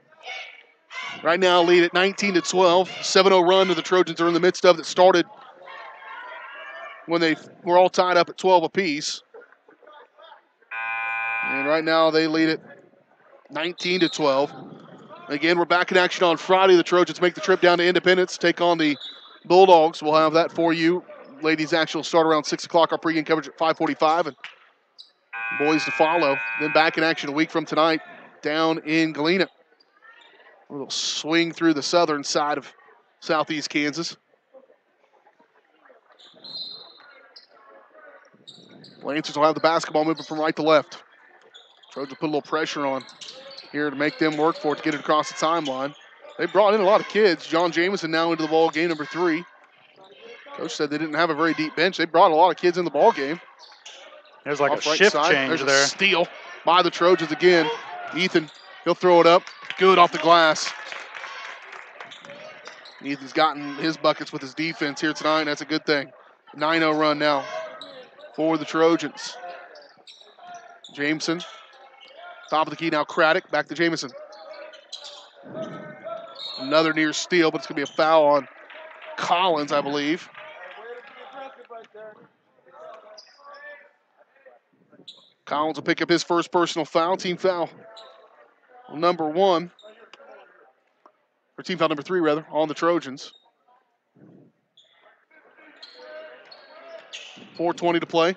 Right now lead at 19-12. 7-0 run to the Trojans are in the midst of that started when they were all tied up at 12 apiece. And right now they lead it 19-12. Again, we're back in action on Friday. The Trojans make the trip down to Independence, take on the Bulldogs. We'll have that for you. Ladies action will start around 6 o'clock. Our pregame coverage at 5:45. And boys to follow. Then back in action a week from tonight down in Galena. A little swing through the southern side of southeast Kansas. Lancers will have the basketball moving from right to left. Trojans put a little pressure on here to make them work for it to get it across the timeline. They brought in a lot of kids. John Jamison now into the ball game, number 3. Coach said they didn't have a very deep bench. They brought a lot of kids in the ball game. There's like Off a right shift side. change There's there. A steal by the Trojans again. Ethan, he'll throw it up. Good off the glass. Ethan's gotten his buckets with his defense here tonight. That's a good thing. 9-0 run now for the Trojans. Jameson, top of the key now. Craddock, back to Jamison. Another near steal, but it's going to be a foul on Collins, I believe. Collins will pick up his first personal foul, team foul number 1. Or team foul number 3, rather, on the Trojans. 4:20 to play.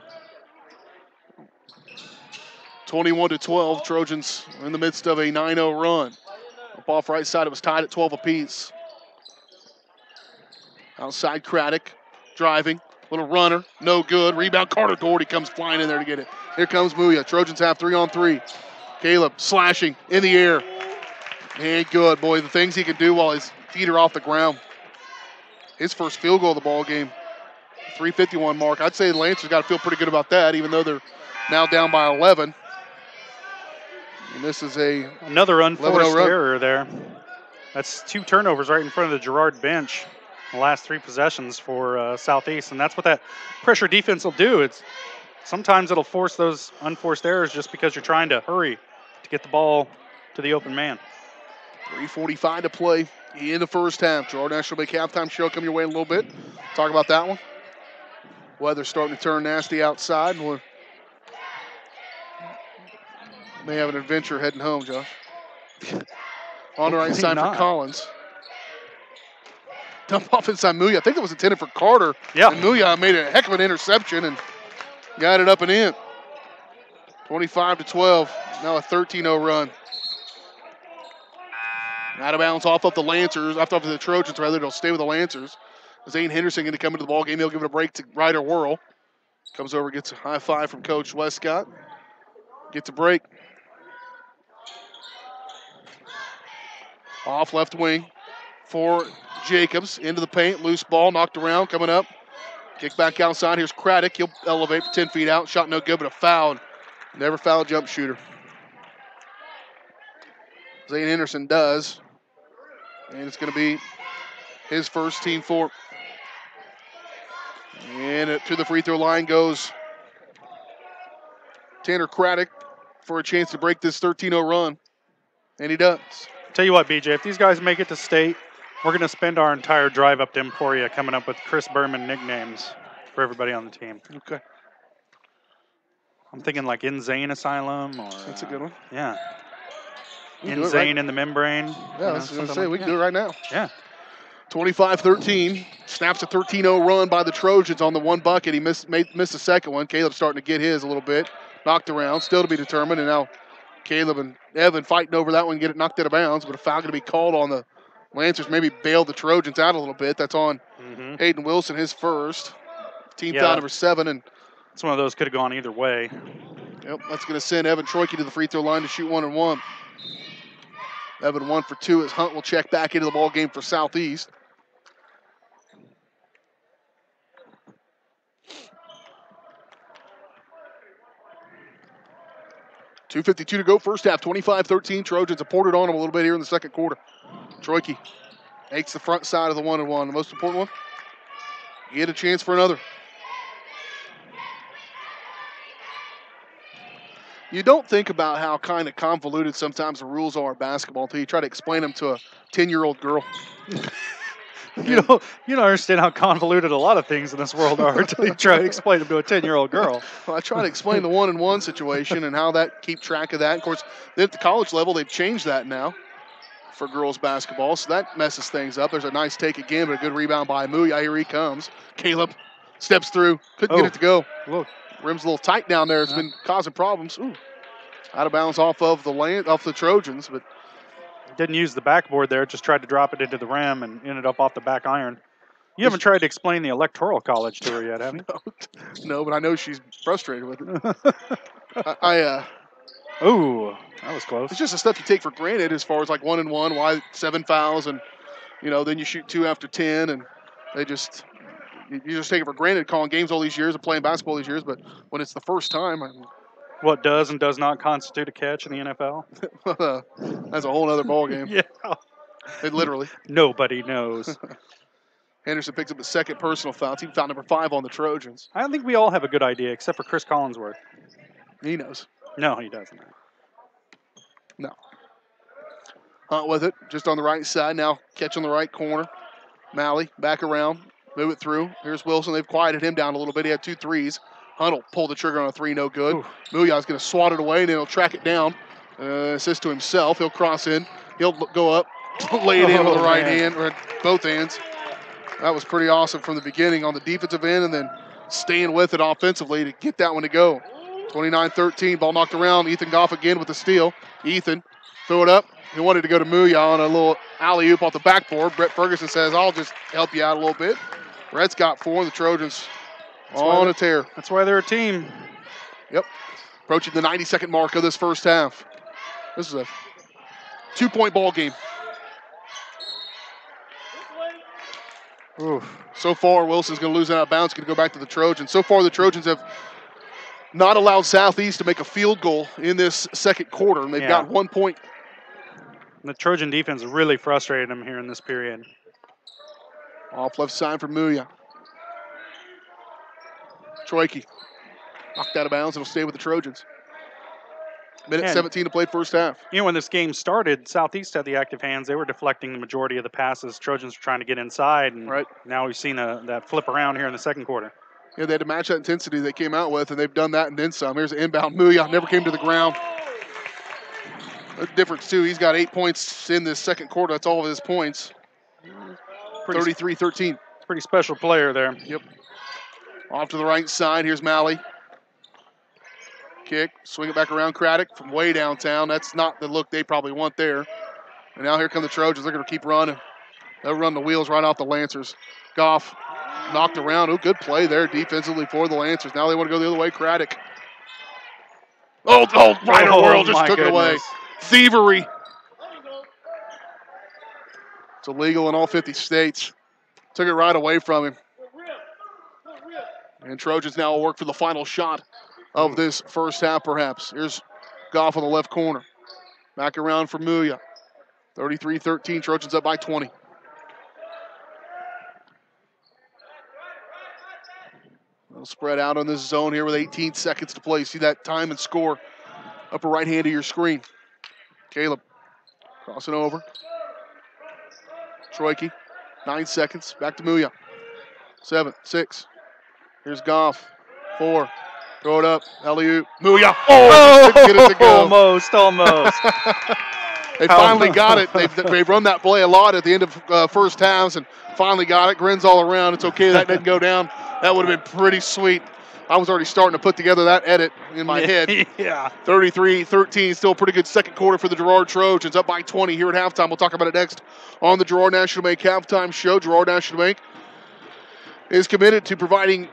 21-12, Trojans are in the midst of a 9-0 run. Up off right side, it was tied at 12 apiece. Outside Craddock, driving, little runner, no good. Rebound, Carter Doherty comes flying in there to get it. Here comes Muya. Trojans have 3-on-3. Caleb slashing in the air. And good, boy, the things he can do while his feet are off the ground. His first field goal of the ball game. 3:51 mark. I'd say the Lancers got to feel pretty good about that, even though they're now down by 11. And this is another unforced error there. That's 2 turnovers right in front of the Girard bench. The last 3 possessions for Southeast, and that's what that pressure defense will do. Sometimes it'll force those unforced errors just because you're trying to hurry to get the ball to the open man. 3:45 to play in the first half. Girard National Bank halftime show coming your way in a little bit. Talk about that one. Weather's starting to turn nasty outside. We may have an adventure heading home, Josh. On the right side for Collins. Dump off inside Muya. I think that was intended for Carter. Yeah. And Muya made a heck of an interception and got it up and in. 25-12. Now a 13-0 run. Out of bounds off of the Lancers, off of the Trojans rather. They'll stay with the Lancers. Zane Henderson going to come into the ball game. He'll give it a break to Ryder Whirl. Comes over, gets a high five from Coach Westcott. Gets a break. Off left wing for Jacobs. Into the paint. Loose ball. Knocked around. Coming up. Kick back outside. Here's Craddock. He'll elevate for 10 feet out. Shot no good, but a foul. Never foul a jump shooter. Zane Henderson does. And it's going to be his first, team 4. And to the free throw line goes Tanner Craddock for a chance to break this 13-0 run. And he does. Tell you what, BJ, if these guys make it to state, we're going to spend our entire drive up to Emporia coming up with Chris Berman nicknames for everybody on the team. Okay. I'm thinking like Insane Asylum or... That's a good one. Yeah. Insane in the membrane. Yeah, I was going to say, we can do it right now. Yeah. 25-13. Snaps a 13-0 run by the Trojans on the one bucket. He missed the second one. Caleb's starting to get his a little bit. Knocked around. Still to be determined. And now Caleb and Evan fighting over that one, get it knocked out of bounds. But a foul going to be called on the Lancers. Maybe bailed the Trojans out a little bit. That's on Hayden Wilson, his first. Team foul number 7. And It's one of those could have gone either way. Yep, that's going to send Evan Troike to the free throw line to shoot 1-1. Evan 1 for 2 as Hunt will check back into the ball game for Southeast. .252 to go, first half, 25-13. Trojans have poured it on them a little bit here in the second quarter. Troike takes the front side of the 1-1. The most important one, get a chance for another. You don't think about how kind of convoluted sometimes the rules are in basketball until you try to explain them to a 10-year-old girl. You don't understand how convoluted a lot of things in this world are until you try to explain them to a 10-year-old girl. Well, I try to explain the 1-1 situation and how that, keep track of that. Of course, at the college level, they've changed that now for girls basketball, so that messes things up. There's a nice take again, but a good rebound by Muya. Here he comes. Caleb steps through, couldn't get it to go. Look. Rim's a little tight down there. It's been causing problems. Ooh. Out of bounds off the Trojans, but didn't use the backboard there. Just tried to drop it into the rim and ended up off the back iron. You haven't tried to explain the Electoral College to her yet, have you? No, but I know she's frustrated with it. Ooh, that was close. It's just the stuff you take for granted as far as like 1-1, why 7 fouls, and then you shoot 2 after 10, and you just take it for granted calling games all these years and playing basketball these years. But when it's the first time, what does and does not constitute a catch in the NFL? That's a whole other ball game. Yeah, it literally. Nobody knows. Henderson picks up the second personal foul. Team foul number 5 on the Trojans. I think we all have a good idea, except for Chris Collinsworth. He knows. No, he doesn't. No. Hunt with it, just on the right side. Now catch on the right corner. Malley back around, move it through. Here's Wilson. They've quieted him down a little bit. He had 2 threes. Hunt will pull the trigger on a 3, no good. Muya's going to swat it away, and then he'll track it down. Assist to himself. He'll cross in. He'll go up, lay it in with the right hand, or both hands. That was pretty awesome from the beginning on the defensive end, and then staying with it offensively to get that one to go. 29-13, ball knocked around. Ethan Goff again with the steal. Ethan, throw it up. He wanted to go to Muya on a little alley-oop off the backboard. Brett Ferguson says, I'll just help you out a little bit. Brett's got 4, and the Trojans on a tear. That's why they're a team. Yep. Approaching the 90-second mark of this first half. This is a 2-point ball game. Oof. So far, Wilson's going to lose out of bounds. Going to go back to the Trojans. So far, the Trojans have not allowed Southeast to make a field goal in this second quarter, and they've got 1 point. And the Trojan defense really frustrated them here in this period. Off left side for Muya. Troike knocked out of bounds and will stay with the Trojans. Minute 17 to play first half. When this game started, Southeast had the active hands. They were deflecting the majority of the passes. Trojans were trying to get inside, and now we've seen that flip around here in the second quarter. Yeah, they had to match that intensity they came out with, and they've done that and then some. Here's an inbound. Muya never came to the ground. The difference, too, he's got 8 points in this second quarter. That's all of his points. 33-13. Pretty special player there. Yep. Off to the right side. Here's Malley. Kick. Swing it back around. Craddock from way downtown. That's not the look they probably want there. And now here come the Trojans. They're going to keep running. They'll run the wheels right off the Lancers. Goff knocked around. Oh, good play there defensively for the Lancers. Now they want to go the other way. Craddock. Ryder World just took it away. Thievery. It's illegal in all 50 states. Took it right away from him. And Trojans now will work for the final shot of this first half, perhaps. Here's Goff on the left corner. Back around for Muya. 33-13, Trojans up by 20. They'll spread out on this zone here with 18 seconds to play. See that time and score upper right hand of your screen. Caleb crossing over. Troike, 9 seconds. Back to Muya. 7, 6. Here's Goff. 4. Throw it up. Alley-oop. Muya. Couldn't get it to go. Almost. They finally got it. They've run that play a lot at the end of first halves and finally got it. Grins all around. It's okay that didn't go down. That would have been pretty sweet. I was already starting to put together that edit in my head. Yeah. 33-13. Still a pretty good second quarter for the Girard Trojans. Up by 20 here at halftime. We'll talk about it next on the Girard National Bank Halftime Show. Girard National Bank is committed to providing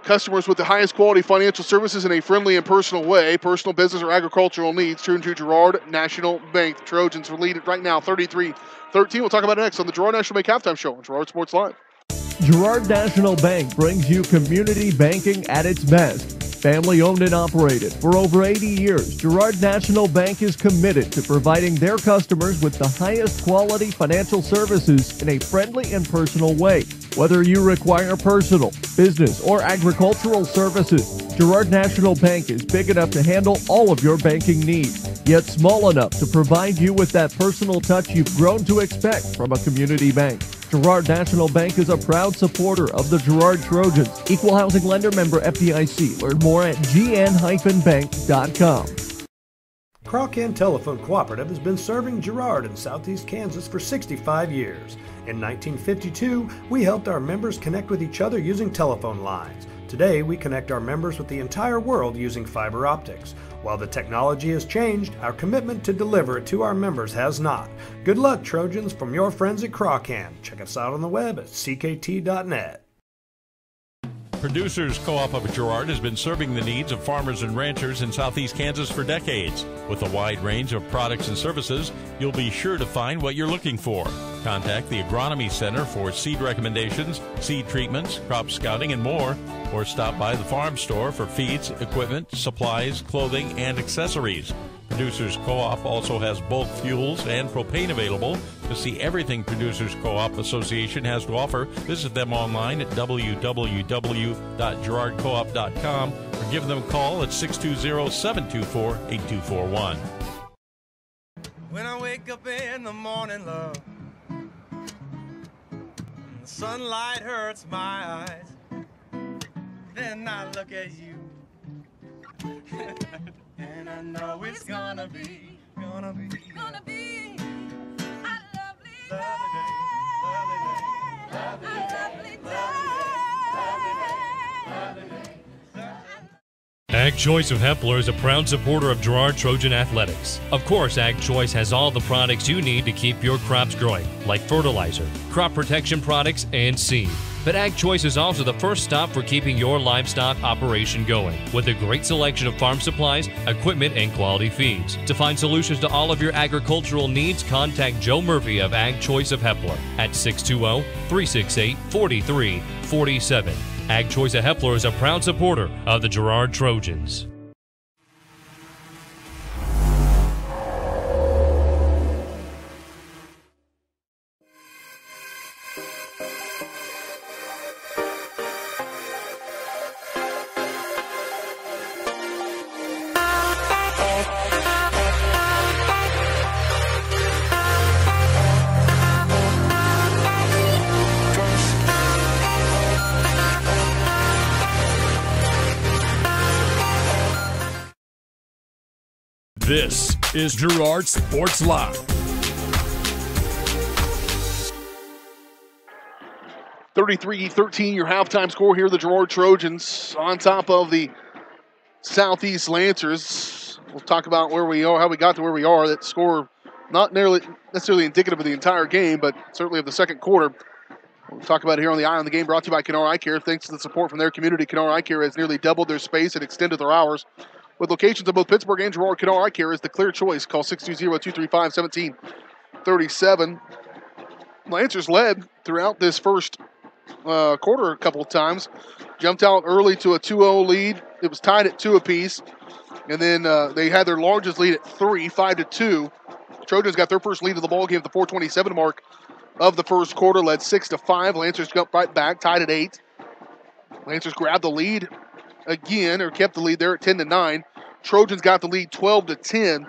Customers with the highest quality financial services in a friendly and personal way. Personal, business, or agricultural needs. Turn to Girard National Bank. The Trojans will lead it right now, 33-13. We'll talk about it next on the Girard National Bank Halftime Show on Girard Sports Live. Girard National Bank brings you community banking at its best. Family owned and operated for over 80 years, Girard National Bank is committed to providing their customers with the highest quality financial services in a friendly and personal way. Whether you require personal, business, or agricultural services, Girard National Bank is big enough to handle all of your banking needs, yet small enough to provide you with that personal touch you've grown to expect from a community bank. Girard National Bank is a proud supporter of the Girard Trojans. Equal housing lender, member FDIC. Learn more at gn-bank.com. Crocan Telephone Cooperative has been serving Girard in southeast Kansas for 65 years. In 1952, we helped our members connect with each other using telephone lines. Today, we connect our members with the entire world using fiber optics. While the technology has changed, our commitment to deliver it to our members has not. Good luck, Trojans, from your friends at Crocan. Check us out on the web at ckt.net. Producers Co-op of Girard has been serving the needs of farmers and ranchers in southeast Kansas for decades. With a wide range of products and services, you'll be sure to find what you're looking for. Contact the Agronomy Center for seed recommendations, seed treatments, crop scouting, and more, or stop by the farm store for feeds, equipment, supplies, clothing, and accessories. Producers Co-op also has bulk fuels and propane available. To see everything Producers Co-op Association has to offer, visit them online at www.girardcoop.com or give them a call at 620-724-8241. When I wake up in the morning, love, and the sunlight hurts my eyes, then I look at you. And I know it's gonna be a lovely day, lovely day. Ag Choice of Hepler is a proud supporter of Girard Trojan Athletics. Of course, Ag Choice has all the products you need to keep your crops growing, like fertilizer, crop protection products, and seed. But Ag Choice is also the first stop for keeping your livestock operation going, with a great selection of farm supplies, equipment, and quality feeds. To find solutions to all of your agricultural needs, contact Joe Murphy of Ag Choice of Hepler at 620-368-4347. Ag Choice of Hepler is a proud supporter of the Girard Trojans. This is Girard Sports Live. 33-13, your halftime score here. The Girard Trojans on top of the Southeast Lancers. We'll talk about where we are, how we got to where we are. That score not necessarily indicative of the entire game, but certainly of the second quarter. We'll talk about it here on the Eye on the Game, brought to you by Kennar Eye Care. Thanks to the support from their community, Kennar Eye Care has nearly doubled their space and extended their hours. With locations in both Pittsburgh and Girard, Kennar Eye Care is the clear choice. Call 620-235-1737. Lancers led throughout this first quarter a couple of times. Jumped out early to a 2-0 lead. It was tied at 2 apiece. And then they had their largest lead at 3, 5-2. Trojans got their first lead of the ball game at the 4:27 mark of the first quarter, led 6-5. Lancers jumped right back, tied at 8. Lancers grabbed the lead again, or kept the lead there at 10-9. Trojans got the lead 12-10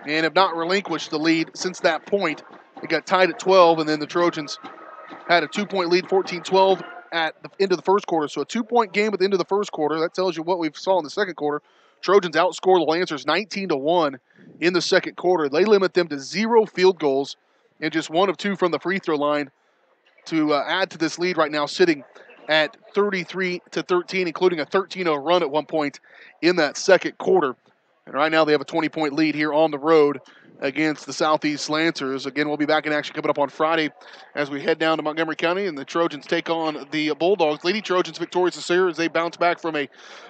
and have not relinquished the lead since that point. It got tied at 12, and then the Trojans had a 2-point lead, 14-12 at the end of the first quarter. So a 2-point game at the end of the first quarter. That tells you what we saw in the second quarter. Trojans outscored the Lancers 19-1 in the second quarter. They limit them to 0 field goals and just 1 of 2 from the free throw line to add to this lead right now, sitting at 33-13, including a 13-0 run at one point in that second quarter. And right now they have a 20-point lead here on the road against the Southeast Lancers. Again, we'll be back in action coming up on Friday as we head down to Montgomery County and the Trojans take on the Bulldogs. Lady Trojans victorious this year as they bounce back from a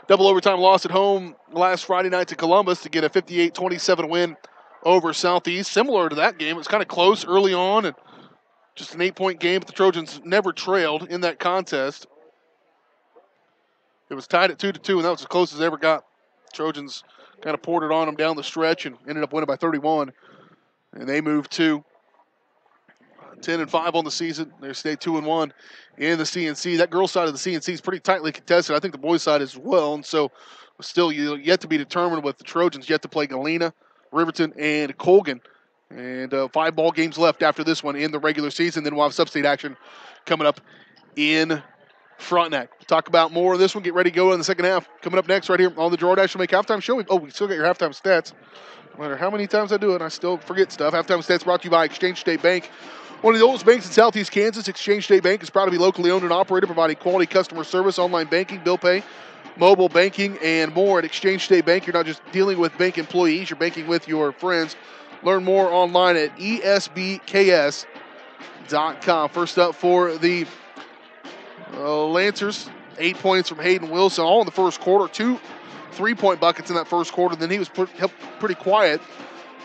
double overtime loss at home last Friday night to Columbus to get a 58-27 win over Southeast. Similar to that game, it was kind of close early on and just an 8-point game, but the Trojans never trailed in that contest. It was tied at 2-2, and that was as close as they ever got. Trojans kind of poured it on them down the stretch and ended up winning by 31. And they moved to 10-5 on the season. They stayed 2-1 in the CNC. That girls' side of the CNC is pretty tightly contested. I think the boys' side as well. And so still yet to be determined with the Trojans yet to play Galena, Riverton, and Colgan. And 5 ball games left after this one in the regular season. Then we'll have sub-state action coming up in Frontenac. We'll talk about more of this one. Get ready to go in the second half. Coming up next right here on the Girard National Bank Halftime Show. We still got your halftime stats. No matter how many times I do it, I still forget stuff. Halftime stats brought to you by Exchange State Bank. One of the oldest banks in Southeast Kansas, Exchange State Bank is proud to be locally owned and operated, providing quality customer service, online banking, bill pay, mobile banking, and more. At Exchange State Bank, you're not just dealing with bank employees, you're banking with your friends. Learn more online at esbks.com. First up for the Lancers, 8 points from Hayden Wilson, all in the first quarter. 2 3-point buckets in that first quarter. Then he was pretty quiet.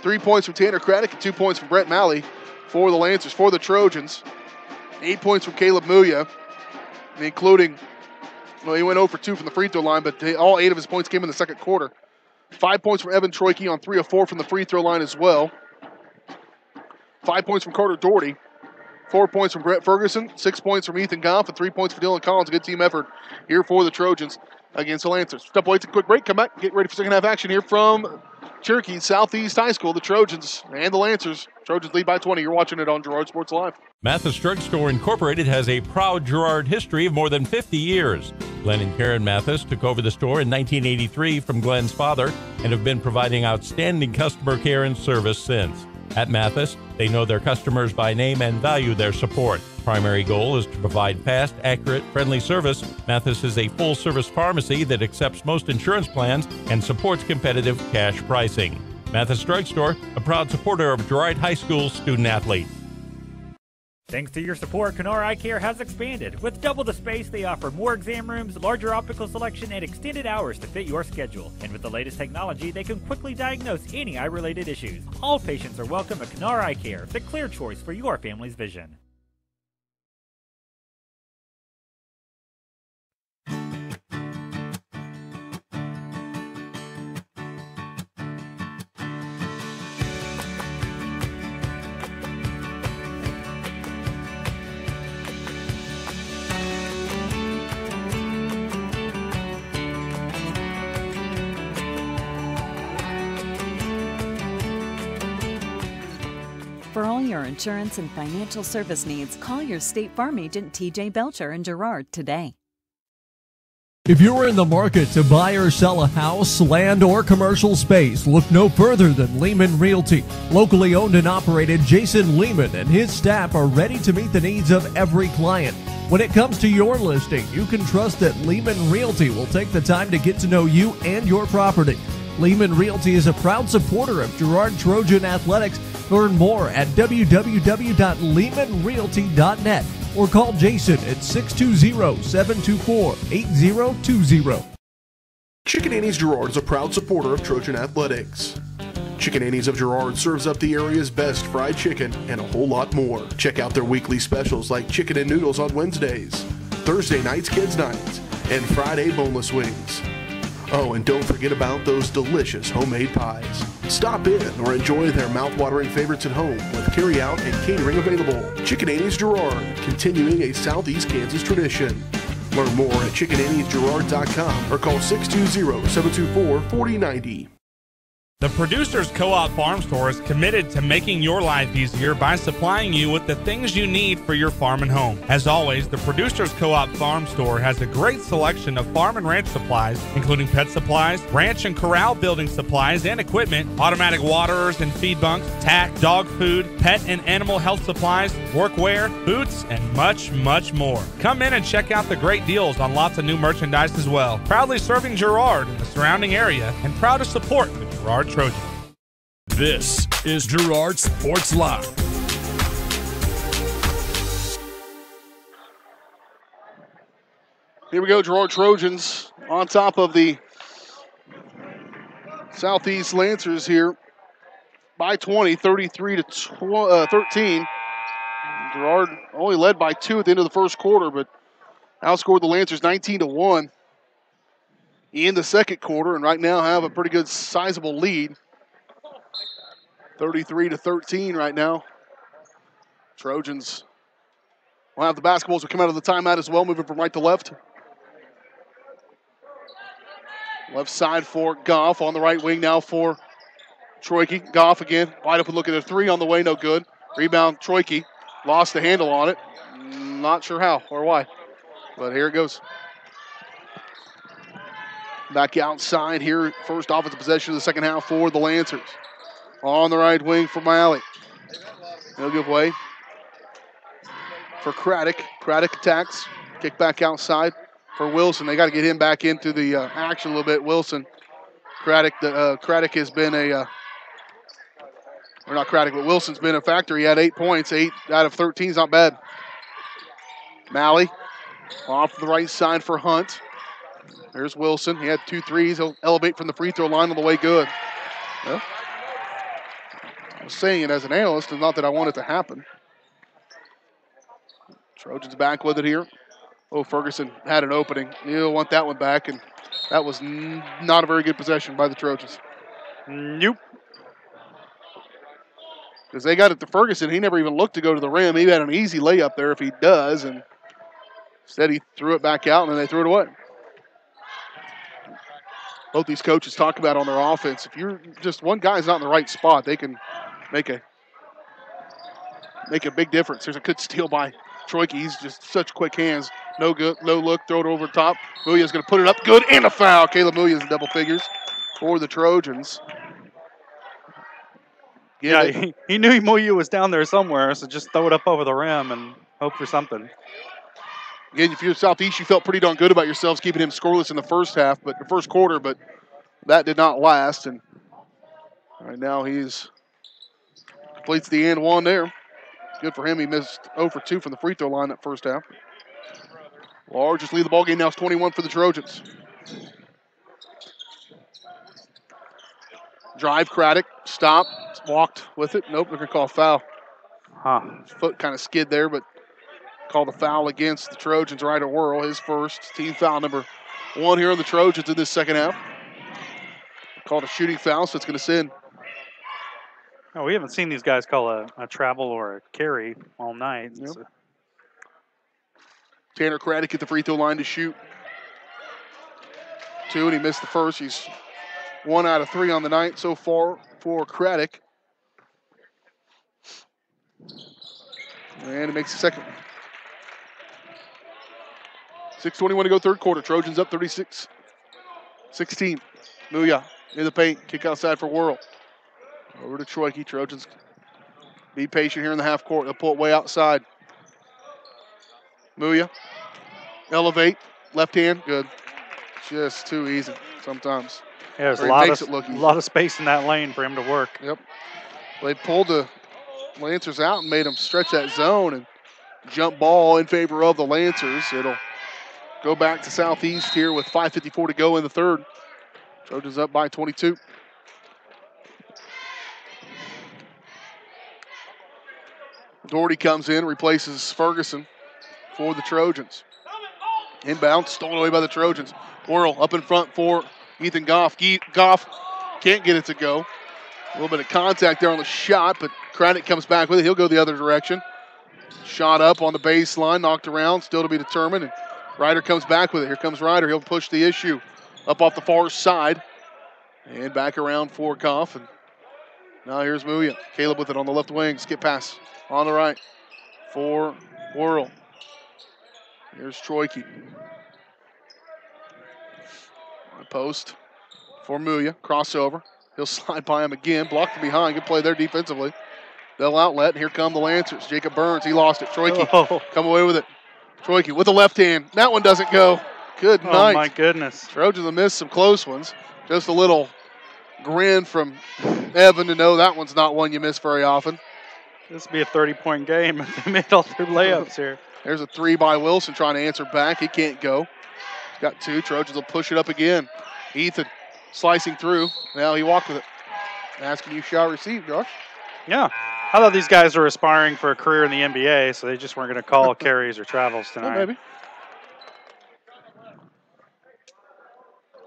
3 points from Tanner Craddock and 2 points from Brett Malley for the Lancers. For the Trojans, 8 points from Caleb Muya, including, he went 0 for 2 from the free throw line, but all 8 of his points came in the second quarter. 5 points from Evan Troike on 3 of 4 from the free throw line as well. 5 points from Carter Doherty. 4 points from Brett Ferguson. 6 points from Ethan Goff and 3 points for Dylan Collins. A good team effort here for the Trojans against the Lancers. Step away, take a quick break. Come back, get ready for second half action here from Cherokee Southeast High School. The Trojans and the Lancers. Trojans lead by 20. You're watching it on Girard Sports Live. Mathis Drug Store Incorporated has a proud Girard history of more than 50 years. Glenn and Karen Mathis took over the store in 1983 from Glenn's father and have been providing outstanding customer care and service since. At Mathis, they know their customers by name and value their support. Primary goal is to provide fast, accurate, friendly service. Mathis is a full-service pharmacy that accepts most insurance plans and supports competitive cash pricing. Mathis Drug Store, a proud supporter of Girard High School student-athletes. Thanks to your support, Kenora Eye Care has expanded. With double the space, they offer more exam rooms, larger optical selection, and extended hours to fit your schedule. And with the latest technology, they can quickly diagnose any eye-related issues. All patients are welcome at Kenora Eye Care, the clear choice for your family's vision. For all your insurance and financial service needs, call your State Farm agent TJ Belcher in Girard today. If you're in the market to buy or sell a house, land, or commercial space, look no further than Lehman Realty. Locally owned and operated, Jason Lehman and his staff are ready to meet the needs of every client. When it comes to your listing, you can trust that Lehman Realty will take the time to get to know you and your property. Lehman Realty is a proud supporter of Girard Trojan Athletics. Learn more at www.lehmanrealty.net or call Jason at 620-724-8020. Chicken Annie's Girard is a proud supporter of Trojan Athletics. Chicken Annie's of Girard serves up the area's best fried chicken and a whole lot more. Check out their weekly specials like chicken and noodles on Wednesdays, Thursday nights kids nights, and Friday boneless wings. Oh, and don't forget about those delicious homemade pies. Stop in or enjoy their mouth-watering favorites at home with carry-out and catering available. Chicken Annie's Girard, continuing a Southeast Kansas tradition. Learn more at chickenanniesgirard.com or call 620-724-4090. The Producers Co-op Farm Store is committed to making your life easier by supplying you with the things you need for your farm and home. As always, the Producers Co-op Farm Store has a great selection of farm and ranch supplies, including pet supplies, ranch and corral building supplies and equipment, automatic waterers and feed bunks, tack, dog food, pet and animal health supplies, workwear, boots, and much, much more. Come in and check out the great deals on lots of new merchandise as well. Proudly serving Girard and the surrounding area, and proud to support the Girard Trojans. This is Girard Sports Live. Here we go, Girard Trojans on top of the Southeast Lancers here by 20, 33-13. Girard only led by 2 at the end of the first quarter, but outscored the Lancers 19-1 in the second quarter, and right now have a pretty good sizable lead. 33-13 right now. Trojans will have the basketballs will come out of the timeout as well, moving from right to left. Left side for Goff, on the right wing now for Troike. Goff again, wide open look at a 3 on the way, no good. Rebound, Troike, lost the handle on it. Not sure how or why, but here it goes. Back outside here, first offensive possession of the second half for the Lancers. On the right wing for Malley. He'll give way for Craddock. Craddock attacks, kick back outside for Wilson. They got to get him back into the action a little bit. Wilson, Craddock has been or not Craddock, but Wilson's been a factor. He had 8 points. 8 out of 13 is not bad. Malley off the right side for Hunt. There's Wilson. He had 2 threes. He'll elevate from the free throw line on the way good. Well, I was saying it as an analyst, and not that I want it to happen. Trojans back with it here. Oh, Ferguson had an opening. He'll want that one back, and that was not a very good possession by the Trojans. Nope. Because they got it to Ferguson. He never even looked to go to the rim. He had an easy layup there if he does, and instead he threw it back out, and then they threw it away. Both these coaches talk about on their offense, if you're just one guy's not in the right spot, they can make a big difference. There's a good steal by Troike. He's just such quick hands. No good, no look, throw it over the top. Muya's going to put it up. Good, and a foul. Caleb Muya's in double figures for the Trojans. Yeah, he knew Muya was down there somewhere, so just throw it up over the rim and hope for something. Again, if you're Southeast, you felt pretty darn good about yourselves keeping him scoreless in the first quarter, but that did not last. And right now he's completes the and one there. Good for him. He missed 0 for 2 from the free throw line that first half. Largest lead of the ball game now is 21 for the Trojans. Drive, Craddock, stop, walked with it. Nope, they're going to call a foul. His foot kind of skid there, but called a foul against the Trojans. Ryder Whirl, his first team foul number 1 here on the Trojans in this second half. Called a shooting foul, so it's going to send. Oh, we haven't seen these guys call a travel or a carry all night. Yep. So. Tanner Craddock at the free throw line to shoot 2, and he missed the first. He's 1 out of 3 on the night so far for Craddock. And he makes the second one. 6:21 to go third quarter. Trojans up 36-16. Muya in the paint. Kick outside for Whirl. Over to Troike. Trojans be patient here in the half court. They'll pull it way outside. Muya. Elevate. Left hand. Good. Just too easy sometimes. Yeah, there's a lot of space in that lane for him to work. Yep. They pulled the Lancers out and made them stretch that zone, and jump ball in favor of the Lancers. It'll go back to Southeast here with 5:54 to go in the third. Trojans up by 22. Doherty comes in, replaces Ferguson for the Trojans. Inbound, stolen away by the Trojans. Whirl up in front for Ethan Goff. Goff can't get it to go. A little bit of contact there on the shot, but Craddock comes back with it. He'll go the other direction. Shot up on the baseline, knocked around, still to be determined. And Ryder comes back with it. Here comes Ryder. He'll push the issue up off the far side. And back around for Goff. And now here's Muya. Caleb with it on the left wing. Skip pass on the right for Whirl. Here's Troike. Post for Muya. Crossover. He'll slide by him again. Blocked from behind. Good play there defensively. They'll outlet. And here come the Lancers. Jacob Burns. He lost it. Troike come away with it. Troike with the left hand. That one doesn't go. Good night. Oh, my goodness. Trojans have missed some close ones. Just a little grin from Evan to know that one's not one you miss very often. This will be a 30-point game if they made all their layups here. There's a three by Wilson trying to answer back. He can't go. He's got two. Trojans will push it up again. Ethan slicing through. Now he walked with it. Asking you shall receive, Josh. Yeah. I thought these guys were aspiring for a career in the NBA, so they just weren't going to call carries or travels tonight. Oh, maybe.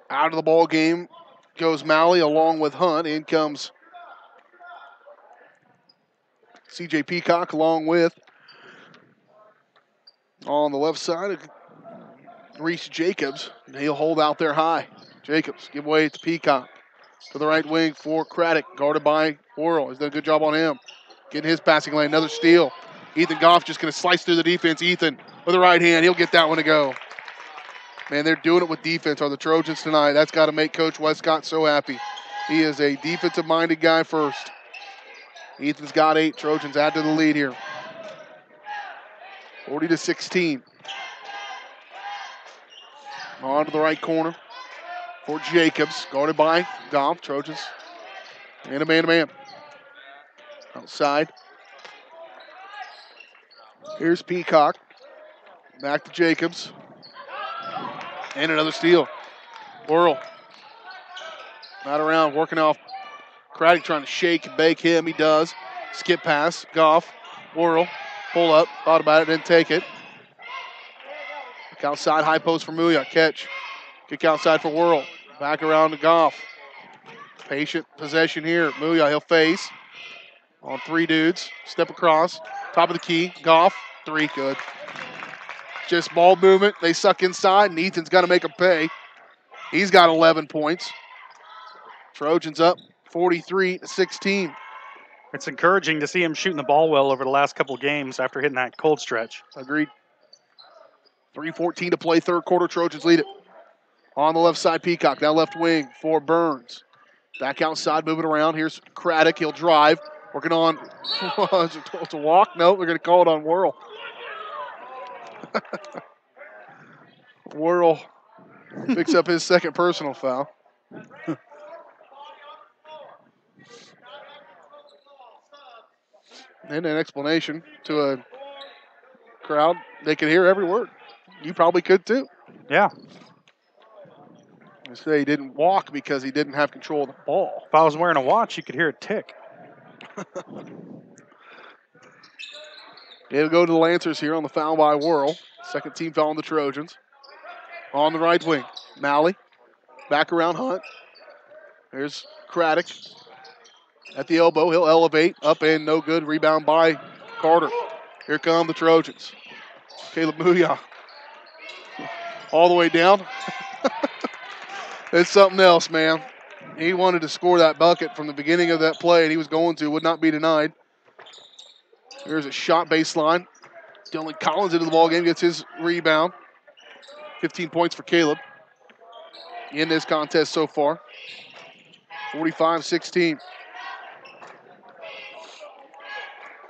Out of the ball game goes Malley along with Hunt. In comes C.J. Peacock along with, on the left side, Reese Jacobs. He'll hold out there high. Jacobs give way to Peacock. To the right wing for Craddock, guarded by Worrell. He's done a good job on him. Getting his passing lane, another steal. Ethan Goff just going to slice through the defense. Ethan with the right hand, he'll get that one to go. Man, they're doing it with defense, are the Trojans tonight. That's got to make Coach Westcott so happy. He is a defensive-minded guy first. Ethan's got 8. Trojans add to the lead here. 40-16. On to the right corner for Jacobs, guarded by Goff. Trojans and a man-to-man. Outside. Here's Peacock. Back to Jacobs. And another steal. Worrell. Not around, working off Craddock, trying to shake and bake him. He does. Skip pass. Goff. Worrell. Pull up. Thought about it, didn't take it. Kick outside, high post for Muya. Catch. Kick outside for Worrell. Back around to Goff. Patient possession here. Muya, he'll face. On 3 dudes. Step across. Top of the key. Goff. 3, good. Just ball movement. They suck inside, and Ethan's got to make them pay. He's got 11 points. Trojans up 43-16. It's encouraging to see him shooting the ball well over the last couple of games after hitting that cold stretch. Agreed. 3:14 to play, third quarter. Trojans lead it. On the left side, Peacock. Now left wing for Burns. Back outside, moving around. Here's Craddock. He'll drive. Working on, it's a walk? No, they're going to call it on Worrell. Worrell picks up his second personal foul. And an explanation to a crowd. They can hear every word. You probably could too. Yeah. They say he didn't walk because he didn't have control of the ball. If I was wearing a watch, you could hear it tick. It'll go to the Lancers here on the foul by Worrell. Second team foul on the Trojans. On the right wing, Malley. Back around Hunt. There's Craddock. At the elbow, he'll elevate. Up and no good. Rebound by Carter. Here come the Trojans. Caleb Muya. All the way down. It's something else, man. He wanted to score that bucket from the beginning of that play, and he was going to. Would not be denied. Here's a shot baseline. Dylan Collins into the ballgame, gets his rebound. 15 points for Caleb in this contest so far. 45-16.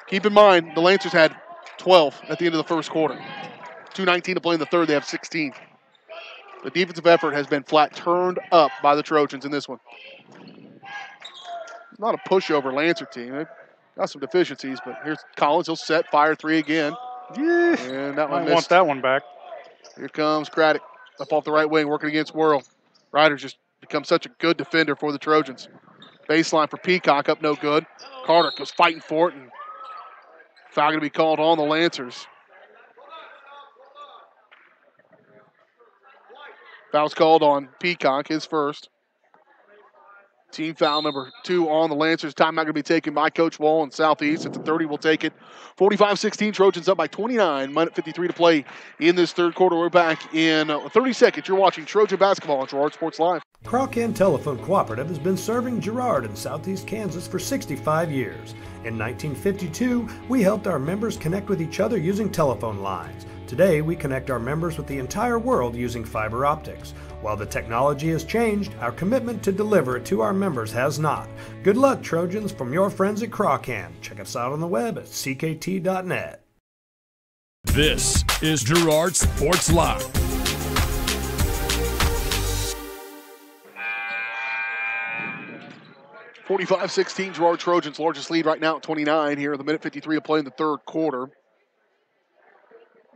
Keep in mind, the Lancers had 12 at the end of the first quarter. 2:19 to play in the third, they have 16. The defensive effort has been flat turned up by the Trojans in this one. Not a pushover Lancer team. They've got some deficiencies, but here's Collins. He'll set, fire 3 again. Yeah. And that one I missed. want that one back. Here comes Craddock up off the right wing, working against Worrell. Ryder's just become such a good defender for the Trojans. Baseline for Peacock, up no good. Carter goes fighting for it, and foul going to be called on the Lancers. Foul's called on Peacock, his first. Team foul number 2 on the Lancers. Timeout going to be taken by Coach Wall in Southeast. At the 30, we'll take it. 45-16, Trojans up by 29. Minute 53 to play in this third quarter. We're back in 30 seconds. You're watching Trojan basketball on Girard Sports Live. Crocan Telephone Cooperative has been serving Girard in Southeast Kansas for 65 years. In 1952, we helped our members connect with each other using telephone lines. Today, we connect our members with the entire world using fiber optics. While the technology has changed, our commitment to deliver it to our members has not. Good luck, Trojans, from your friends at Crocan. Check us out on the web at ckt.net. This is Girard Sports Live. 45-16, Girard Trojans, largest lead right now at 29 here, the minute 53 to play in the third quarter.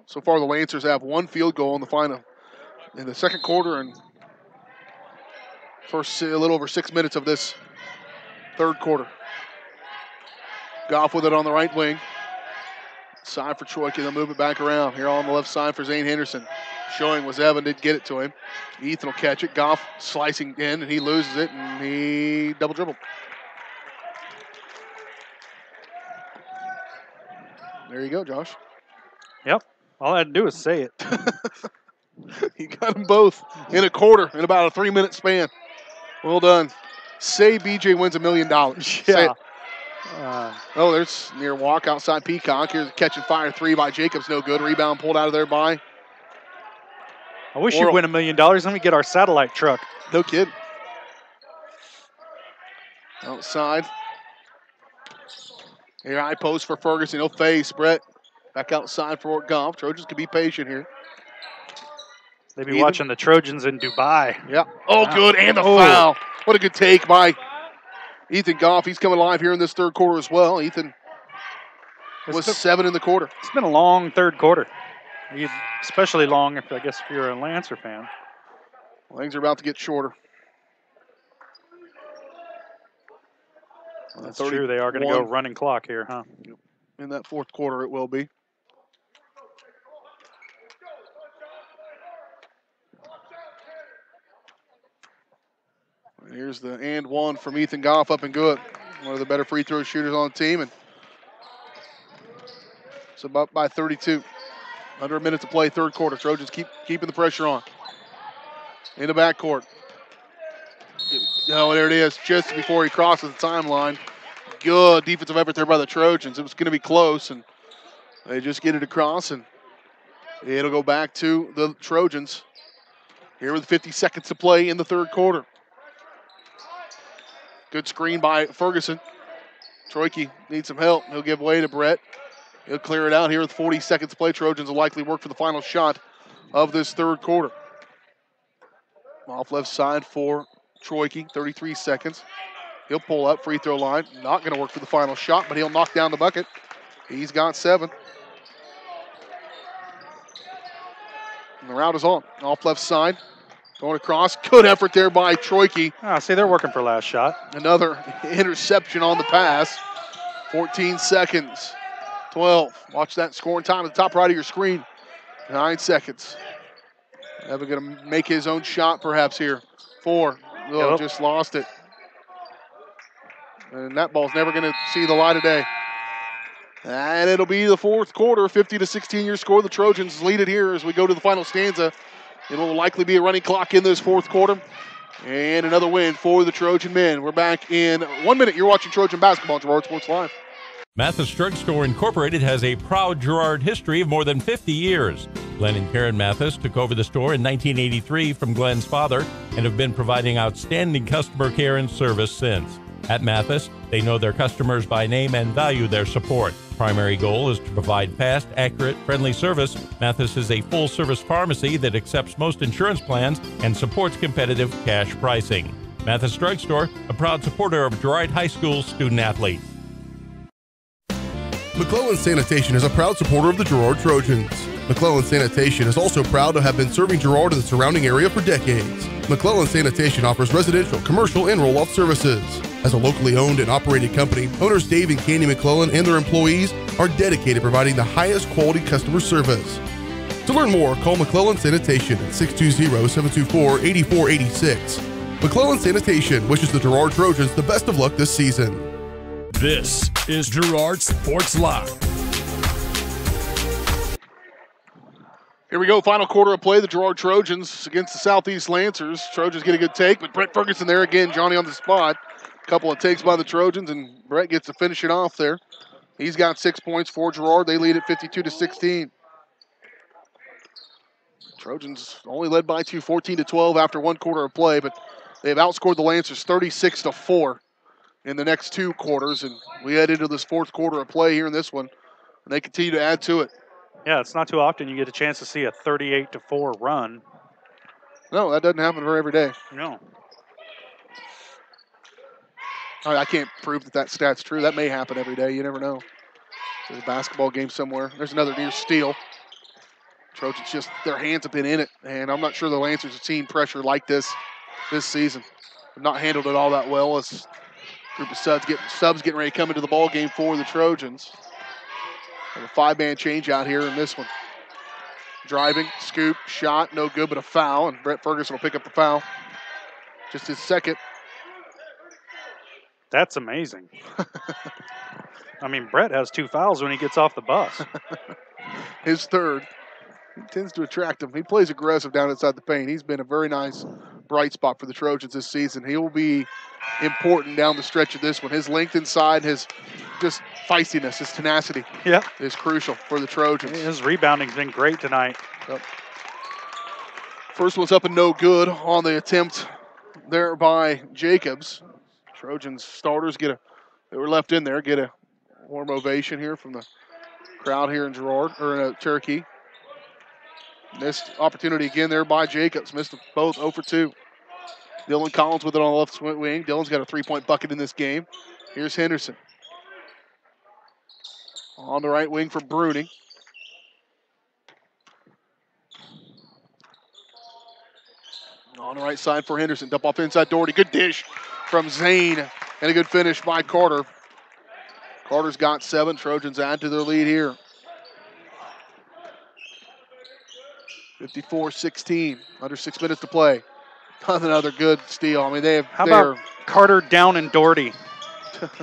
So far, the Lancers have one field goal in the second quarter and first a little over 6 minutes of this third quarter. Goff with it on the right wing. Side for Troy, they'll move it back around. Here on the left side for Zane Henderson. Showing was Evan, didn't get it to him. Ethan will catch it. Goff slicing in, and he loses it, and he double dribbled. There you go, Josh. Yep. All I had to do was say it. You got them both in a quarter in about a 3-minute span. Well done. Say BJ wins $1 million. Say it. There's near walk outside Peacock. Here's a catch and fire three by Jacobs. No good. Rebound pulled out of there by. I wish you'd win $1 million. Let me get our satellite truck. No kid. Outside. Here, high post for Ferguson. He'll face Brett. Back outside for Goff. Trojans can be patient here. They be watching the Trojans in Dubai. Yeah. Oh, good. And the foul. What a good take by Ethan Goff. He's coming live here in this third quarter as well. Ethan was 7 in the quarter. It's been a long third quarter. Especially long, if you're a Lancer fan. Things are about to get shorter. That's true. They are going to go running clock here, huh? In that fourth quarter, it will be. Here's the and one from Ethan Goff, up and good. One of the better free throw shooters on the team. And it's about by 32. Under a minute to play, third quarter. Trojans keeping the pressure on. In the backcourt. Oh, there it is, just before he crosses the timeline. Good defensive effort there by the Trojans. It was going to be close, and they just get it across, and it'll go back to the Trojans. Here with 50 seconds to play in the third quarter. Good screen by Ferguson. Troike needs some help. He'll give way to Brett. He'll clear it out here with 40 seconds to play. Trojans will likely work for the final shot of this third quarter. Off left side for Troike, 33 seconds. He'll pull up, free throw line. Not going to work for the final shot, but he'll knock down the bucket. He's got 7. And the route is on. Off left side. Going across. Good effort there by Troike. See, they're working for last shot. Another interception on the pass. 14 seconds. 12. Watch that scoring time at the top right of your screen. 9 seconds. Evan going to make his own shot perhaps here. 4. Oh, just lost it. And that ball's never going to see the light of day. And it'll be the fourth quarter. 50-16 your score. The Trojans lead it here as we go to the final stanza. It will likely be a running clock in this fourth quarter. And another win for the Trojan men. We're back in 1 minute. You're watching Trojan basketball on Girard Sports Live. Mathis Drugstore Incorporated has a proud Girard history of more than 50 years. Glenn and Karen Mathis took over the store in 1983 from Glenn's father and have been providing outstanding customer care and service since. At Mathis, they know their customers by name and value their support. Primary goal is to provide fast, accurate, friendly service. Mathis is a full-service pharmacy that accepts most insurance plans and supports competitive cash pricing. Mathis Drugstore, a proud supporter of Girard High School student-athletes. McClellan Sanitation is a proud supporter of the Girard Trojans. McClellan Sanitation is also proud to have been serving Girard and the surrounding area for decades. McClellan Sanitation offers residential, commercial, and roll-off services. As a locally owned and operated company, owners Dave and Candy McClellan and their employees are dedicated to providing the highest quality customer service. To learn more, call McClellan Sanitation at 620-724-8486. McClellan Sanitation wishes the Girard Trojans the best of luck this season. This is Girard Sports Live. Here we go, final quarter of play. The Girard Trojans against the Southeast Lancers. Trojans get a good take, but Brett Ferguson there again, Johnny on the spot. A couple of takes by the Trojans, and Brett gets to finish it off there. He's got 6 points for Girard. They lead at 52-16. Trojans only led by 14-12 after 1 quarter of play, but they've outscored the Lancers 36-4 in the next 2 quarters, and we head into this fourth quarter of play here in this one, and they continue to add to it. Yeah, it's not too often you get a chance to see a 38-4 run. No, that doesn't happen every day. No. I can't prove that stat's true. That may happen every day. You never know. There's a basketball game somewhere. There's another near steal. Trojans just, their hands have been in it, and I'm not sure the Lancers have seen pressure like this season. They've not handled it all that well. As a group of subs getting ready to come into the ball game for the Trojans. And a 5-man change out here in this one. Driving, scoop, shot, no good, but a foul, and Brett Ferguson will pick up the foul. Just his second. That's amazing. I mean, Brett has 2 fouls when he gets off the bus. His third. He tends to attract him. He plays aggressive down inside the paint. He's been a very nice bright spot for the Trojans this season. He will be important down the stretch of this one. His length inside, his just feistiness, his tenacity is crucial for the Trojans. His rebounding's been great tonight. Yep. First one's up and no good on the attempt there by Jacobs. Trojans starters they were left in there, get a warm ovation here from the crowd here in Cherokee. Missed opportunity again there by Jacobs. Missed both 0 for 2. Dylan Collins with it on the left wing. Dylan's got a 3-point bucket in this game. Here's Henderson. On the right wing for Bruning. On the right side for Henderson. Dump off inside Doherty. Good dish from Zane. And a good finish by Carter. Carter's got 7. Trojans add to their lead here. 54-16. Under 6 minutes to play. Another good steal. I mean, How about Carter down and Doherty?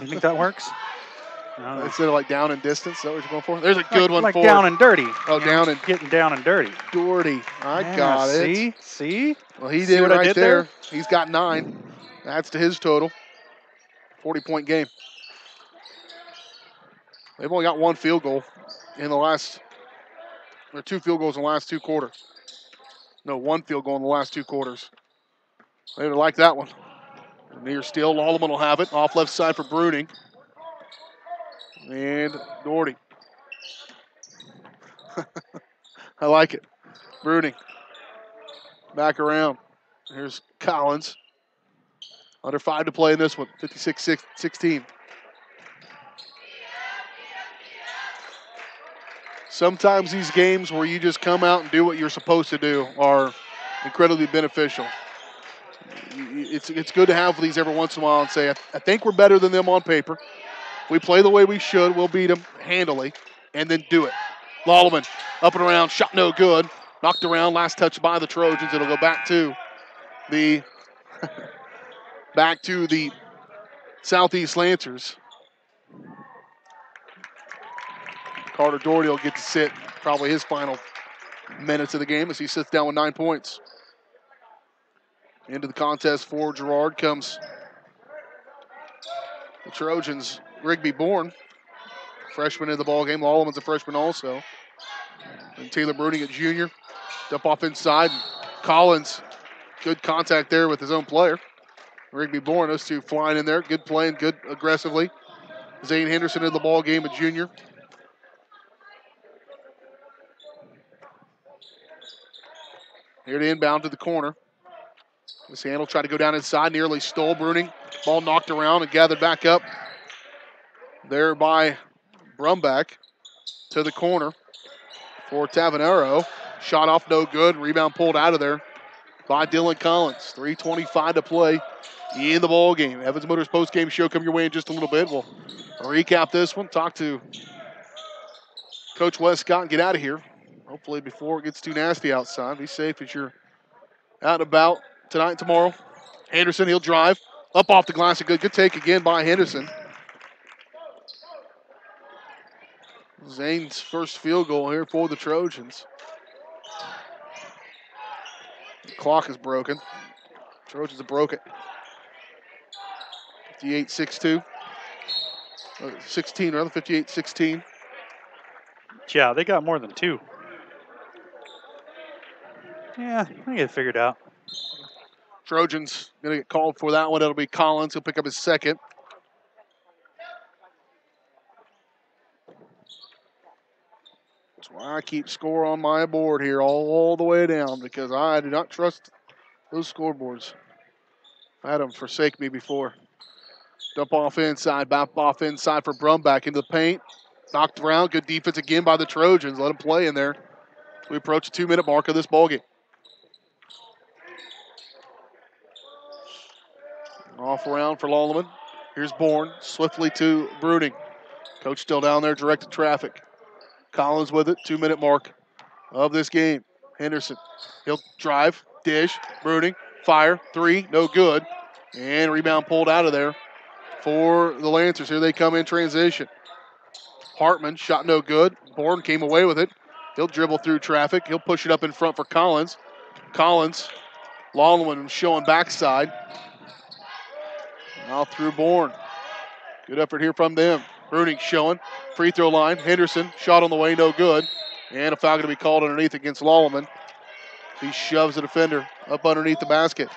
You think that works? Instead of like down and distance, is that what you're going for? There's a good one like for down and dirty. Oh, down and getting down and dirty. Doherty. I got it. See? Well, he did it right there. He's got 9. That's to his total. 40-point game. They've only got 1 field goal in the last, or 2 field goals in the last 2 quarters. No, 1 field goal in the last 2 quarters. They would like that one. Near steal, Lallemand will have it. Off left side for Bruning. And Doherty. I like it. Bruning. Back around. Here's Collins. Under 5 to play in this one. 56-16. Sometimes these games where you just come out and do what you're supposed to do are incredibly beneficial. It's good to have these every once in a while and say, I think we're better than them on paper. We play the way we should. We'll beat them handily. And then do it. Lallemand up and around. Shot no good. Knocked around. Last touch by the Trojans. It'll go back to the Southeast Lancers. Carter Doherty will get to sit probably his final minutes of the game as he sits down with 9 points. Into the contest for Girard comes the Trojans. Rigby Bourne, freshman in the ball game. Lallman's a freshman also. And Taylor Bruning, a junior. Dump off inside. Collins, good contact there with his own player. Rigby Bourne, those two flying in there. Good playing, good aggressively. Zane Henderson in the ball game, a junior. Here to inbound to the corner. This handle tried to go down inside, nearly stole Bruning. Ball knocked around and gathered back up there by Brumback to the corner for Tavanero. Shot off no good. Rebound pulled out of there by Dylan Collins. 3:25 to play in the ball game. Evans Motors postgame show come your way in just a little bit. We'll recap this one, talk to Coach Westcott and get out of here. Hopefully before it gets too nasty outside. Be safe as you're out and about tonight and tomorrow. Henderson, he'll drive. Up off the glass. A good take again by Henderson. Zane's first field goal here for the Trojans. The clock is broken. Trojans have broke it. 58-16. 16 rather, 58-16. Yeah, they got more than 2. Yeah, I get it figured out. Trojans going to get called for that one. It'll be Collins. He'll pick up his second. That's why I keep score on my board here all the way down, because I do not trust those scoreboards. I had them forsake me before. Dump off inside, back off inside for Brumback into the paint. Knocked around, good defense again by the Trojans. Let him play in there. We approach the 2-minute mark of this ballgame. Off around for Lolleman. Here's Bourne, swiftly to Bruning. Coach still down there, directed traffic. Collins with it, 2-minute mark of this game. Henderson, he'll drive, dish, Bruning, fire, 3, no good. And rebound pulled out of there for the Lancers. Here they come in transition. Hartman, shot no good. Bourne came away with it. He'll dribble through traffic. He'll push it up in front for Collins. Collins, Lolleman showing backside. Now through Bourne. Good effort here from them. Bruning showing. Free throw line. Henderson, shot on the way, no good. And a foul going to be called underneath against Lolleman. He shoves the defender up underneath the basket.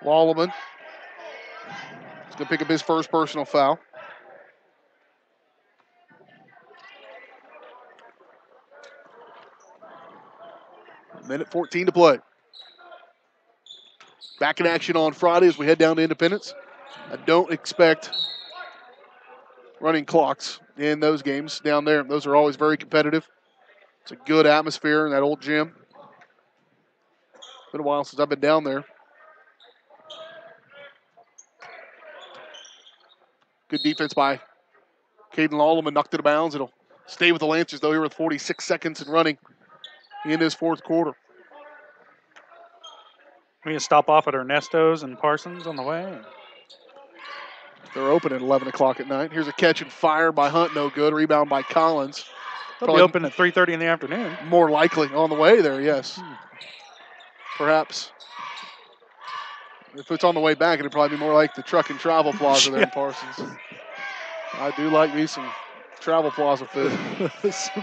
Lolleman is going to pick up his first personal foul. Minute 14 to play. Back in action on Friday as we head down to Independence. I don't expect running clocks in those games down there. Those are always very competitive. It's a good atmosphere in that old gym. Been a while since I've been down there. Good defense by Caden Lolleman, knocked it out of bounds. It'll stay with the Lancers, though, here with 46 seconds and running in this fourth quarter. We can stop off at Ernesto's and Parsons on the way. They're open at 11 o'clock at night. Here's a catch and fire by Hunt, no good. Rebound by Collins. They'll be open at 3:30 in the afternoon. More likely on the way there, yes. Perhaps. If it's on the way back, it'd probably be more like the Truck and Travel Plaza there in Parsons. I do like me some Travel Plaza food.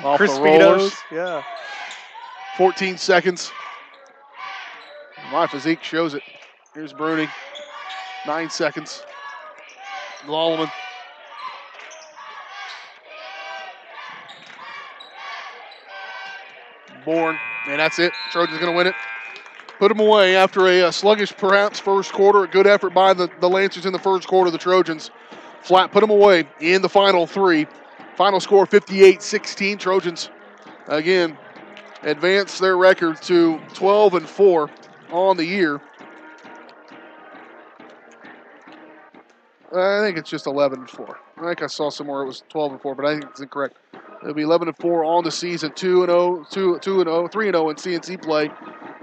Off the rollers. Yeah. 14 seconds. My physique shows it. Here's Bruning. 9 seconds. Lolleman. Bourne. And that's it. Trojans going to win it. Put them away after a sluggish, perhaps, first quarter. A good effort by the Lancers in the first quarter. The Trojans flat put them away in the final three. Final score 58-16. Trojans, again, advance their record to 12-4 on the year. I think it's just 11-4. I think I saw somewhere it was 12-4, but I think it's incorrect. It'll be 11-4 on the season. 2-0, 2-0, 3-0 in CNC play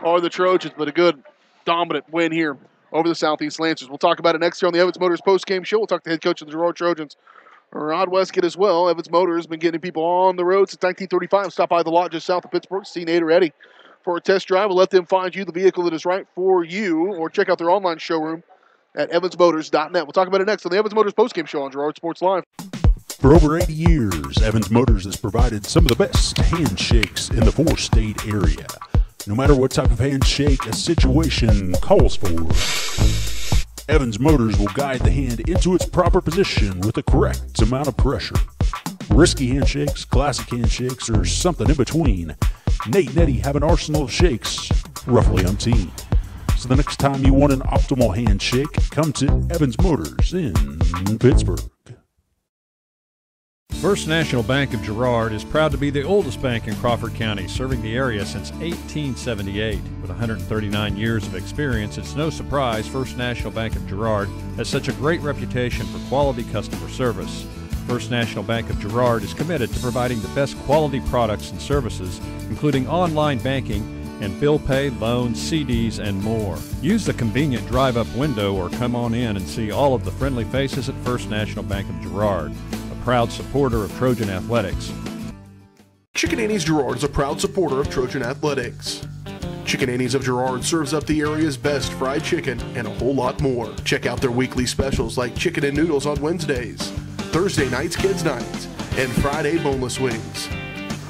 are the Trojans, but a good, dominant win here over the Southeast Lancers. We'll talk about it next year on the Evans Motors postgame show. We'll talk to the head coach of the Girard Trojans, Rod Westcott, as well. Evans Motors has been getting people on the road since 1935. Stop by the lot just south of Pittsburgh. See Nate or Eddie for a test drive. We'll let them find you the vehicle that is right for you, or check out their online showroom at evansmotors.net. We'll talk about it next on the Evans Motors postgame show on Girard Sports Live. For over 80 years, Evans Motors has provided some of the best handshakes in the four-state area. No matter what type of handshake a situation calls for, Evans Motors will guide the hand into its proper position with the correct amount of pressure. Risky handshakes, classic handshakes, or something in between, Nate and Eddie have an arsenal of shakes, roughly umpteen. So the next time you want an optimal handshake, come to Evans Motors in Pittsburgh. First National Bank of Girard is proud to be the oldest bank in Crawford County, serving the area since 1878. With 139 years of experience, it's no surprise First National Bank of Girard has such a great reputation for quality customer service. First National Bank of Girard is committed to providing the best quality products and services, including online banking and bill pay, loans, CDs, and more. Use the convenient drive-up window or come on in and see all of the friendly faces at First National Bank of Girard, a proud supporter of Trojan Athletics. Chicken Annie's Girard is a proud supporter of Trojan Athletics. Chicken Annie's of Girard serves up the area's best fried chicken and a whole lot more. Check out their weekly specials like chicken and noodles on Wednesdays, Thursday nights kids nights, and Friday boneless wings.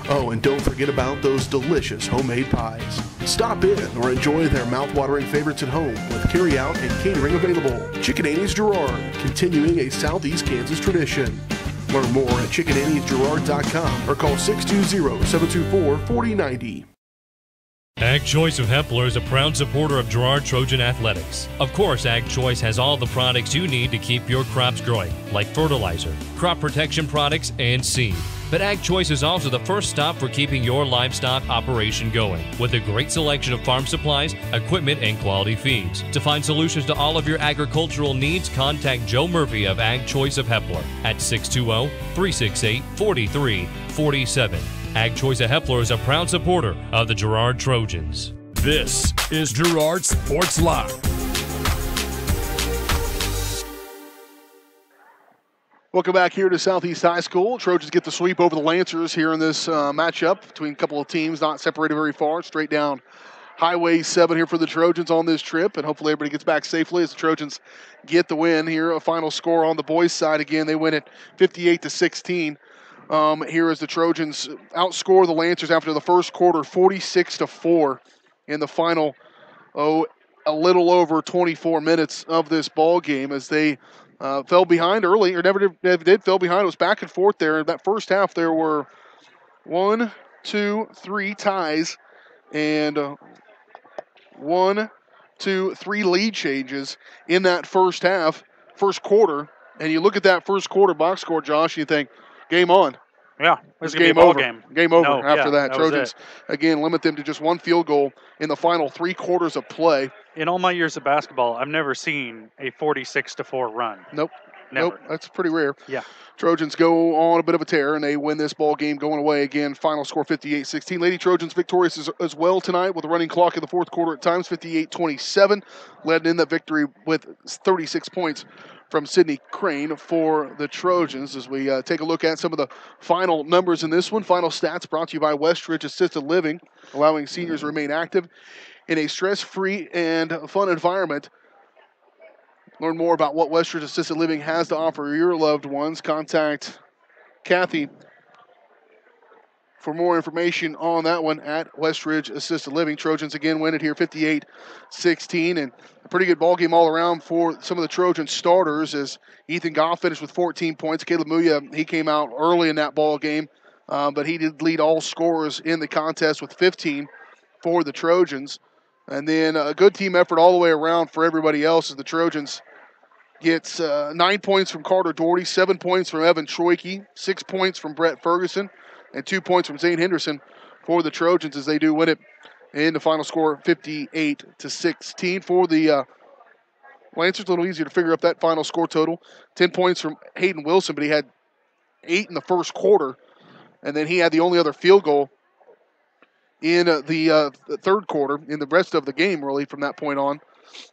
Oh, and don't forget about those delicious homemade pies. Stop in or enjoy their mouth-watering favorites at home with carry-out and catering available. Chicken Annie's Girard, continuing a Southeast Kansas tradition. Learn more at chickenanniesgirard.com or call 620-724-4090. Ag Choice of Hepler is a proud supporter of Girard Trojan Athletics. Of course, Ag Choice has all the products you need to keep your crops growing, like fertilizer, crop protection products, and seed. But Ag Choice is also the first stop for keeping your livestock operation going, with a great selection of farm supplies, equipment, and quality feeds. To find solutions to all of your agricultural needs, contact Joe Murphy of Ag Choice of Hepler at 620-368-4347. Ag Choice of Hepler is a proud supporter of the Girard Trojans. This is Girard Sports Live. Welcome back here to Southeast High School. Trojans get the sweep over the Lancers here in this matchup between a couple of teams not separated very far. Straight down Highway 7 here for the Trojans on this trip, and hopefully everybody gets back safely as the Trojans get the win here. A final score on the boys' side again. They win it 58-16. Here as the Trojans outscore the Lancers after the first quarter, 46-4 in the final, a little over 24 minutes of this ball game as they fell behind early, or never did fell behind. It was back and forth there. In that first half, there were 1, 2, 3 ties and 1, 2, 3 lead changes in that first quarter. And you look at that first quarter box score, Josh, and you think, game on. Yeah, it's game over. Game over after that. Trojans, again, limit them to just one field goal in the final 3 quarters of play. In all my years of basketball, I've never seen a 46-4 run. Nope. Never. Nope, that's pretty rare. Yeah. Trojans go on a bit of a tear, and they win this ball game going away again. Final score 58-16. Lady Trojans victorious as well tonight with a running clock in the fourth quarter at times, 58-27. Led in that victory with 36 points from Sydney Crane for the Trojans as we take a look at some of the final numbers in this one. Final stats brought to you by Westridge Assisted Living, allowing seniors to remain active in a stress-free and fun environment. Learn more about what Westridge Assisted Living has to offer your loved ones. Contact Kathy for more information on that one at Westridge Assisted Living. Trojans again win it here 58-16, and a pretty good ball game all around for some of the Trojan starters as Ethan Goff finished with 14 points. Caleb Muya, he came out early in that ball game, but he did lead all scorers in the contest with 15 for the Trojans. And then a good team effort all the way around for everybody else as the Trojans gets 9 points from Carter Doherty, 7 points from Evan Troike, 6 points from Brett Ferguson, and 2 points from Zane Henderson for the Trojans as they do win it in the final score 58-16. For the Lancers, a little easier to figure up that final score total. 10 points from Hayden Wilson, but he had 8 in the first quarter, and then he had the only other field goal in the third quarter, in the rest of the game, really, from that point on,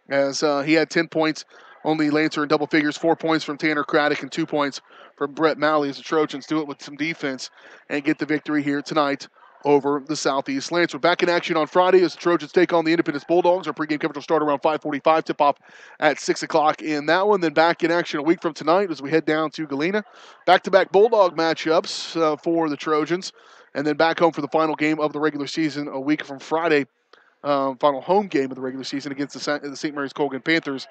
as he had 10 points, only Lancer in double figures, 4 points from Tanner Craddock and 2 points from Brett Malley as the Trojans do it with some defense and get the victory here tonight over the Southeast Lancer. Back in action on Friday as the Trojans take on the Independence Bulldogs. Our pregame coverage will start around 5:45, tip-off at 6 o'clock in that one. Then back in action a week from tonight as we head down to Galena. Back-to-back Bulldog matchups for the Trojans. And then back home for the final game of the regular season a week from Friday. Final home game of the regular season against the St. Mary's Colgan Panthers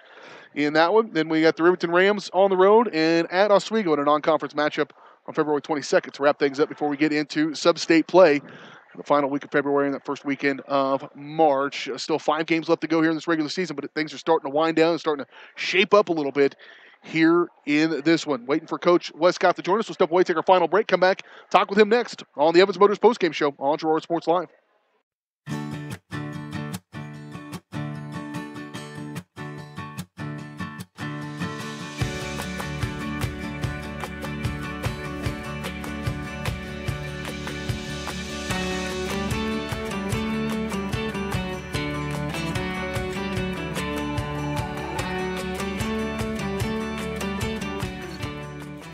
in that one. Then we got the Riverton Rams on the road and at Oswego in a non-conference matchup on February 22nd to wrap things up before we get into sub-state play the final week of February and that first weekend of March. Still 5 games left to go here in this regular season, but things are starting to wind down and starting to shape up a little bit here in this one. Waiting for Coach Westcott to join us. We'll step away, take our final break, come back, talk with him next on the Evans Motors Postgame Show on Girard Sports Live.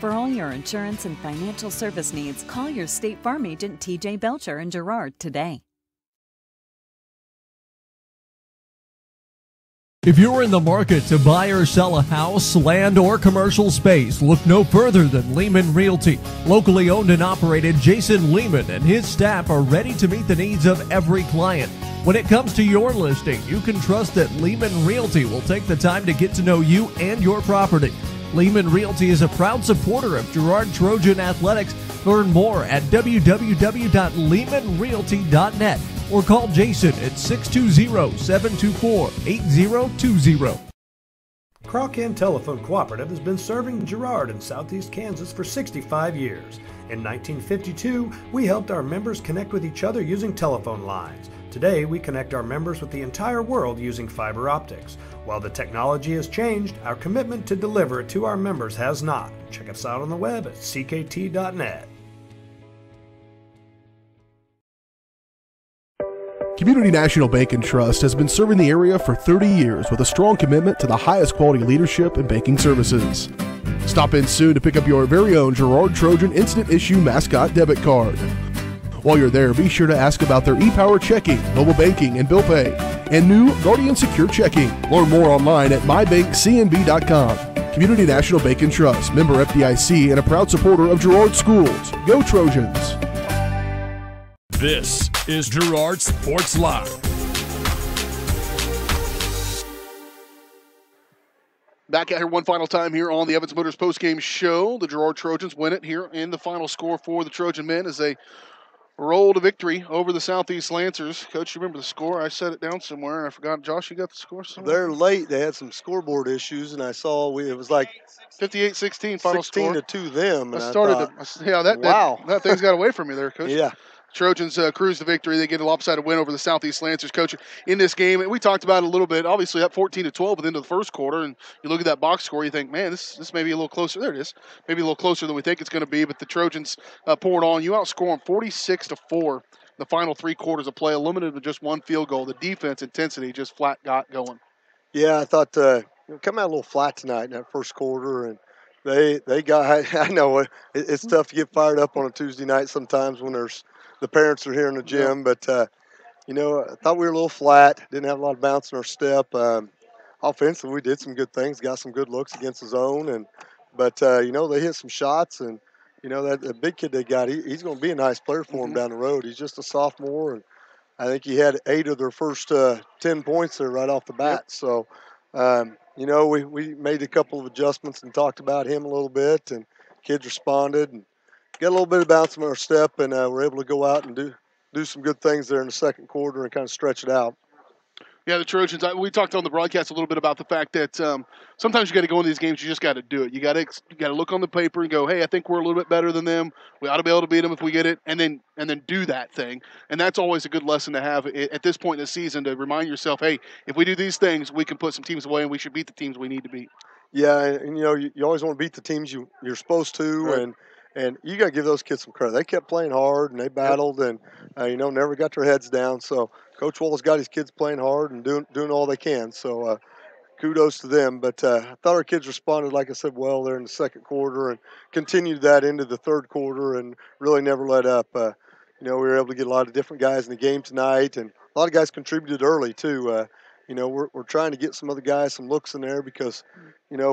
For all your insurance and financial service needs, call your State Farm agent TJ Belcher in Girard today. If you're in the market to buy or sell a house, land, or commercial space, look no further than Lehman Realty. Locally owned and operated, Jason Lehman and his staff are ready to meet the needs of every client. When it comes to your listing, you can trust that Lehman Realty will take the time to get to know you and your property. Lehman Realty is a proud supporter of Girard Trojan Athletics. Learn more at www.lehmanrealty.net. or call Jason at 620-724-8020. Croc-In Telephone Cooperative has been serving Girard in southeast Kansas for 65 years. In 1952, we helped our members connect with each other using telephone lines. Today, we connect our members with the entire world using fiber optics. While the technology has changed, our commitment to deliver it to our members has not. Check us out on the web at ckt.net. Community National Bank and Trust has been serving the area for 30 years with a strong commitment to the highest quality leadership and banking services. Stop in soon to pick up your very own Girard Trojan Instant Issue Mascot Debit Card. While you're there, be sure to ask about their ePower checking, mobile banking, and bill pay, and new Guardian Secure Checking. Learn more online at mybankcnb.com. Community National Bank and Trust, member FDIC, and a proud supporter of Girard Schools. Go Trojans! This is Girard Sports Live. Back at here one final time here on the Evans Motors postgame show. The Girard Trojans win it here in the final score for the Trojan men as they roll to victory over the Southeast Lancers. Coach, you remember the score? I set it down somewhere and I forgot. Josh, you got the score somewhere? They're late. They had some scoreboard issues, and I saw it was like 58-16 final score. 16-2 them. And I started wow. That thing's got away from me there, Coach. Yeah. Trojans cruise to victory. They get a lopsided win over the Southeast Lancers. Coach, in this game, and we talked about it a little bit, obviously up 14-12 at the end of the first quarter, and you look at that box score, you think, man, this may be a little closer. There it is. Maybe a little closer than we think it's going to be, but the Trojans poured on. You outscore them 46-4 the final 3 quarters of play, limited with just one field goal. The defense intensity just flat got going. Yeah, I thought come out a little flat tonight in that first quarter, and they got, I know it's tough to get fired up on a Tuesday night sometimes when the parents are here in the gym, but, I thought we were a little flat, didn't have a lot of bounce in our step. Offensively, we did some good things, got some good looks against the zone, but they hit some shots, and, that big kid they got, he's going to be a nice player for them down the road. He's just a sophomore, and I think he had 8 of their first 10 points there right off the bat. Yep. So, we made a couple of adjustments and talked about him a little bit, and kids responded, and got a little bit of bounce in our step, and we're able to go out and do some good things there in the second quarter and kind of stretch it out. Yeah, the Trojans, we talked on the broadcast a little bit about the fact that sometimes you got to go in these games, you just got to do it. You got to look on the paper and go, hey, I think we're a little bit better than them. We ought to be able to beat them if we get it, and then do that thing. And that's always a good lesson to have at this point in the season, to remind yourself, hey, if we do these things, we can put some teams away, and we should beat the teams we need to beat. Yeah, and you always want to beat the teams you're supposed to, right. And you got to give those kids some credit. They kept playing hard, and they battled, and never got their heads down. So Coach Wallace got his kids playing hard and doing all they can. So kudos to them. But I thought our kids responded, like I said, well there in the second quarter, and continued that into the third quarter, and really never let up. We were able to get a lot of different guys in the game tonight, and a lot of guys contributed early too. We're trying to get some other guys some looks in there because,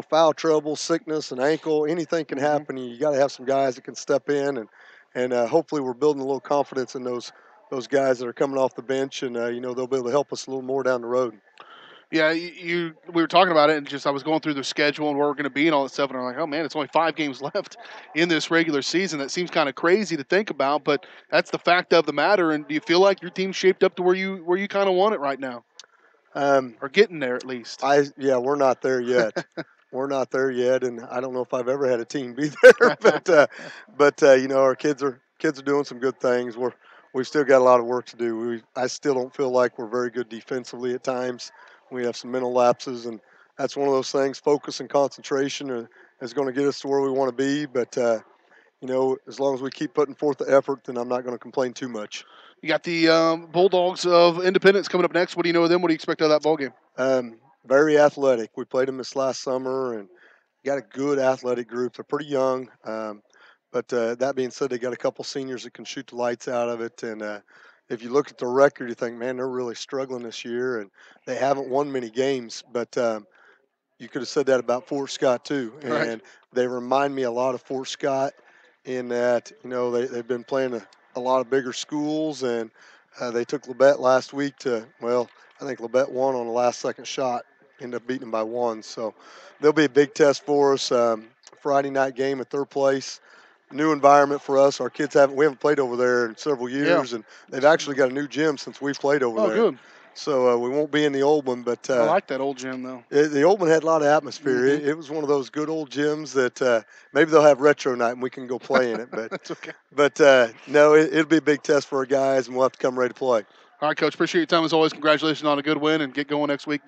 foul trouble, sickness, and ankle, anything can happen. You got to have some guys that can step in, and hopefully we're building a little confidence in those guys that are coming off the bench, and they'll be able to help us a little more down the road. Yeah, we were talking about it, and I was going through the schedule and where we're going to be and all that stuff, and I'm like, oh man, it's only 5 games left in this regular season. That seems kind of crazy to think about, but that's the fact of the matter. And do you feel like your team's shaped up to where you kind of want it right now? Or getting there at least. We're not there yet. We're not there yet, and I don't know if I've ever had a team be there. but our kids are doing some good things. We've still got a lot of work to do. I still don't feel like we're very good defensively at times. We have some mental lapses, and that's one of those things. Focus and concentration is going to get us to where we want to be. But as long as we keep putting forth the effort, then I'm not going to complain too much. You got the Bulldogs of Independence coming up next. What do you know of them? What do you expect out of that ball game? Very athletic. We played them this last summer, and got a good athletic group. They're pretty young, but that being said, they got a couple seniors that can shoot the lights out of it. And if you look at the record, you think, man, they're really struggling this year, and they haven't won many games. But you could have said that about Fort Scott too, right. And they remind me a lot of Fort Scott in that they've been playing a lot of bigger schools, and they took Labette last week to, I think Labette won on the last second shot, ended up beating them by 1. So they'll be a big test for us. Friday night game at their place. new environment for us. Our kids we haven't played over there in several years, and they've actually got a new gym since we've played over there. Oh, good. So we won't be in the old one, but I like that old gym though. The old one had a lot of atmosphere. It was one of those good old gyms that maybe they'll have retro night and we can go play in it. But that's okay. But no, it'll be a big test for our guys, and we'll have to come ready to play. All right, Coach. Appreciate your time as always. Congratulations on a good win, and get going next week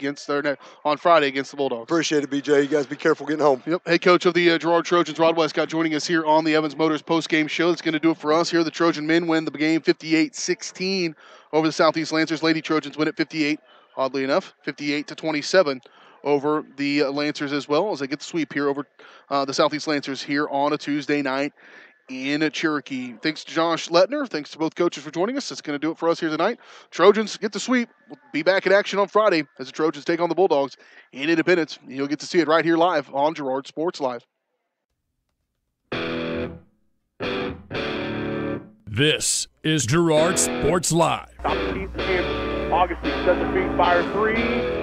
on Friday against the Bulldogs. Appreciate it, BJ. You guys be careful getting home. Yep. Hey, Coach of the Girard Trojans, Rod Westcott, joining us here on the Evans Motors postgame show. That's going to do it for us here. The Trojan men win the game 58-16 over the Southeast Lancers. Lady Trojans win it 58, oddly enough, 58-27 over the Lancers as well, as they get the sweep here over the Southeast Lancers here on a Tuesday night in Cherokee. Thanks to Josh Lettner. Thanks to both coaches for joining us. That's going to do it for us here tonight. Trojans get the sweep. We'll be back in action on Friday as the Trojans take on the Bulldogs in Independence. You'll get to see it right here live on Girard Sports Live. This is Girard Sports Live. Augustine sets a feet, fire three.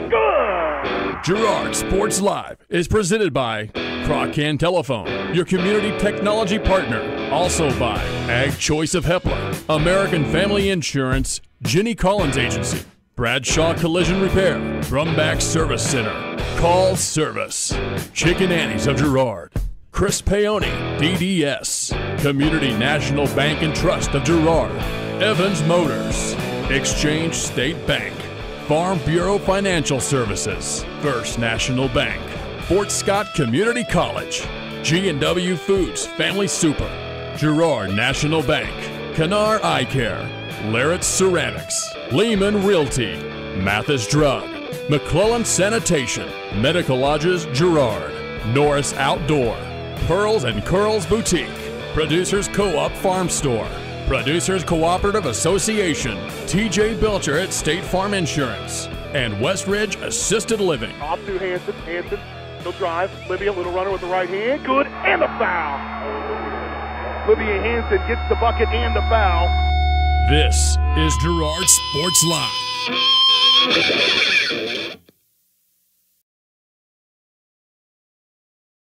Good! Girard Sports Live is presented by Croc-Can Telephone, your community technology partner. Also by Ag Choice of Hepler, American Family Insurance, Jenny Collins Agency, Bradshaw Collision Repair, Brumback Service Center, Call Service, Chicken Annie's of Girard, Chris Paoni, DDS, Community National Bank and Trust of Girard, Evans Motors, Exchange State Bank, Farm Bureau Financial Services, First National Bank, Fort Scott Community College, G&W Foods Family Super, Girard National Bank, Canar Eye Care, Larrett Ceramics, Lehman Realty, Mathis Drug, McClellan Sanitation, Medical Lodges Girard, Norris Outdoor, Pearls and Curls Boutique, Producers Co-op Farm Store, Producers Cooperative Association, TJ Belcher at State Farm Insurance, and Westridge Assisted Living. Off to Hanson. Hanson, he'll drive. Libya, little runner with the right hand. Good, and the foul. Libya Hanson gets the bucket and the foul. This is Girard Sports Live.